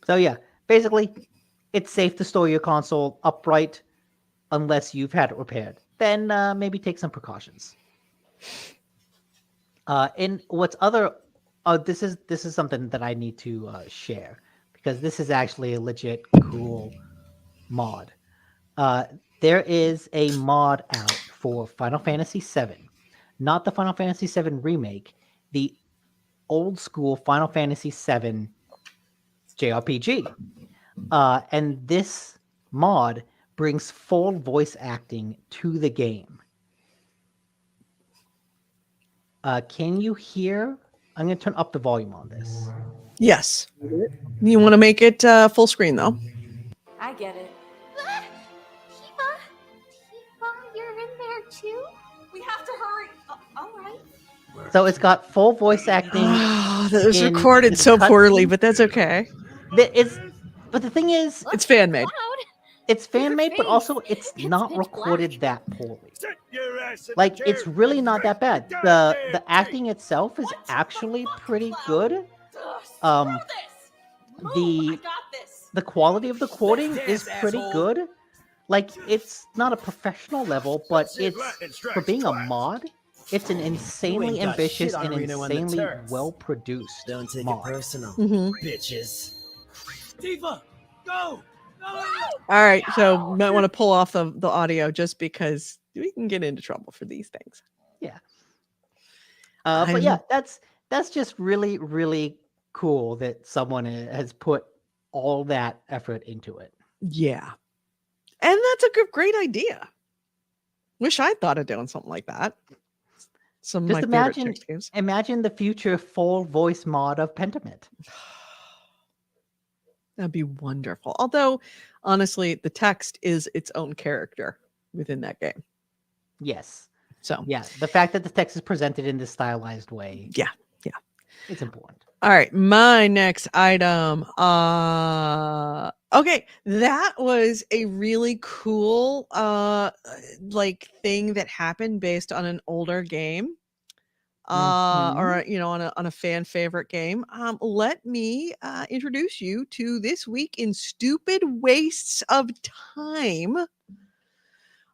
So yeah, basically, it's safe to store your console upright unless you've had it repaired. Then maybe take some precautions. And what's other? This is something that I need to share because this is actually a legit cool mod. There is a mod out for Final Fantasy VII, not the Final Fantasy VII remake, the old school Final Fantasy VII JRPG. And this mod brings full voice acting to the game. Can you hear? I'm going to turn up the volume on this. Yes. You want to make it full screen though. I get it. Tifa, you're in there too? We have to hurry. All right. So it's got full voice acting. That was in recorded the so poorly, cutscene. but that's okay. But the thing is, It's fan made. it's fan made, but face. also it's It's not pitch recorded black. that poorly. Sit your ass in Like the it's chair really and not that bad. drink The goddamn acting itself is actually pretty good. Ugh, Um, screw this. Move, the- I got this. The quality of the quoting Dance, is pretty asshole. good. Like it's not a professional level, but Sit it's Latin and strike for being a twice. mod. It's an insanely got ambitious shit on and Reno and the insanely Turks. well produced Don't take mod. it personal, Mhm. bitches. Tifa, go! Go! All right, so might want to pull off the audio just because we can get into trouble for these things. But yeah, that's just really, really cool that someone has put all that effort into it. Yeah, and that's a great idea. Wish I thought of doing something like that. Some of Just my favorite imagine, text games. imagine the future full voice mod of Pentiment. That'd be wonderful. Although, honestly, the text is its own character within that game. Yes. So, Yeah, the fact that the text is presented in this stylized way, yeah. it's important. All right, my next item. Okay, that was a really cool like thing that happened based on an older game. Or on a fan favorite game. Let me introduce you to this week in stupid wastes of time.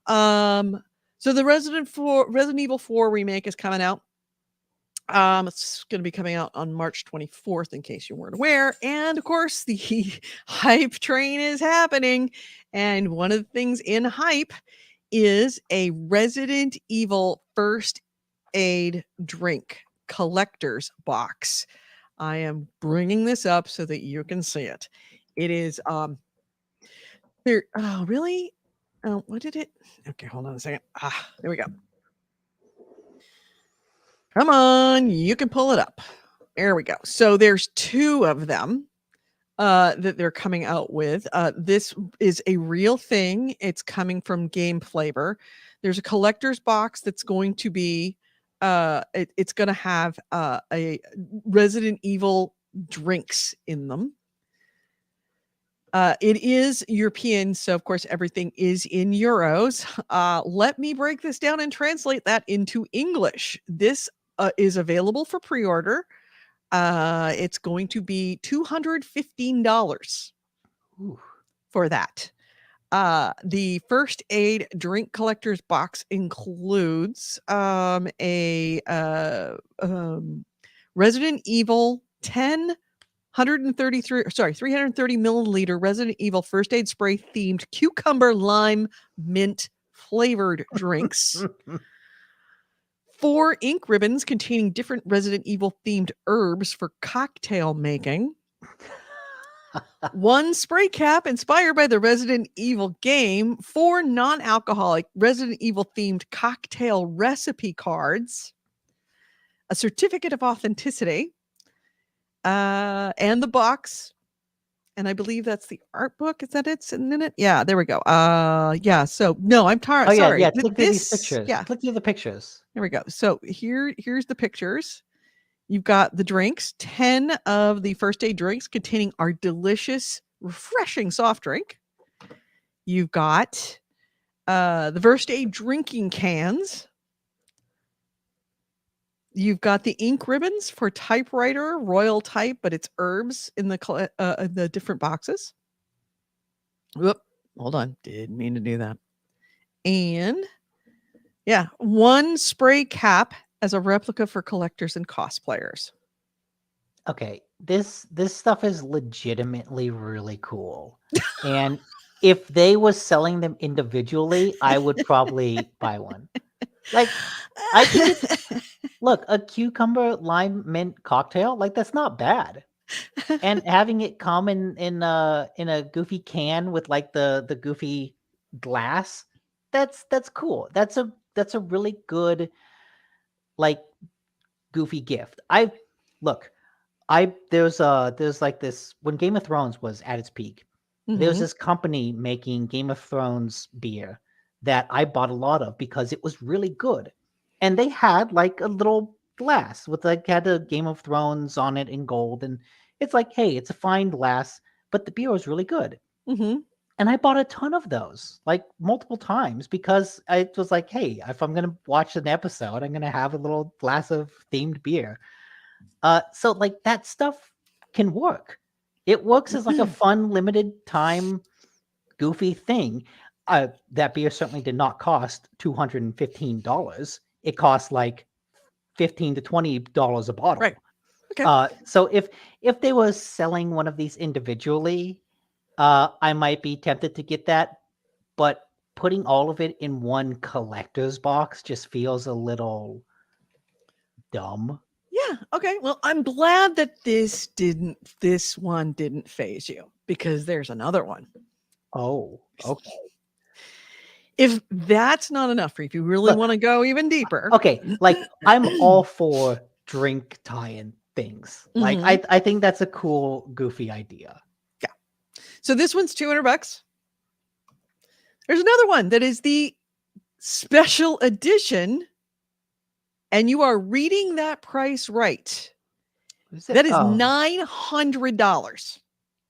So the Resident Evil 4 remake is coming out. It's going to be coming out on March 24th, in case you weren't aware. And of course, the hype train is happening. And one of the things in hype is a Resident Evil first aid drink collector's box. I am bringing this up so that you can see it. It is there. Oh, really? Oh, what did it? Okay, hold on a second. There we go. Come on, you can pull it up. There we go. So there's 2 of them that they're coming out with. This is a real thing. It's coming from Game Flavor. There's a collector's box that's going to be it's going to have a Resident Evil drinks in them. It is European, so of course everything is in euros. Let me break this down and translate that into English. This is available for pre-order. It's going to be $215 for that. The first aid drink collector's box includes a Resident Evil 330 milliliter Resident Evil first aid spray themed cucumber lime mint flavored drinks. 4 ink ribbons containing different Resident Evil themed herbs for cocktail making. 1 spray cap inspired by the Resident Evil game. 4 non-alcoholic Resident Evil themed cocktail recipe cards. A certificate of authenticity. And the box. And I believe that's the art book. Is that it's in it? Yeah, there we go. Yeah. So no, I'm tired. Sorry. Yeah. Click through these pictures. Yeah. Click through the pictures. Here we go. So here's the pictures. You've got the drinks, 10 of the first aid drinks containing our delicious, refreshing soft drink. You've got the first aid drinking cans. You've got the ink ribbons for typewriter, royal type, but it's herbs in the different boxes. Whoop, hold on. Didn't mean to do that. And yeah, 1 spray cap as a replica for collectors and cosplayers. Okay, this stuff is legitimately really cool. And if they was selling them individually, I would probably buy one. Like, I think look, a cucumber lime mint cocktail, like that's not bad. And having it come in a goofy can with like the goofy glass, that's cool. That's a really good like goofy gift. There's like this when Game of Thrones was at its peak. There's this company making Game of Thrones beer that I bought a lot of because it was really good. And they had like a little glass with like had a Game of Thrones on it in gold. And it's like, hey, it's a fine glass, but the beer was really good. Mm-hmm. And I bought a ton of those, like multiple times, because I was like, hey, if I'm going to watch an episode, I'm going to have a little glass of themed beer. So like that stuff can work. It works as like a fun, limited time, goofy thing. That beer certainly did not cost $215. It cost like $15 to $20 a bottle. Right. Okay. So if they were selling one of these individually, I might be tempted to get that, but putting all of it in one collector's box just feels a little dumb. Yeah. Okay. Well, I'm glad that this one didn't phase you, because there's another one. Oh, okay. If that's not enough for you, if you really Look, want to go even deeper. Okay, like I'm all for drink tie-in things. Like Mhm. I think that's a cool, goofy idea. So this one's $200. There's another one that is the special edition, and you are reading that price right. Is it? That is Oh. $900.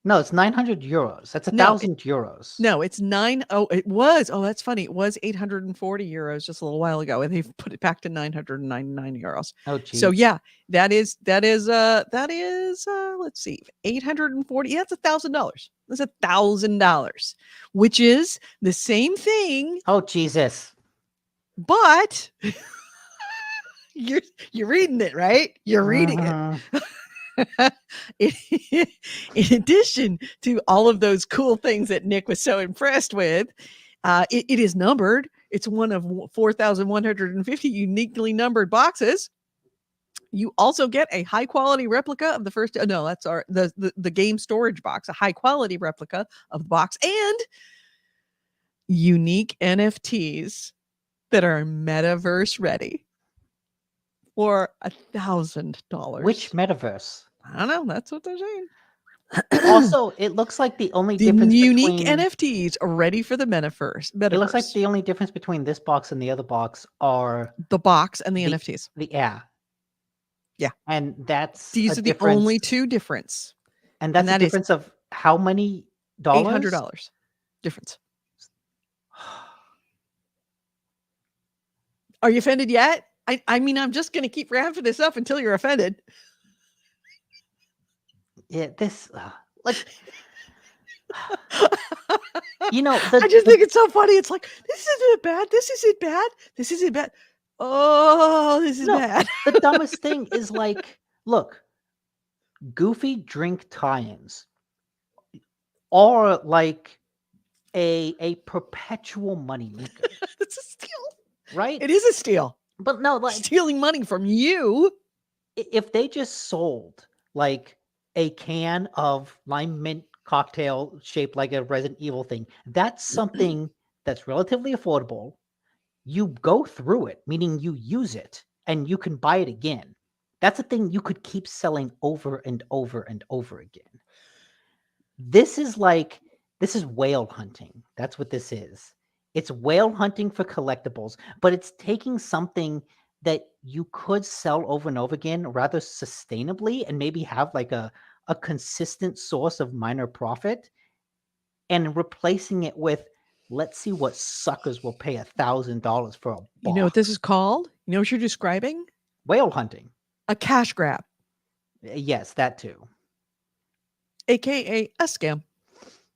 No, it's 900 euros. That's No, 1,000 euros. No, it's it was. Oh, that's funny. It was 840 euros just a little while ago, and they've put it back to 999 euros. Oh, geez. So yeah, that is let's see, 840. Yeah, that's $1,000. That's $1,000, which is the same thing, Oh, Jesus. but you're reading it, right? You're reading it. Mhm. In addition to all of those cool things that Nick was so impressed with, it is numbered. It's one of 4,150 uniquely numbered boxes. You also get a high quality replica of the first. No, that's the game storage box, a high quality replica of the box, and unique NFTs that are metaverse ready for $1,000. Which metaverse? I don't know. That's what they're saying. Also, it looks like the only The difference unique between NFTs are ready for the metaverse. it looks like the only difference between this box and the other box are the box and the NFTs. Yeah. And that's These a are the only difference- two difference. And that's and a that is difference of how many dollars? $800 difference. Are you offended yet? I mean, I'm just going to keep ramping this up until you're offended. Yeah, this like you know, I just think it's so funny. It's like, this isn't bad. This isn't bad. This isn't bad. Oh, this is No, bad. the dumbest thing is like, look, goofy drink tie-ins are like a perpetual moneymaker, It's a steal. right? It is a steal. But no, like Stealing money from you. if they just sold like a can of lime mint cocktail shaped like a Resident Evil thing, that's something that's relatively affordable. You go through it, meaning you use it and you can buy it again. That's a thing you could keep selling over and over and over again. This is whale hunting. That's what this is. It's whale hunting for collectibles, but it's taking something that you could sell over and over again rather sustainably and maybe have like a consistent source of minor profit and replacing it with, let's see what suckers will pay $1,000 for a box. You know what this is called? You know what you're describing? Whale hunting. A cash grab, Yes, that too. aka a scam.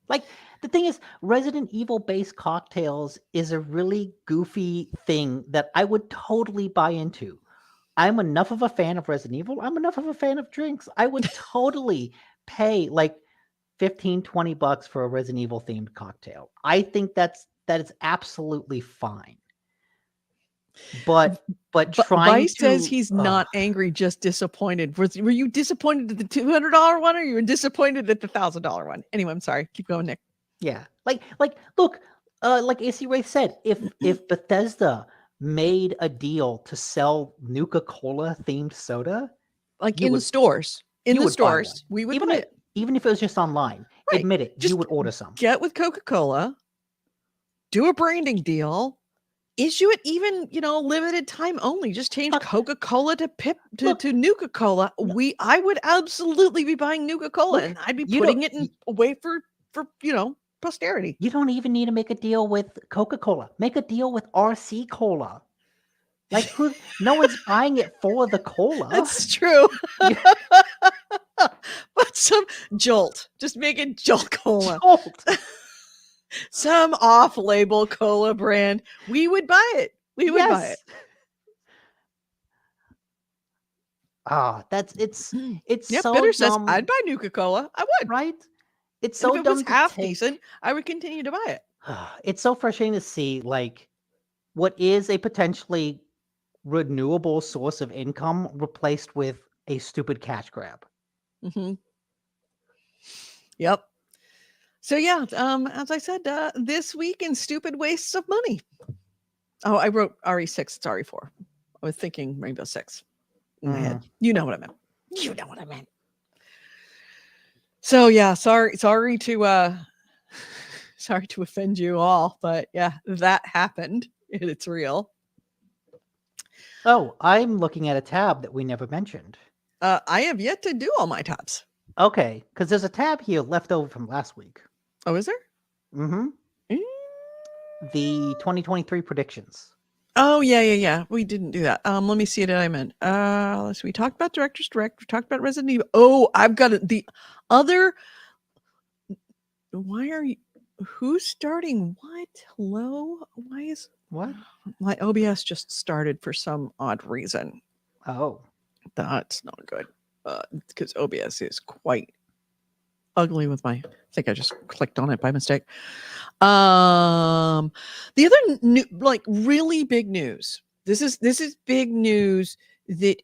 Like the thing is, Resident Evil based cocktails is a really goofy thing that I would totally buy into. I'm enough of a fan of Resident Evil. I'm enough of a fan of drinks. I would totally pay like 15, 20 bucks for a Resident Evil themed cocktail. I think that is absolutely fine. But trying Vice to says he's not angry, just disappointed. Were you disappointed at the $200 one, or you were disappointed at the $1,000 one? Anyway, I'm sorry. Keep going, Nick. Yeah, like look, like AC Ray said, if Bethesda made a deal to sell Nuka-Cola themed soda, Like you in the would- stores, you would buy one. we would even buy if, it. even if it was just online, Right. admit it, Just you would order some. Get with Coca-Cola, do a branding deal, issue it even, limited time only. Just change Look, Coca-Cola to look, to Nuka-Cola. I would absolutely be buying Nuka-Cola, Look, and I'd be you putting don't- it in away for posterity. You don't even need to make a deal with Coca-Cola. Make a deal with RC Cola. Like no one's buying it for the cola. That's true. Yeah. But some Jolt. Just make it Jolt Cola. Jolt. Some off-label cola brand. We would buy it. We would buy it. It's Yeah, so Bitter says dumb, I'd buy Nuka-Cola. I would. right? It's And so if it dumb was to half take- decent, I would continue to buy it. It's so frustrating to see like what is a potentially renewable source of income replaced with a stupid cash grab. Mm-hmm. Yep. So yeah, as I said, this week in stupid wastes of money. Oh, I wrote RE6, it's RE4. I was thinking Rainbow Six in my head. You know what I meant. You know what I meant. So yeah, sorry to sorry to offend you all, but yeah, that happened. And it's real. Oh, I'm looking at a tab that we never mentioned. I have yet to do all my tabs. Okay, because there's a tab here left over from last week. Oh, is there? Mm-hmm. Mm. The 2023 predictions. Oh yeah. We didn't do that. Let me see what I meant. Let's see. We talked about Director's Direct. We talked about Resident Evil. Oh, I've got it. The other. Why are you? Who's starting what? Hello? Why is What? my OBS just started for some odd reason? Oh. That's not good. Because OBS is quite ugly with my. I think I just clicked on it by mistake. The other new, like really big news. This is big news that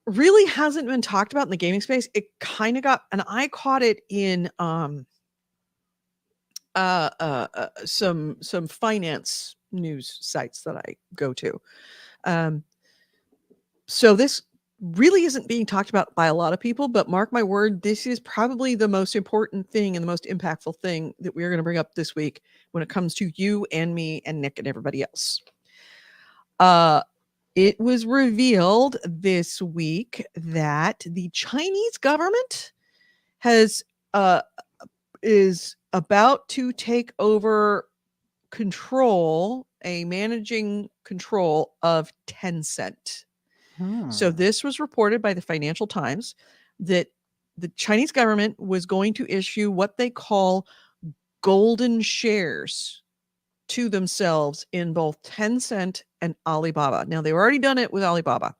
really hasn't been talked about in the gaming space. It kind of got, and I caught it in some finance news sites that I go to. So this really isn't being talked about by a lot of people, but mark my word, this is probably the most important thing and the most impactful thing that we're going to bring up this week when it comes to you and me and Nick and everybody else. It was revealed this week that the Chinese government is about to take over managing control of Tencent. So this was reported by the Financial Times that the Chinese government was going to issue what they call golden shares to themselves in both Tencent and Alibaba. Now they've already done it with Alibaba.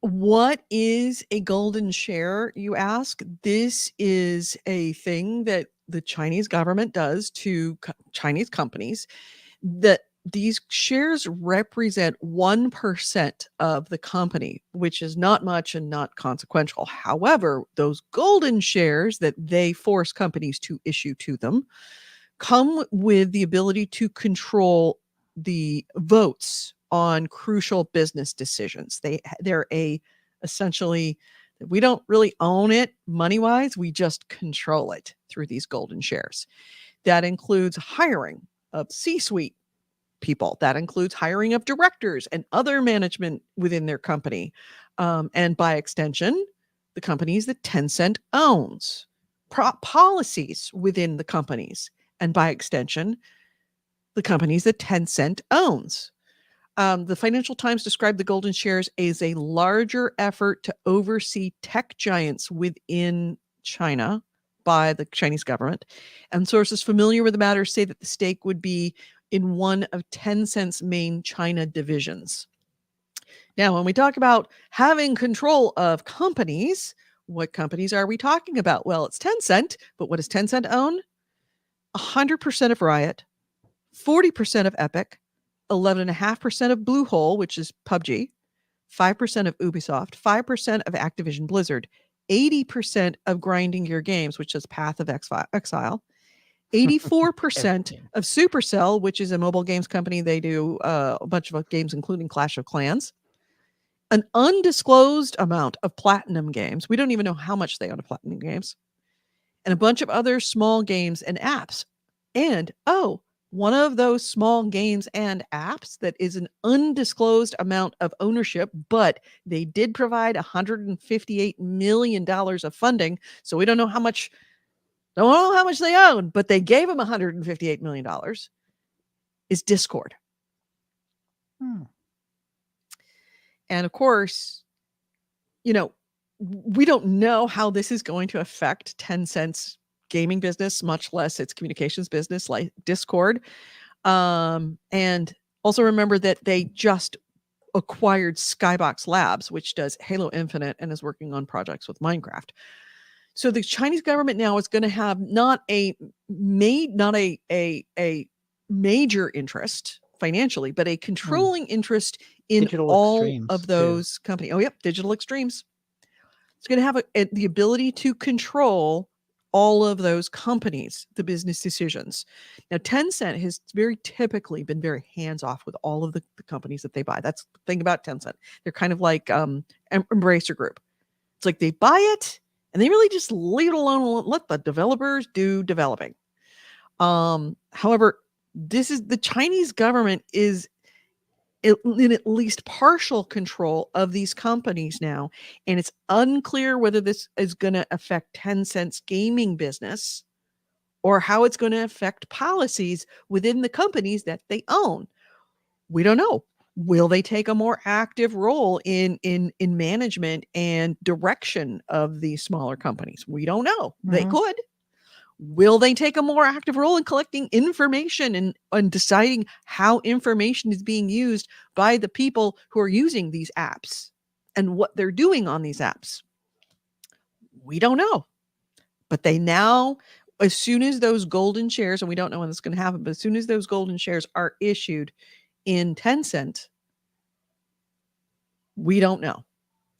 What is a golden share, you ask? This is a thing that the Chinese government does to Chinese companies that these shares represent 1% of the company, which is not much and not consequential. However, those golden shares that they force companies to issue to them come with the ability to control the votes on crucial business decisions. They're essentially, we don't really own it money-wise, we just control it through these golden shares. That includes hiring of C-suite people. That includes hiring of directors and other management within their company. And by extension, the companies that Tencent owns, policies within the companies, and by extension, the companies that Tencent owns. The Financial Times described the golden shares as a larger effort to oversee tech giants within China by the Chinese government. And sources familiar with the matter say that the stake would be in one of Tencent's main China divisions. Now, when we talk about having control of companies, what companies are we talking about? Well, it's Tencent, but what does Tencent own? 100% of Riot, 40% of Epic, 11.5% of Bluehole, which is PUBG, 5% of Ubisoft, 5% of Activision Blizzard, 80% of Grinding Gear Games, which is Path of Exile, 84% of Supercell, which is a mobile games company. They do a bunch of games, including Clash of Clans. An undisclosed amount of Platinum Games. We don't even know how much they own of Platinum Games. And a bunch of other small games and apps. And, one of those small games and apps that is an undisclosed amount of ownership, but they did provide $158 million of funding. So we don't know how much they own, but they gave them $158 million, is Discord. And of course, we don't know how this is going to affect Tencent's gaming business, much less its communications business like Discord. And also remember that they just acquired Skybox Labs, which does Halo Infinite and is working on projects with Minecraft. So the Chinese government now is going to have not a major interest financially, but a controlling interest in Digital all Extremes, of those companies. Oh, yep, Digital Extremes. It's going to have the ability to control all of those companies, the business decisions. Now, Tencent has very typically been very hands-off with all of the companies that they buy. That's the thing about Tencent. They're kind of like Embracer Group. It's like they buy it and they really just leave it alone and let the developers do developing. However, the Chinese government is in at least partial control of these companies now, and it's unclear whether this is going to affect Tencent's gaming business or how it's going to affect policies within the companies that they own. We don't know. Will they take a more active role in management and direction of these smaller companies? We don't know. They could. Will they take a more active role in collecting information and deciding how information is being used by the people who are using these apps and what they're doing on these apps? We don't know. But they now, as soon as those golden shares, and we don't know when this is going to happen, but as soon as those golden shares are issued in Tencent, we don't know.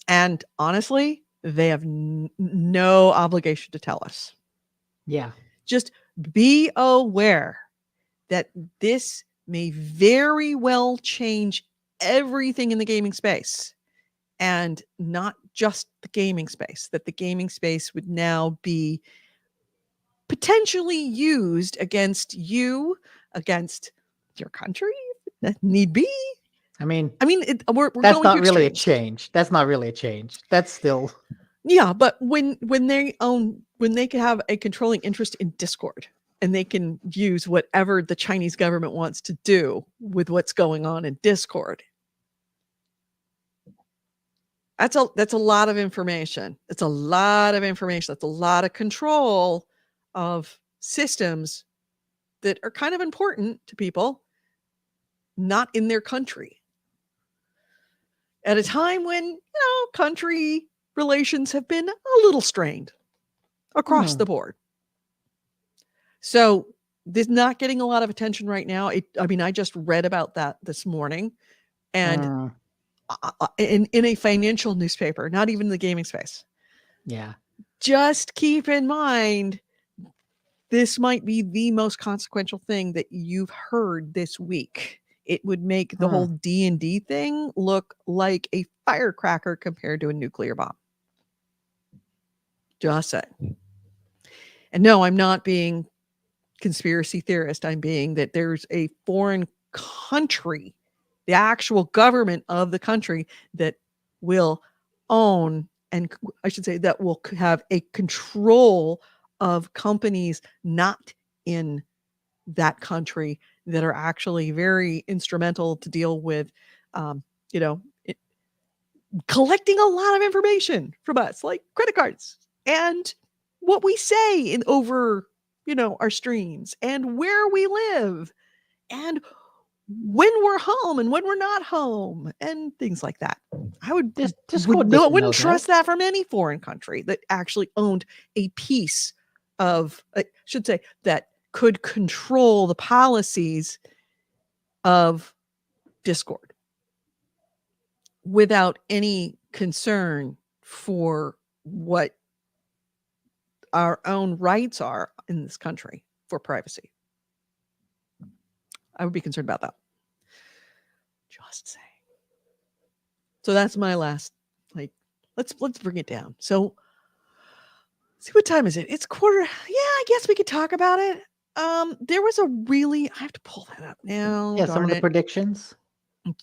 And honestly, they have no obligation to tell us. Yeah. Just be aware that this may very well change everything in the gaming space, and not just the gaming space, that the gaming space would now be potentially used against you, against your country, if need be. I mean, we're that's going not to really a extremes. change. That's not really a change. That's still. Yeah, but when they can have a controlling interest in Discord, and they can use whatever the Chinese government wants to do with what's going on in Discord, that's a lot of information. It's a lot of information. That's a lot of control of systems that are kind of important to people not in their country. At a time when, country relations have been a little strained across the board. So this not getting a lot of attention right now. I just read about that this morning, and in a financial newspaper, not even the gaming space. Yeah. Just keep in mind, this might be the most consequential thing that you've heard this week. It would make the whole D&D thing look like a firecracker compared to a nuclear bomb. Just saying. And no, I'm not being conspiracy theorist. I'm being that there's a foreign country, the actual government of the country, that will own, and I should say that will have a control of companies not in that country that are actually very instrumental to deal with, collecting a lot of information from us, like credit cards and what we say over, our streams, and where we live, and when we're home and when we're not home, and things like that. I wouldn't trust that from any foreign country that actually owned a piece of, I should say, that could control the policies of Discord without any concern for what our own rights are in this country for privacy. I would be concerned about that. Just saying. So that's my last, let's bring it down. So see, what time is it? It's quarter. Yeah, I guess we could talk about it. There was I have to pull that up now. Yeah, some of the predictions.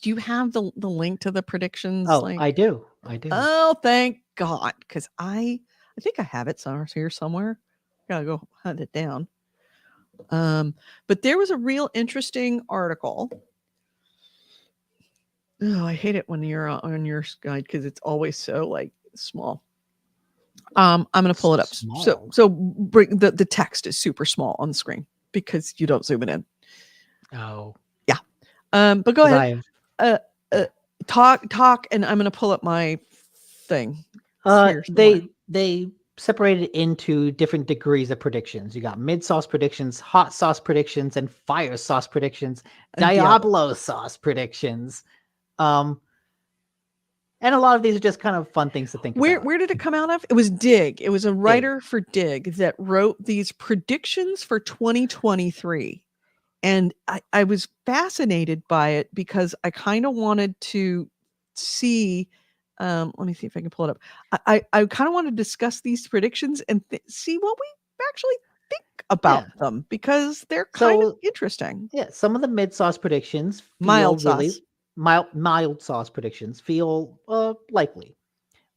Do you have the link to the predictions? Oh, I do. Oh, thank God. Because I think I have it here somewhere. Gotta go hunt it down. But there was a real interesting article. Oh, I hate it when you're on your guide because it's always so small. I'm going to pull it up. Small. So bring the text is super small on the screen because you don't zoom it in. Oh, yeah. But go ahead. Talk, and I'm going to pull up my thing. They separated into different degrees of predictions. You got mid sauce predictions, hot sauce predictions, and fire sauce predictions, Diablo sauce predictions. And a lot of these are just kind of fun things to think about. Where did it come out of? It was Dig. It was a writer for Dig that wrote these predictions for 2023. And I was fascinated by it because I kind of wanted to see. Let me see if I can pull it up. I kind of want to discuss these predictions and see what we actually think about them because they're kind of interesting. Yeah, some of the mid-sauce predictions feel Mild really sauce. mild sauce predictions feel likely.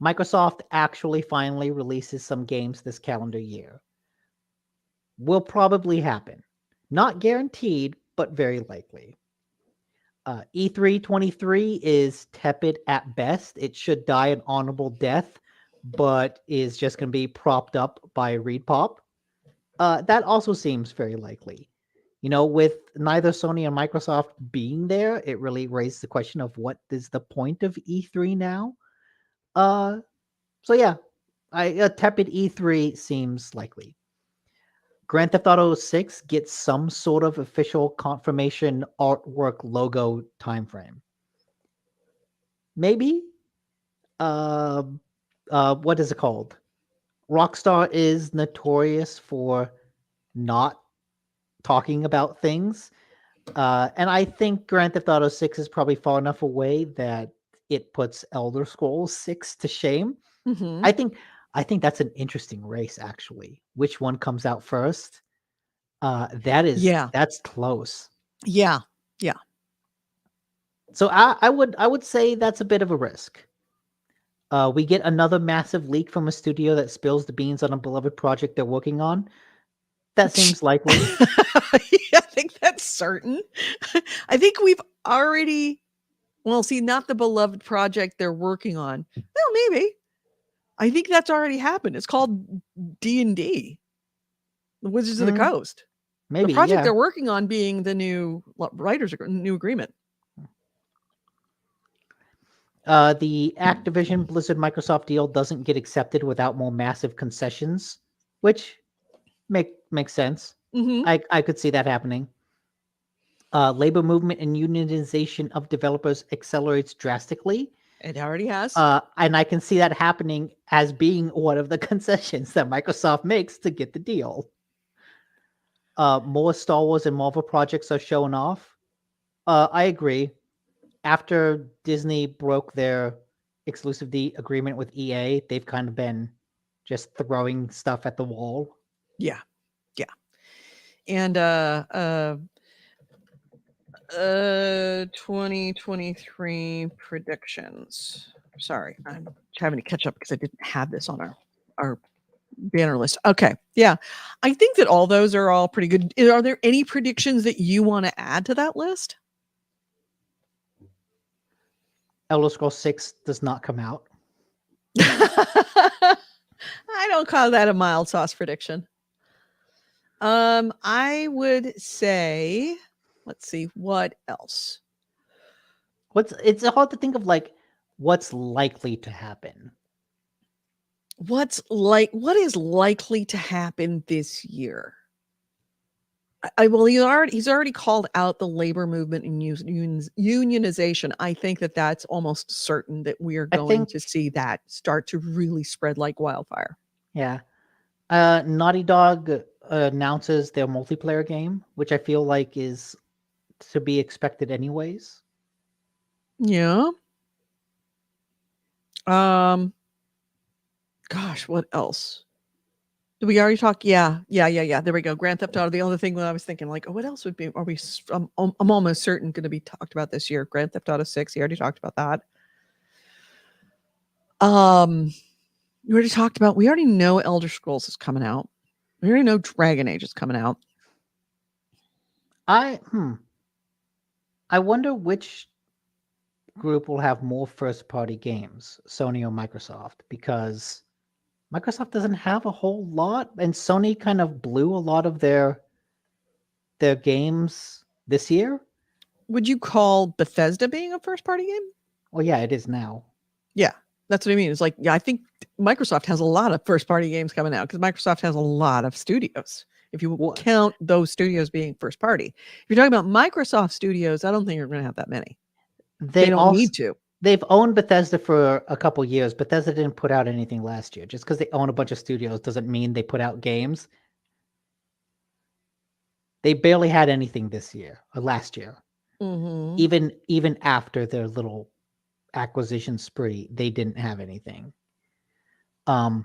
Microsoft actually finally releases some games this calendar year. Will probably happen. Not guaranteed, but very likely. E3 23 is tepid at best. It should die an honorable death, but is just going to be propped up by ReadPop. That also seems very likely. You know, with neither Sony and Microsoft being there, it really raised the question of what is the point of E3 now? So yeah, a tepid E3 seems likely. Grand Theft Auto 6 gets some sort of official confirmation artwork logo timeframe. Maybe. What is it called? Rockstar is notorious for not talking about things. And I think Grand Theft Auto 6 is probably far enough away that it puts Elder Scrolls 6 to shame. Mhm. I think that's an interesting race, actually. Which one comes out first? That's close. Yeah. So I would say that's a bit of a risk. We get another massive leak from a studio that spills the beans on a beloved project they're working on. That seems likely. I think that's certain. I think we've already, not the beloved project they're working on. Well, maybe. I think that's already happened. It's called D&D, the Wizards of the Coast. Maybe the project they're working on being the new new agreement. The Activision Blizzard Microsoft deal doesn't get accepted without more massive concessions, which makes sense. Mm-hmm. I could see that happening. Labor movement and unionization of developers accelerates drastically. It already has. And I can see that happening as being one of the concessions that Microsoft makes to get the deal. More Star Wars and Marvel projects are showing off. I agree. After Disney broke their exclusivity agreement with EA, they've kind of been just throwing stuff at the wall. Yeah. And 2023 predictions. Sorry, I'm having to catch up because I didn't have this on our banner list. Okay. Yeah. I think that all those are all pretty good. Are there any predictions that you want to add to that list? Elder Scrolls 6 does not come out. I don't call that a mild sauce prediction. I would say, let's see, what else? It's hard to think of what's likely to happen. What is likely to happen this year? He's already called out the labor movement and unionization. I think that's almost certain that we are going to see that start to really spread like wildfire. Yeah. Naughty Dog announces their multiplayer game, which I feel like is to be expected anyways. Yeah. Gosh, what else? Did we already talk? Yeah. There we go. Grand Theft Auto. The other thing that I was thinking, what else would be? I'm almost certain going to be talked about this year. Grand Theft Auto 6. You already talked about that. We already know Elder Scrolls is coming out. We already know Dragon Age is coming out. I wonder which group will have more first-party games, Sony or Microsoft, because Microsoft doesn't have a whole lot, and Sony kind of blew a lot of their games this year. Would you call Bethesda being a first-party game? Well, yeah, it is now. Yeah, that's what I mean. It's I think Microsoft has a lot of first-party games coming out because Microsoft has a lot of studios. If you count those studios being first-party, if you're talking about Microsoft studios, I don't think you're going to have that many. They don't need to. they've owned Bethesda for a couple years. Bethesda didn't put out anything last year. Just because they own a bunch of studios doesn't mean they put out games. They barely had anything this year or last year. Mm-hmm. Even after their little acquisition spree, they didn't have anything. But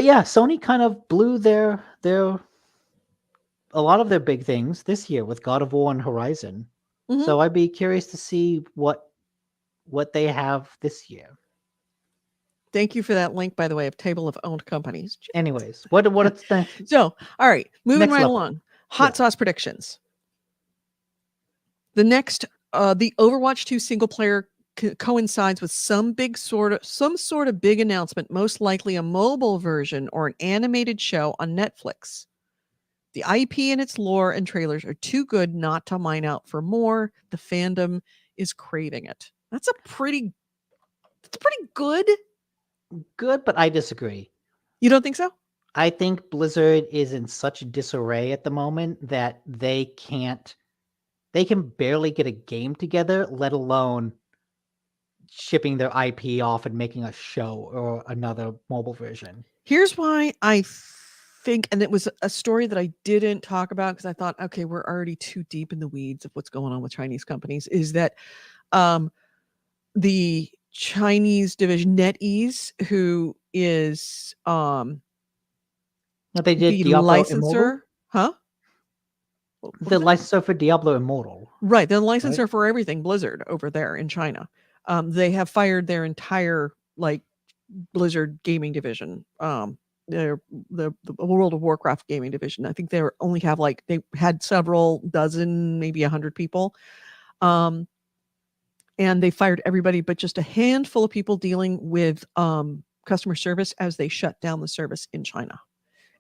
yeah, Sony kind of blew their a lot of their big things this year with God of War and Horizon. Mhm. So I'd be curious to see what they have this year. Thank you for that link, by the way, of table of owned companies. Anyways, what's next? So, all right, moving Next right level. along. Hot Yeah. sauce predictions. The next, the Overwatch 2 single player coincides with some sort of big announcement, most likely a mobile version or an animated show on Netflix. The IP and its lore and trailers are too good not to mine out for more. The fandom is craving it. That's pretty good. Good, but I disagree. You don't think so? I think Blizzard is in such disarray at the moment that they can barely get a game together, let alone shipping their IP off and making a show or another mobile version. Here's why I think, and it was a story that I didn't talk about because I thought, okay, we're already too deep in the weeds of what's going on with Chinese companies, is that the Chinese division NetEase, who is They did the Diablo licensor, Immortal? huh? What was The that? licensor for Diablo Immortal. Right, the licensor for everything Blizzard over there in China. They have fired their entire Blizzard gaming division. The World of Warcraft gaming division. I think they only have they had several dozen, maybe 100 people. And they fired everybody but just a handful of people dealing with customer service as they shut down the service in China.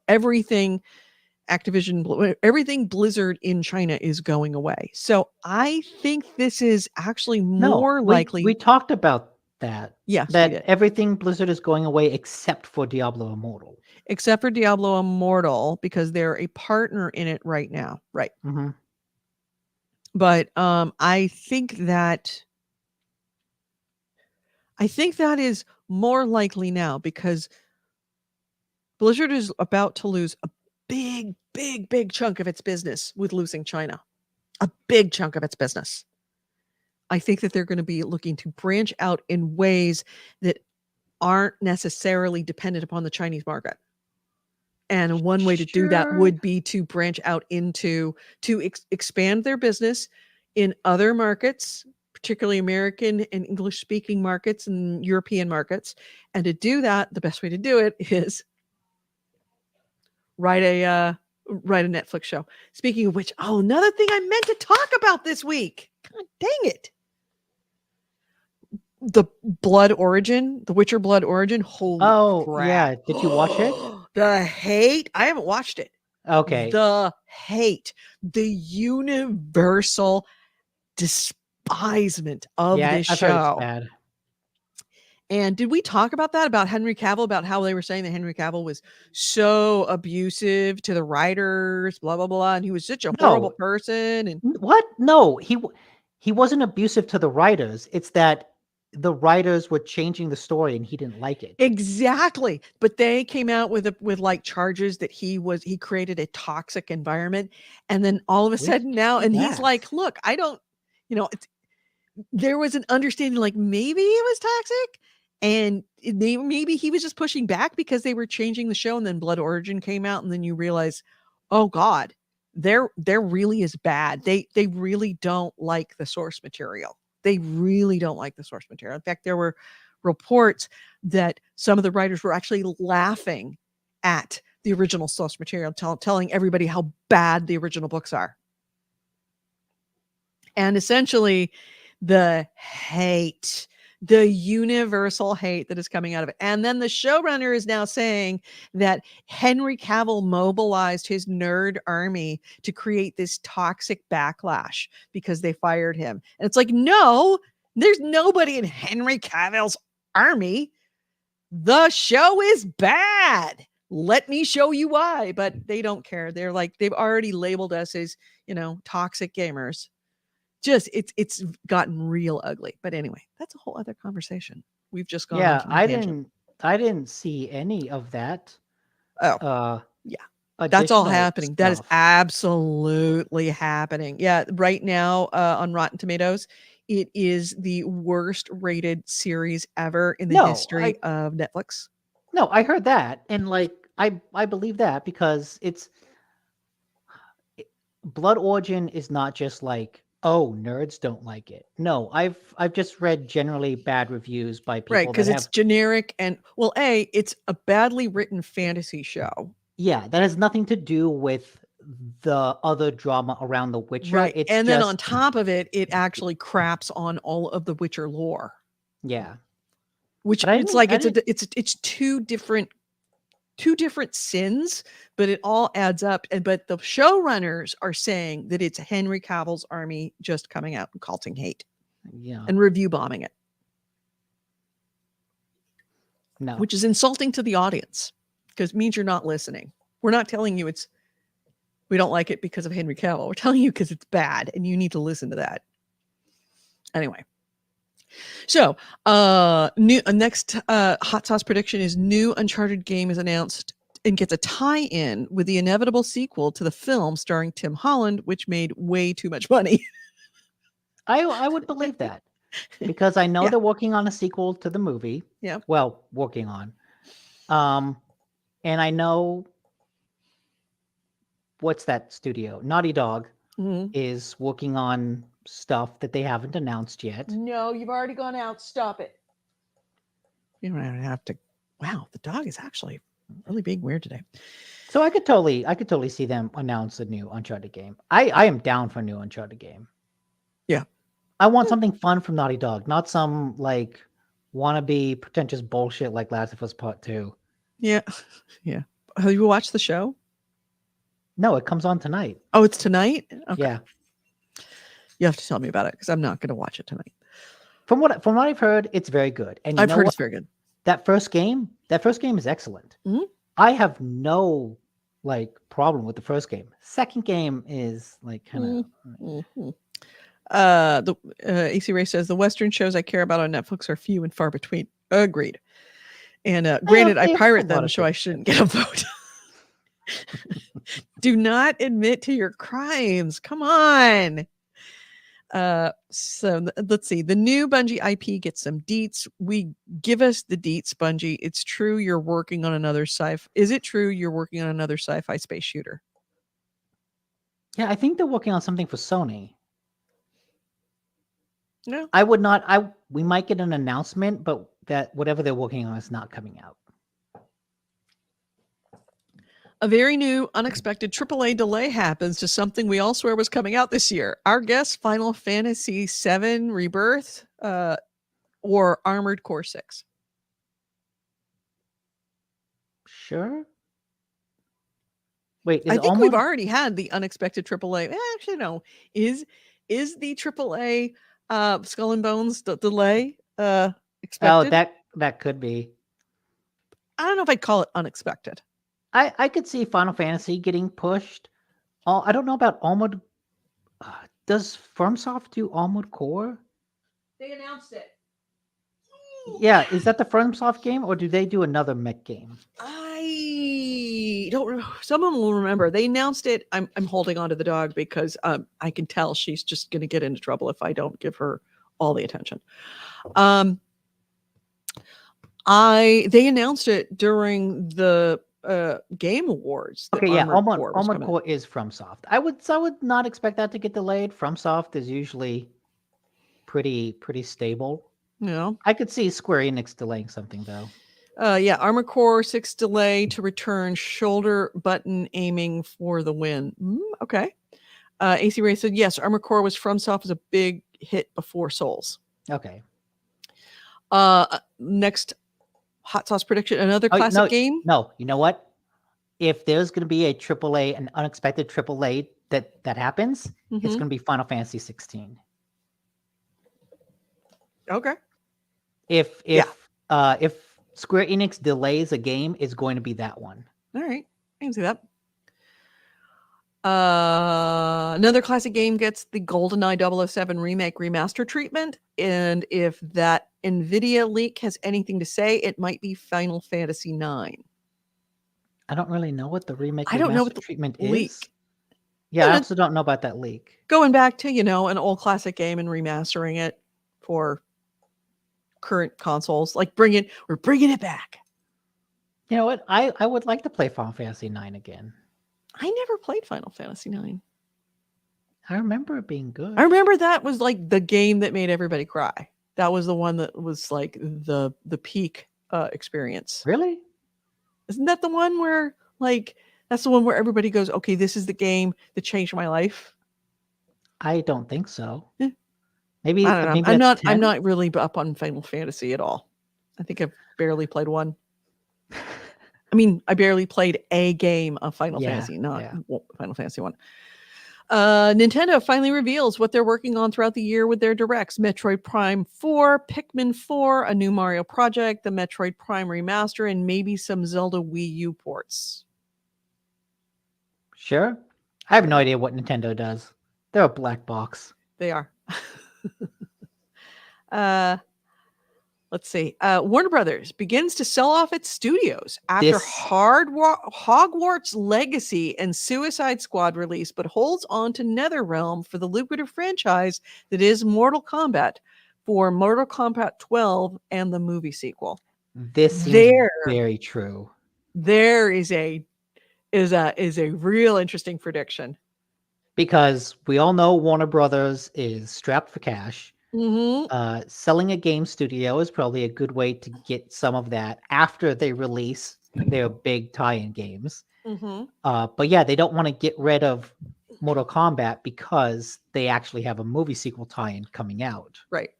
Everything everything Blizzard in China is going away. So I think this is actually more likely. We talked about that. Yes, we that did. everything Blizzard is going away except for Diablo Immortal. Except for Diablo Immortal, because they're a partner in it right now. Right. Mm-hmm. But I think that is more likely now because Blizzard is about to lose a big chunk of its business with losing China. A big chunk of its business. I think that they're going to be looking to branch out in ways that aren't necessarily dependent upon the Chinese market. And one way to do that would be to branch out into, expand their business in other markets, particularly American and English speaking markets and European markets. And to do that, the best way to do it is write a Netflix show. Speaking of which, another thing I meant to talk about this week. God dang it. The Witcher Blood Origin. Holy crap. Yeah. Did you watch it? The hate. I haven't watched it. Okay. The hate. The universal despisement of this I show. thought it's bad. And did we talk about that? About Henry Cavill? About how they were saying that Henry Cavill was so abusive to the writers, blah, blah, blah. And he was such a horrible person. And what? No, he wasn't abusive to the writers. It's that the writers were changing the story and he didn't like it. Exactly. But they came out with charges that he created a toxic environment. And then all of a sudden now, and he's like, look, I don't, there was an understanding maybe it was toxic. And maybe he was just pushing back because they were changing the show. And then Blood Origin came out, and then you realize, oh God, there really is bad. They really don't like the source material. They really don't like the source material. In fact, there were reports that some of the writers were actually laughing at the original source material, telling everybody how bad the original books are. And essentially, the hate, the universal hate that is coming out of it. And then the showrunner is now saying that Henry Cavill mobilized his nerd army to create this toxic backlash because they fired him. And it's like, no, there's nobody in Henry Cavill's army. The show is bad. Let me show you why. But they don't care. They're they've already labeled us as, toxic gamers just it's gotten real ugly. But anyway, that's a whole other conversation. We've just gone Yeah, off on a tangent. I didn't see any of that. Oh, Uh, yeah. That's all additional happening. That is stuff. absolutely happening. Yeah, right now on Rotten Tomatoes, it is the worst rated series ever in the No, history of Netflix. No, I heard that, and like I believe that because Blood Origin is not just like, oh, nerds don't like it. No, I've just read generally bad reviews by Right, people that because it's have generic and well, it's a badly written fantasy show. yeah, that has nothing to do with the other drama around The Witcher. Right. It's And then just on top of it, it actually craps on all of the Witcher lore, yeah. which But I it's didn't like I didn't it's two different sins, but it all adds up. And but the showrunners are saying that it's Henry Cavill's army just coming out and causing hate yeah. and review bombing it, No. which is insulting to the audience because it means you're not listening. We're not telling you we don't like it because of Henry Cavill. We're telling you because it's bad and you need to listen to that. Anyway. So, new next hot sauce prediction is new Uncharted game is announced and gets a tie-in with the inevitable sequel to the film starring Tim Holland, which made way too much money. I would believe that because I know Yeah. they're working on a sequel to the movie. Yeah. Well, working on. And I know what's that studio? Naughty Dog Mhm. is working on stuff that they haven't announced yet. No, you've already gone out. Stop it. You don't even have to. Wow, the dog is actually really being weird today. So I could totally see them announce a new Uncharted game. I am down for a new Uncharted game. Yeah. I want something fun from Naughty Dog, not some like wannabe pretentious bullshit like Last of Us Part 2. Yeah. Yeah. Have you watched the show? No, it comes on tonight. Oh, it's tonight? Okay. Yeah. You have to tell me about it because I'm not going to watch it tonight. From what I've heard, it's very good. And I've heard it's very good. That first game is excellent. Mhm. I have no like problem with the first game. Second game is like kind of Mhm. The AC Ray says the Western shows I care about on Netflix are few and far between. Agreed. And granted, I they have pirate a lot them, of so good I shouldn't get a vote. Do not admit to your crimes. Come on. So let's see. The new Bungie IP gets some deets. Give us the deets, Bungie. It's true you're working on another sci-fi. Is it true you're working on another sci-fi space shooter? Yeah, I think they're working on something for Sony. No. We might get an announcement, but that whatever they're working on is not coming out. A very new, unexpected AAA delay happens to something we all swear was coming out this year. Our guess, Final Fantasy VII Rebirth or Armored Core 6. Sure. Wait, I think we've already had the unexpected AAA. Actually, no. Is the AAA Skull and Bones delay expected? Oh, that could be. I don't know if I'd call it unexpected. I could see Final Fantasy getting pushed. I don't know about Armored. Does FromSoft do Armored Core? They announced it. Yeah, is that the FromSoft game, or do they do another mech game? I don't know. Someone will remember. They announced it. I'm holding on to the dog because I can tell she's just going to get into trouble if I don't give her all the attention. They announced it during the Game Awards. Okay, yeah, Armored Core is FromSoft. I would not expect that to get delayed. FromSoft is usually pretty stable. Yeah. I could see Square Enix delaying something though. Yeah, Armored Core 6 delay to return shoulder button aiming for the win. Okay. AC Ray said, yes, Armored Core was FromSoft was a big hit before Souls. Okay. Next hot sauce prediction, another classic game? No, you know what? If there's going to be a AAA, an unexpected AAA that happens, it's going to be Final Fantasy 16. Okay. If Square Enix delays a game, it's going to be that one. All right. I can see that. Another classic game gets the GoldenEye 007 remake remaster treatment, and if that NVIDIA leak has anything to say, it might be Final Fantasy IX. I don't really know what the remake I don't know what remaster the treatment leak. is. Yeah, I Yeah, also don't know about that leak. going back to, an old classic game and remastering it for current consoles, like we're bringing it back. You know what? I would like to play Final Fantasy IX again. I never played Final Fantasy IX. I remember it being good. I remember that was like the game that made everybody cry. That was the one that was like the peak experience. Really? Isn't that the one where that's the one where everybody goes, okay, this is the game that changed my life? I don't think so. Yeah. Maybe I don't know. maybe I'm that's not 10? not really up on Final Fantasy at all. I think I've barely played one. I mean, I barely played a game of Final Fantasy, not Final Fantasy 1. Nintendo finally reveals what they're working on throughout the year with their directs: Metroid Prime 4, Pikmin 4, a new Mario project, the Metroid Prime remaster, and maybe some Zelda Wii U ports. Sure. I have no idea what Nintendo does. They're a black box. They are. Let's see. Warner Brothers begins to sell off its studios after Hogwarts Legacy and Suicide Squad release, but holds on to NetherRealm for the lucrative franchise that is Mortal Kombat, for Mortal Kombat 12 and the movie sequel. This seems very true. There is a real interesting prediction. Because we all know Warner Brothers is strapped for cash. Mm-hmm. Selling a game studio is probably a good way to get some of that after they release their big tie-in games. Mm-hmm. But yeah, they don't want to get rid of Mortal Kombat because they actually have a movie sequel tie-in coming out. Right.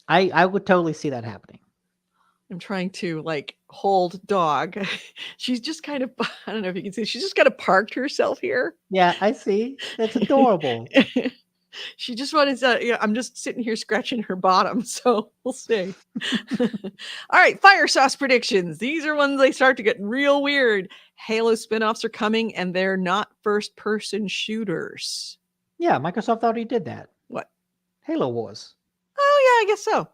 I would totally see that happening. I'm trying to hold dog. She's just kind of, I don't know if you can see, she's just kind of parked herself here. Yeah, I see. That's adorable. She just wanted to, I'm just sitting here scratching her bottom, so we'll see. All right, Fire Sauce predictions. These are ones they start to get real weird. Halo spinoffs are coming, and they're not first-person shooters. Yeah, Microsoft already did that. What? Halo Wars. Oh, yeah, I guess so.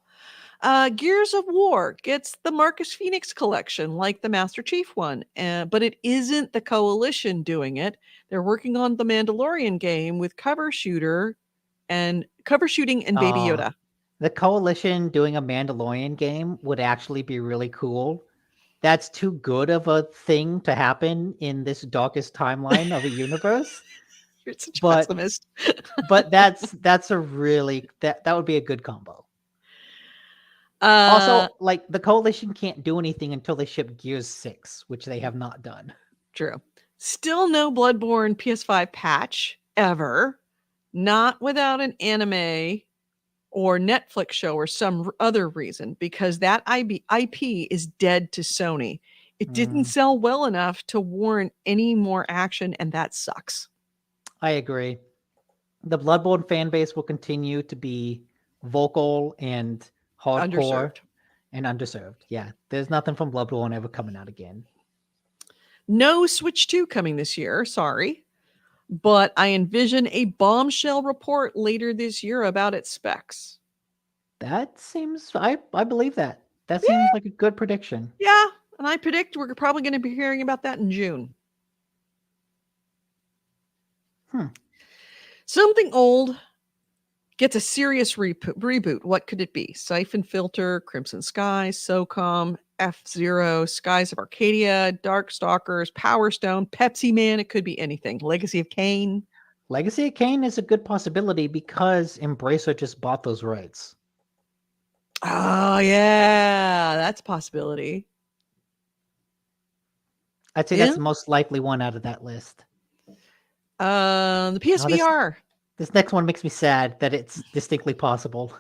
Gears of War gets the Marcus Phoenix collection, like the Master Chief one, but it isn't the Coalition doing it. They're working on the Mandalorian game with cover shooting and Baby Yoda. The Coalition doing a Mandalorian game would actually be really cool. That's too good of a thing to happen in this darkest timeline of a universe. You're such a pessimist. But that's a really that would be a good combo. Also, the Coalition can't do anything until they ship Gears 6, which they have not done. True. Still no Bloodborne PS5 patch ever. Not without an anime or Netflix show or some other reason, because that IP is dead to Sony. It didn't sell well enough to warrant any more action, and that sucks. I agree. The Bloodborne fan base will continue to be vocal and hardcore and underserved. Yeah, there's nothing from Bloodborne ever coming out again. No Switch 2 coming this year, sorry. But I envision a bombshell report later this year about its specs. That seems, I believe that. That seems like a good prediction. Yeah, and I predict we're probably going to be hearing about that in June. Something old gets a serious reboot. What could it be? Siphon Filter, Crimson Sky, SOCOM, F-Zero, Skies of Arcadia, Darkstalkers, Power Stone, Pepsi Man. It could be anything. Legacy of Kain. Legacy of Kain is a good possibility because Embracer just bought those rights. Oh, yeah. That's a possibility. I'd say that's the most likely one out of that list. The PSVR. This next one makes me sad that it's distinctly possible.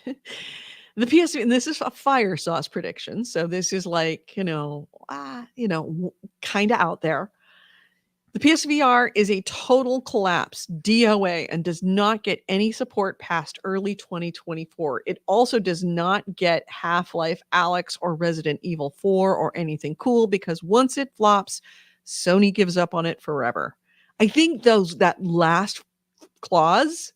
The PSV, and this is a Fire Sauce prediction, so this is kind of out there. The PSVR is a total collapse, DOA, and does not get any support past early 2024. It also does not get Half-Life Alyx or Resident Evil 4 or anything cool, because once it flops, Sony gives up on it forever. I think that last clause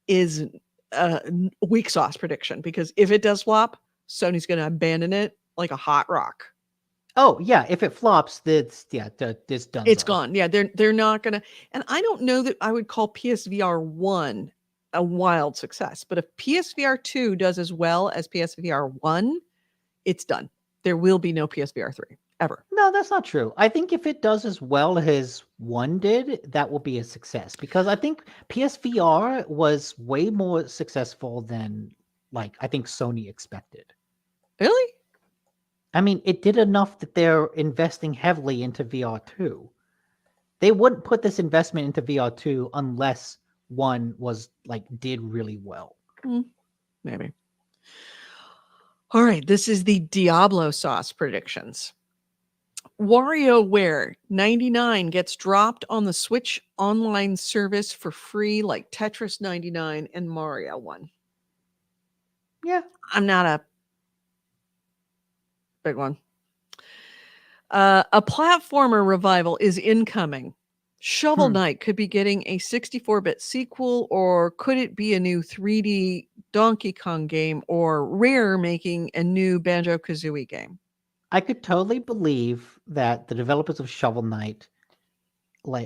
is a weak sauce prediction, because if it does flop, Sony's going to abandon it like a hot rock. Oh yeah, if it flops, it's done. It's gone. Yeah, they're not going to. And I don't know that I would call PSVR 1 a wild success, but if PSVR 2 does as well as PSVR 1, it's done. There will be no PSVR 3 ever. No, that's not true. I think if it does as well as 1 did, that will be a success, because I think PSVR was way more successful than I think Sony expected. Really? I mean, it did enough that they're investing heavily into VR2. They wouldn't put this investment into VR2 unless 1 was did really well. Maybe. All right, this is the Diablo sauce predictions. WarioWare 99 gets dropped on the Switch online service for free, like Tetris 99 and Mario 1. Yeah. I'm not a big one. A platformer revival is incoming. Shovel Knight could be getting a 64-bit sequel, or could it be a new 3D Donkey Kong game, or Rare making a new Banjo-Kazooie game? I could totally believe that the developers of Shovel Knight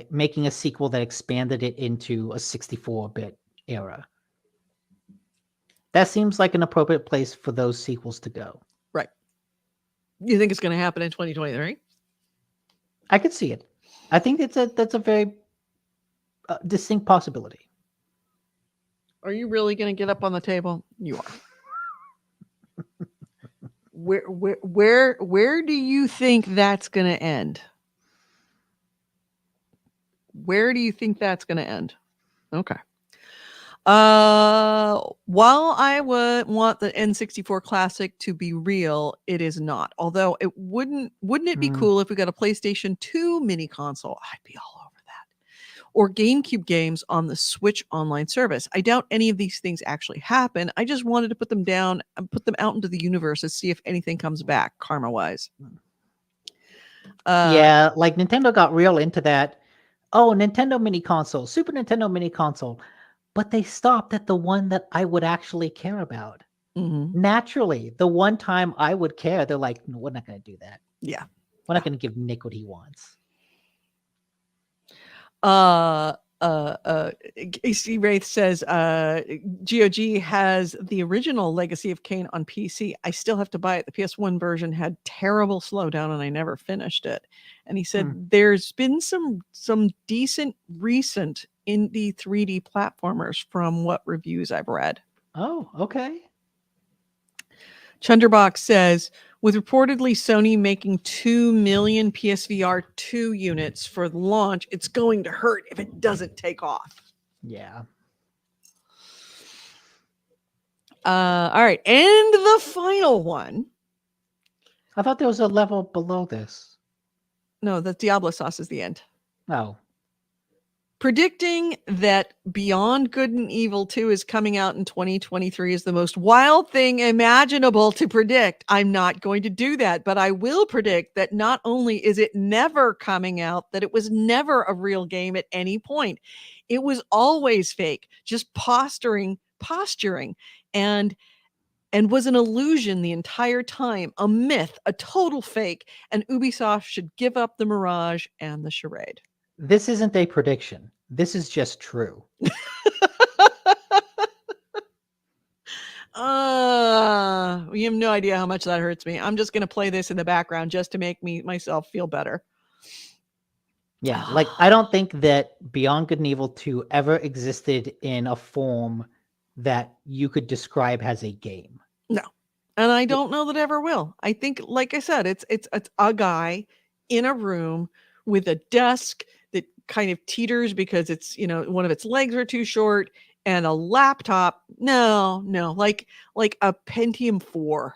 making a sequel that expanded it into a 64-bit era. That seems like an appropriate place for those sequels to go. Right. You think it's going to happen in 2023? I could see it. I think that's a very distinct possibility. Are you really going to get up on the table? You are. Where do you think that's going to end? Where do you think that's going to end? Okay. While I would want the N64 Classic to be real, it is not. Although it wouldn't it be cool if we got a PlayStation 2 mini console? I'd be all over that. Or GameCube games on the Switch online service. I doubt any of these things actually happen. I just wanted to put them down and put them out into the universe and see if anything comes back karma-wise. Yeah, Nintendo got real into that. Oh, Nintendo mini console, Super Nintendo mini console. But they stopped at the one that I would actually care about. Naturally, the one time I would care, they're like, no, we're not going to do that. Yeah. We're not going to give Nick what he wants. AC Wraith says, GOG has the original Legacy of Kain on PC. I still have to buy it. The PS1 version had terrible slowdown and I never finished it. And he said there's been some decent recent indie 3D platformers from what reviews I've read. Oh, okay. Chunderbox says, with reportedly Sony making 2 million PSVR 2 units for the launch, it's going to hurt if it doesn't take off. Yeah. All right. And the final one. I thought there was a level below this. No, the Diablo sauce is the end. Oh. Predicting that Beyond Good and Evil 2 is coming out in 2023 is the most wild thing imaginable to predict. I'm not going to do that, but I will predict that not only is it never coming out, that it was never a real game at any point. It was always fake, just posturing, and was an illusion the entire time, a myth, a total fake, and Ubisoft should give up the mirage and the charade. This isn't a prediction. This is just true. You have no idea how much that hurts me. I'm just going to play this in the background just to make myself feel better. Yeah, I don't think that Beyond Good and Evil 2 ever existed in a form that you could describe as a game. No. And I don't know that ever will. I think, like I said, it's a guy in a room with a desk that kind of teeters because it's, one of its legs are too short, and a laptop. No, like a Pentium 4,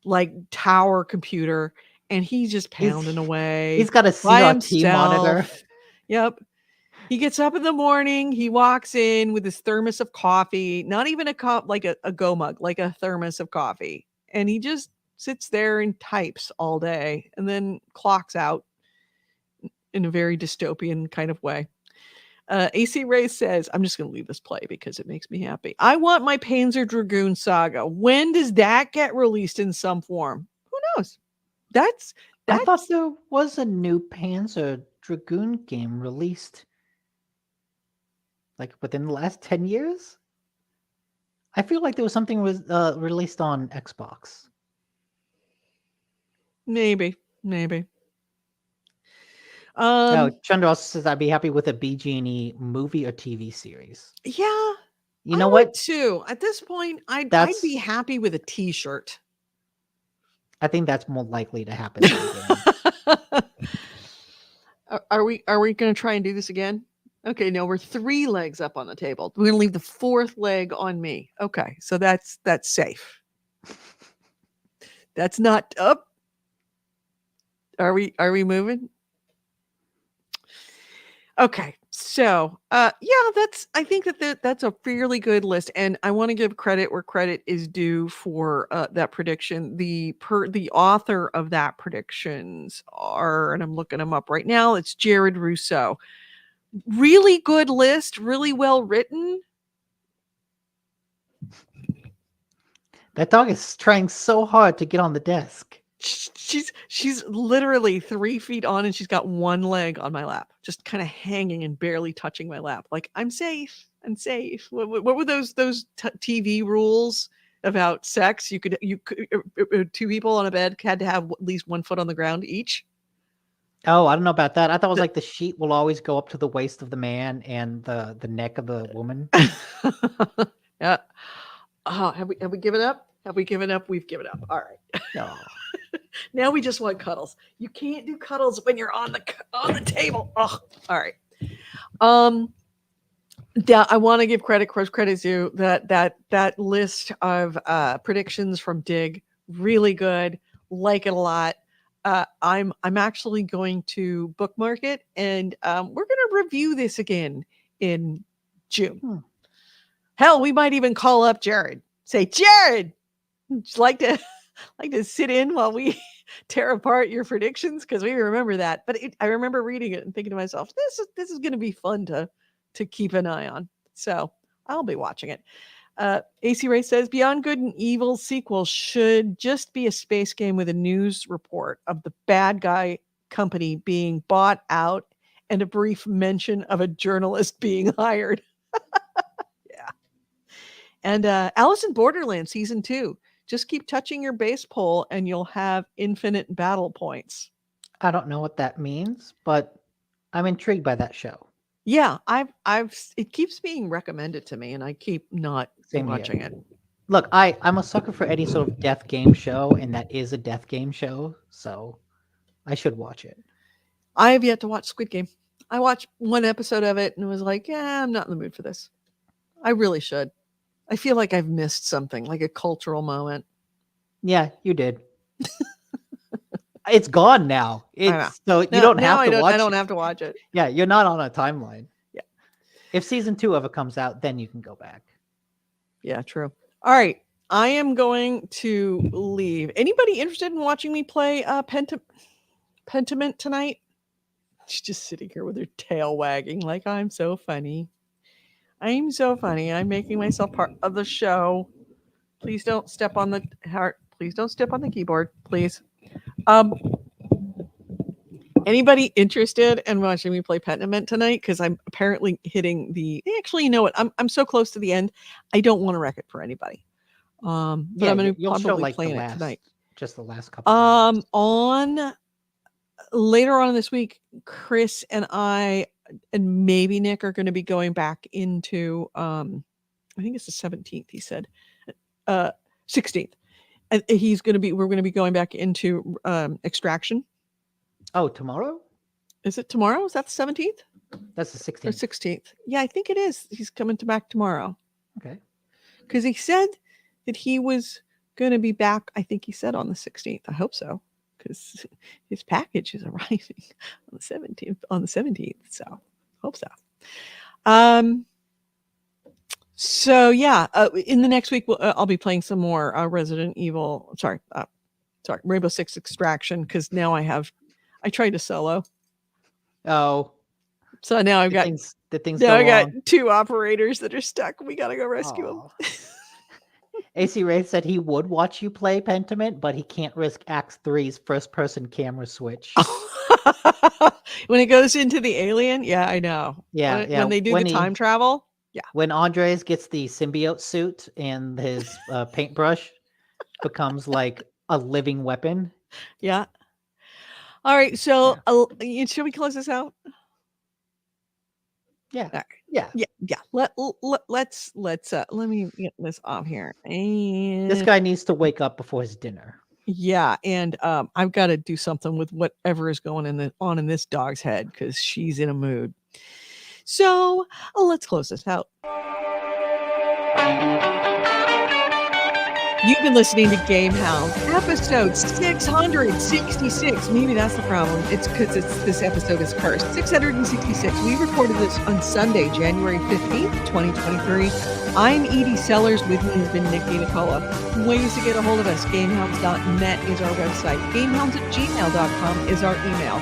like tower computer, and he's just pounding away. He's got a CRT monitor. Yep. He gets up in the morning, he walks in with his thermos of coffee, not even a cup, like a go mug, like a thermos of coffee. And he just sits there and types all day and then clocks out. in a very dystopian kind of way. AC Ray says, I'm just going to leave this play because it makes me happy. I want my Panzer Dragoon Saga. When does that get released in some form? Who knows? I thought there was a new Panzer Dragoon game released like within the last 10 years. I feel like there was something released on Xbox. Maybe. Chandra also says I'd be happy with a BG&E movie or TV series. Yeah. You know I what? would too. At this point, I'd be happy with a T-shirt. I think that's more likely to happen. Than Are we going to try and do this again? Okay, no, we're 3 legs up on the table. We're going to leave the 4th leg on me. Okay, so that's safe. That's not up. Are we moving? Okay, so I think that's a fairly good list, and I want to give credit where credit is due for that prediction. The author of that predictions are, and I'm looking them up right now. It's Jared Rousseau. Really good list, really well written. that dog is trying so hard to get on the desk. She's literally 3 feet on, and she's got 1 leg on my lap, just kind of hanging and barely touching my lap. Like, I'm safe. What were those TV rules about sex? You could 2 people on a bed had to have at least 1 foot on the ground each. Oh, I don't know about that. I thought it was like the sheet will always go up to the waist of the man and the neck of the woman. Yeah. Oh, have we given up? Have we given up? We've given up. All right. No. Now we just want cuddles. You can't do cuddles when you're on the table. Oh, all right. I want to give credit due that list of predictions from Dig, really good. Like it a lot. I'm actually going to bookmark it, and we're going to review this again in June. Hell, we might even call up Jared. Say, Jared, would you like to sit in while we tear apart your predictions, because we remember that. But I remember reading it and thinking to myself, this is going to be fun to keep an eye on. So I'll be watching it. AC Ray says Beyond Good and Evil sequel should just be a space game with a news report of the bad guy company being bought out and a brief mention of a journalist being hired. Yeah. And Alice in Borderland season 2. Just keep touching your base pole and you'll have infinite battle points. I don't know what that means, but I'm intrigued by that show. Yeah, it keeps being recommended to me, and I keep not watching it. Look, I'm a sucker for any sort of death game show, and that is a death game show, so I should watch it. I have yet to watch Squid Game. I watched 1 episode of it and was like, yeah, I'm not in the mood for this. I really should. I feel like I've missed something, like a cultural moment. Yeah, you did. It's gone now. So you don't have to watch it. I don't have to watch it. Yeah, you're not on a timeline. Yeah. If season 2 ever comes out, then you can go back. Yeah, true. All right. I am going to leave. Anybody interested in watching me play Pentiment tonight? She's just sitting here with her tail wagging like I'm so funny. I'm so funny. I'm making myself part of the show. Please don't step on the heart. Please don't step on the keyboard, please. Anybody interested in watching me play Pentiment tonight? Because I'm apparently hitting actually, you know what? I'm so close to the end. I don't want to wreck it for anybody. But I'm going to probably play it tonight. Just the last couple. On later on this week, Chris and I and maybe Nick are going to be going back into I think it's the 17th. He said 16th. And we're going to be going back into Extraction. Oh, tomorrow? Is it tomorrow? Is that the 17th? That's the 16th. Or 16th. Yeah, I think it is. He's coming back tomorrow. Okay. Because he said that he was going to be back, I think he said on the 16th. I hope so. Because his package is arriving on the 17th. So, hope so. So yeah, in the next week I'll be playing some more Resident Evil. Rainbow Six Extraction, because now I tried to solo. Oh, So now I've got the things now go I got wrong. 2 operators that are stuck. We gotta go rescue them. Aw. AC Wraith said he would watch you play Pentiment, but he can't risk Act 3's first-person camera switch. When it goes into the alien, yeah, I know. Yeah, When they do the time travel, yeah. When Andres gets the symbiote suit and his paintbrush becomes like a living weapon. Yeah. All right. So, should we close this out? Yeah. All right. Yeah. Yeah. Let's let me get this off here. And This guy needs to wake up before his dinner. yeah, and I've got to do something with whatever is going on in this dog's head because she's in a mood. So let's close this out. You've been listening to GameHounds, episode 666. Maybe that's the problem. It's because this episode is cursed. 666. We recorded this on Sunday, January 15th, 2023. I'm Edie Sellers. With me has been Nick DiNicola. Ways to get a hold of us. GameHounds.net is our website. GameHounds@gmail.com is our email.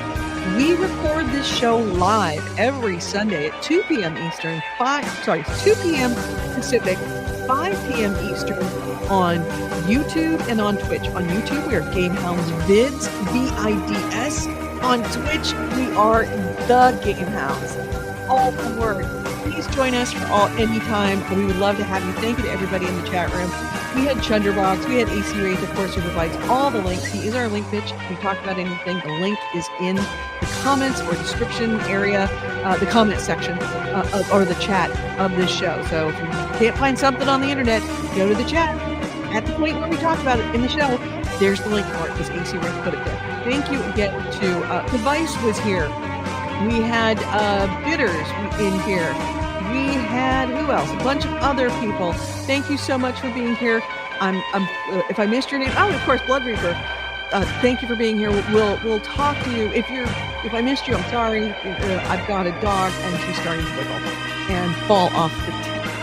We record this show live every Sunday at 2 p.m. Eastern, 2 p.m. Pacific, 5 p.m. Eastern on YouTube and on Twitch. On YouTube, we are GameHounds Vids, VIDS. On Twitch, we are the GameHounds. All one word. Please join us for anytime. We would love to have you. Thank you to everybody in the chat room. We had Chunderbox, we had AC Wraith, of course, who provides all the links. He is our link bitch. If we talk about anything, the link is in the comments or description area, the comment section or the chat of this show. So if you can't find something on the internet, go to the chat. At the point where we talk about it in the show, there's the link for it because AC Wraith put it there. Thank you again to Device was here. We had Bitters in here. We had who else? A bunch of other people. Thank you so much for being here. If I missed your name, of course, Blood Reaper. Thank you for being here. We'll talk to you. If I missed you, I'm sorry. I've got a dog and she's starting to wiggle and fall off the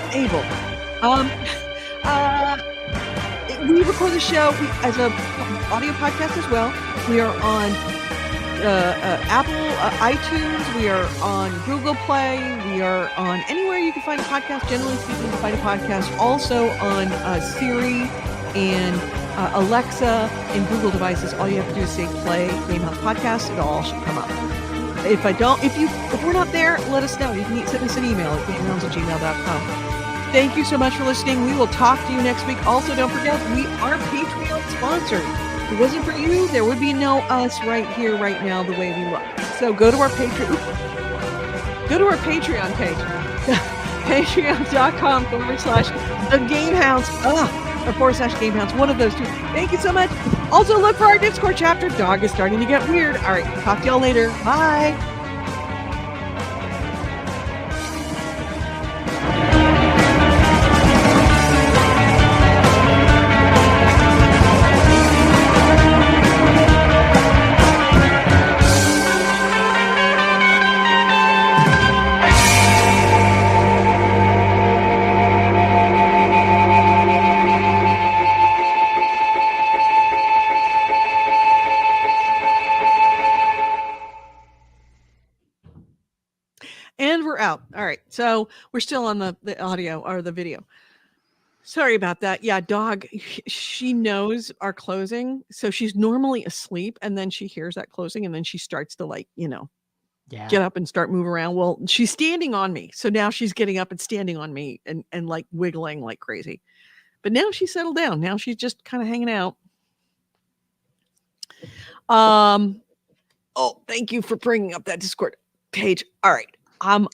table. We record the show as a audio podcast as well. We are on Apple, iTunes. We are on Google Play. We are on anywhere you can find a podcast. Generally speaking, you can find a podcast. Also on Siri and Alexa and Google devices. All you have to do is say play GameHounds podcast. It all should come up. If we're not there, let us know. You can send us an email at gamehounds@gmail.com. Thank you so much for listening. We will talk to you next week. Also, don't forget, we are Patreon sponsored. If it wasn't for you, there would be no us right here, right now, the way we look. So go to our Patreon page, patreon.com/thegamehounds, or /gamehounds, one of those two. Thank you so much. Also, look for our Discord chapter. Dog is starting to get weird. All right, talk to y'all later. Bye. And we're out. All right. So we're still on the audio or the video. Sorry about that. Yeah, dog, she knows our closing. So she's normally asleep and then she hears that closing and then she starts to get up and start moving around. Well, she's standing on me. So now she's getting up and standing on me and like wiggling like crazy. But now she's settled down. Now she's just kind of hanging out. Thank you for bringing up that Discord page. All right. No.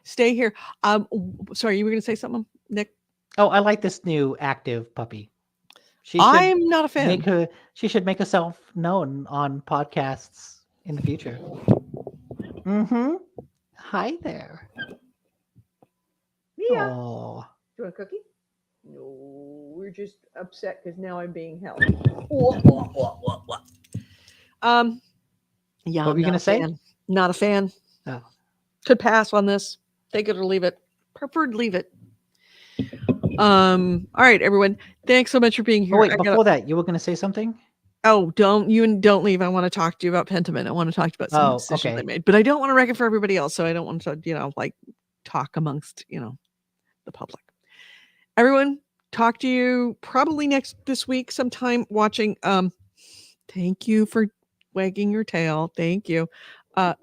Stay here. Sorry, you were going to say something, Nick? Oh, I like this new active puppy. I'm not a fan. She should make herself known on podcasts in the future. Mm-hmm. Hi there. Mia. Oh. Do you want a cookie? No, we're just upset because now I'm being held. Yeah. What were you going to say? Not a fan. Oh. Could pass on this. Take it or leave it. Preferred leave it. All right, everyone. Thanks so much for being here. Oh, wait, before that, you were going to say something? Oh, don't leave. I want to talk to you about Pentiment. I want to talk about some Oh, decisions okay. they made, but I don't want to wreck it for everybody else. So I don't want to, like talk amongst, the public. Everyone, talk to you probably this week sometime watching. Thank you for wagging your tail. Thank you. We'll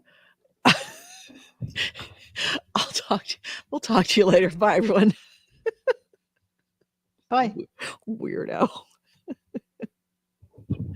talk to you later. Bye, everyone. Bye. Weirdo.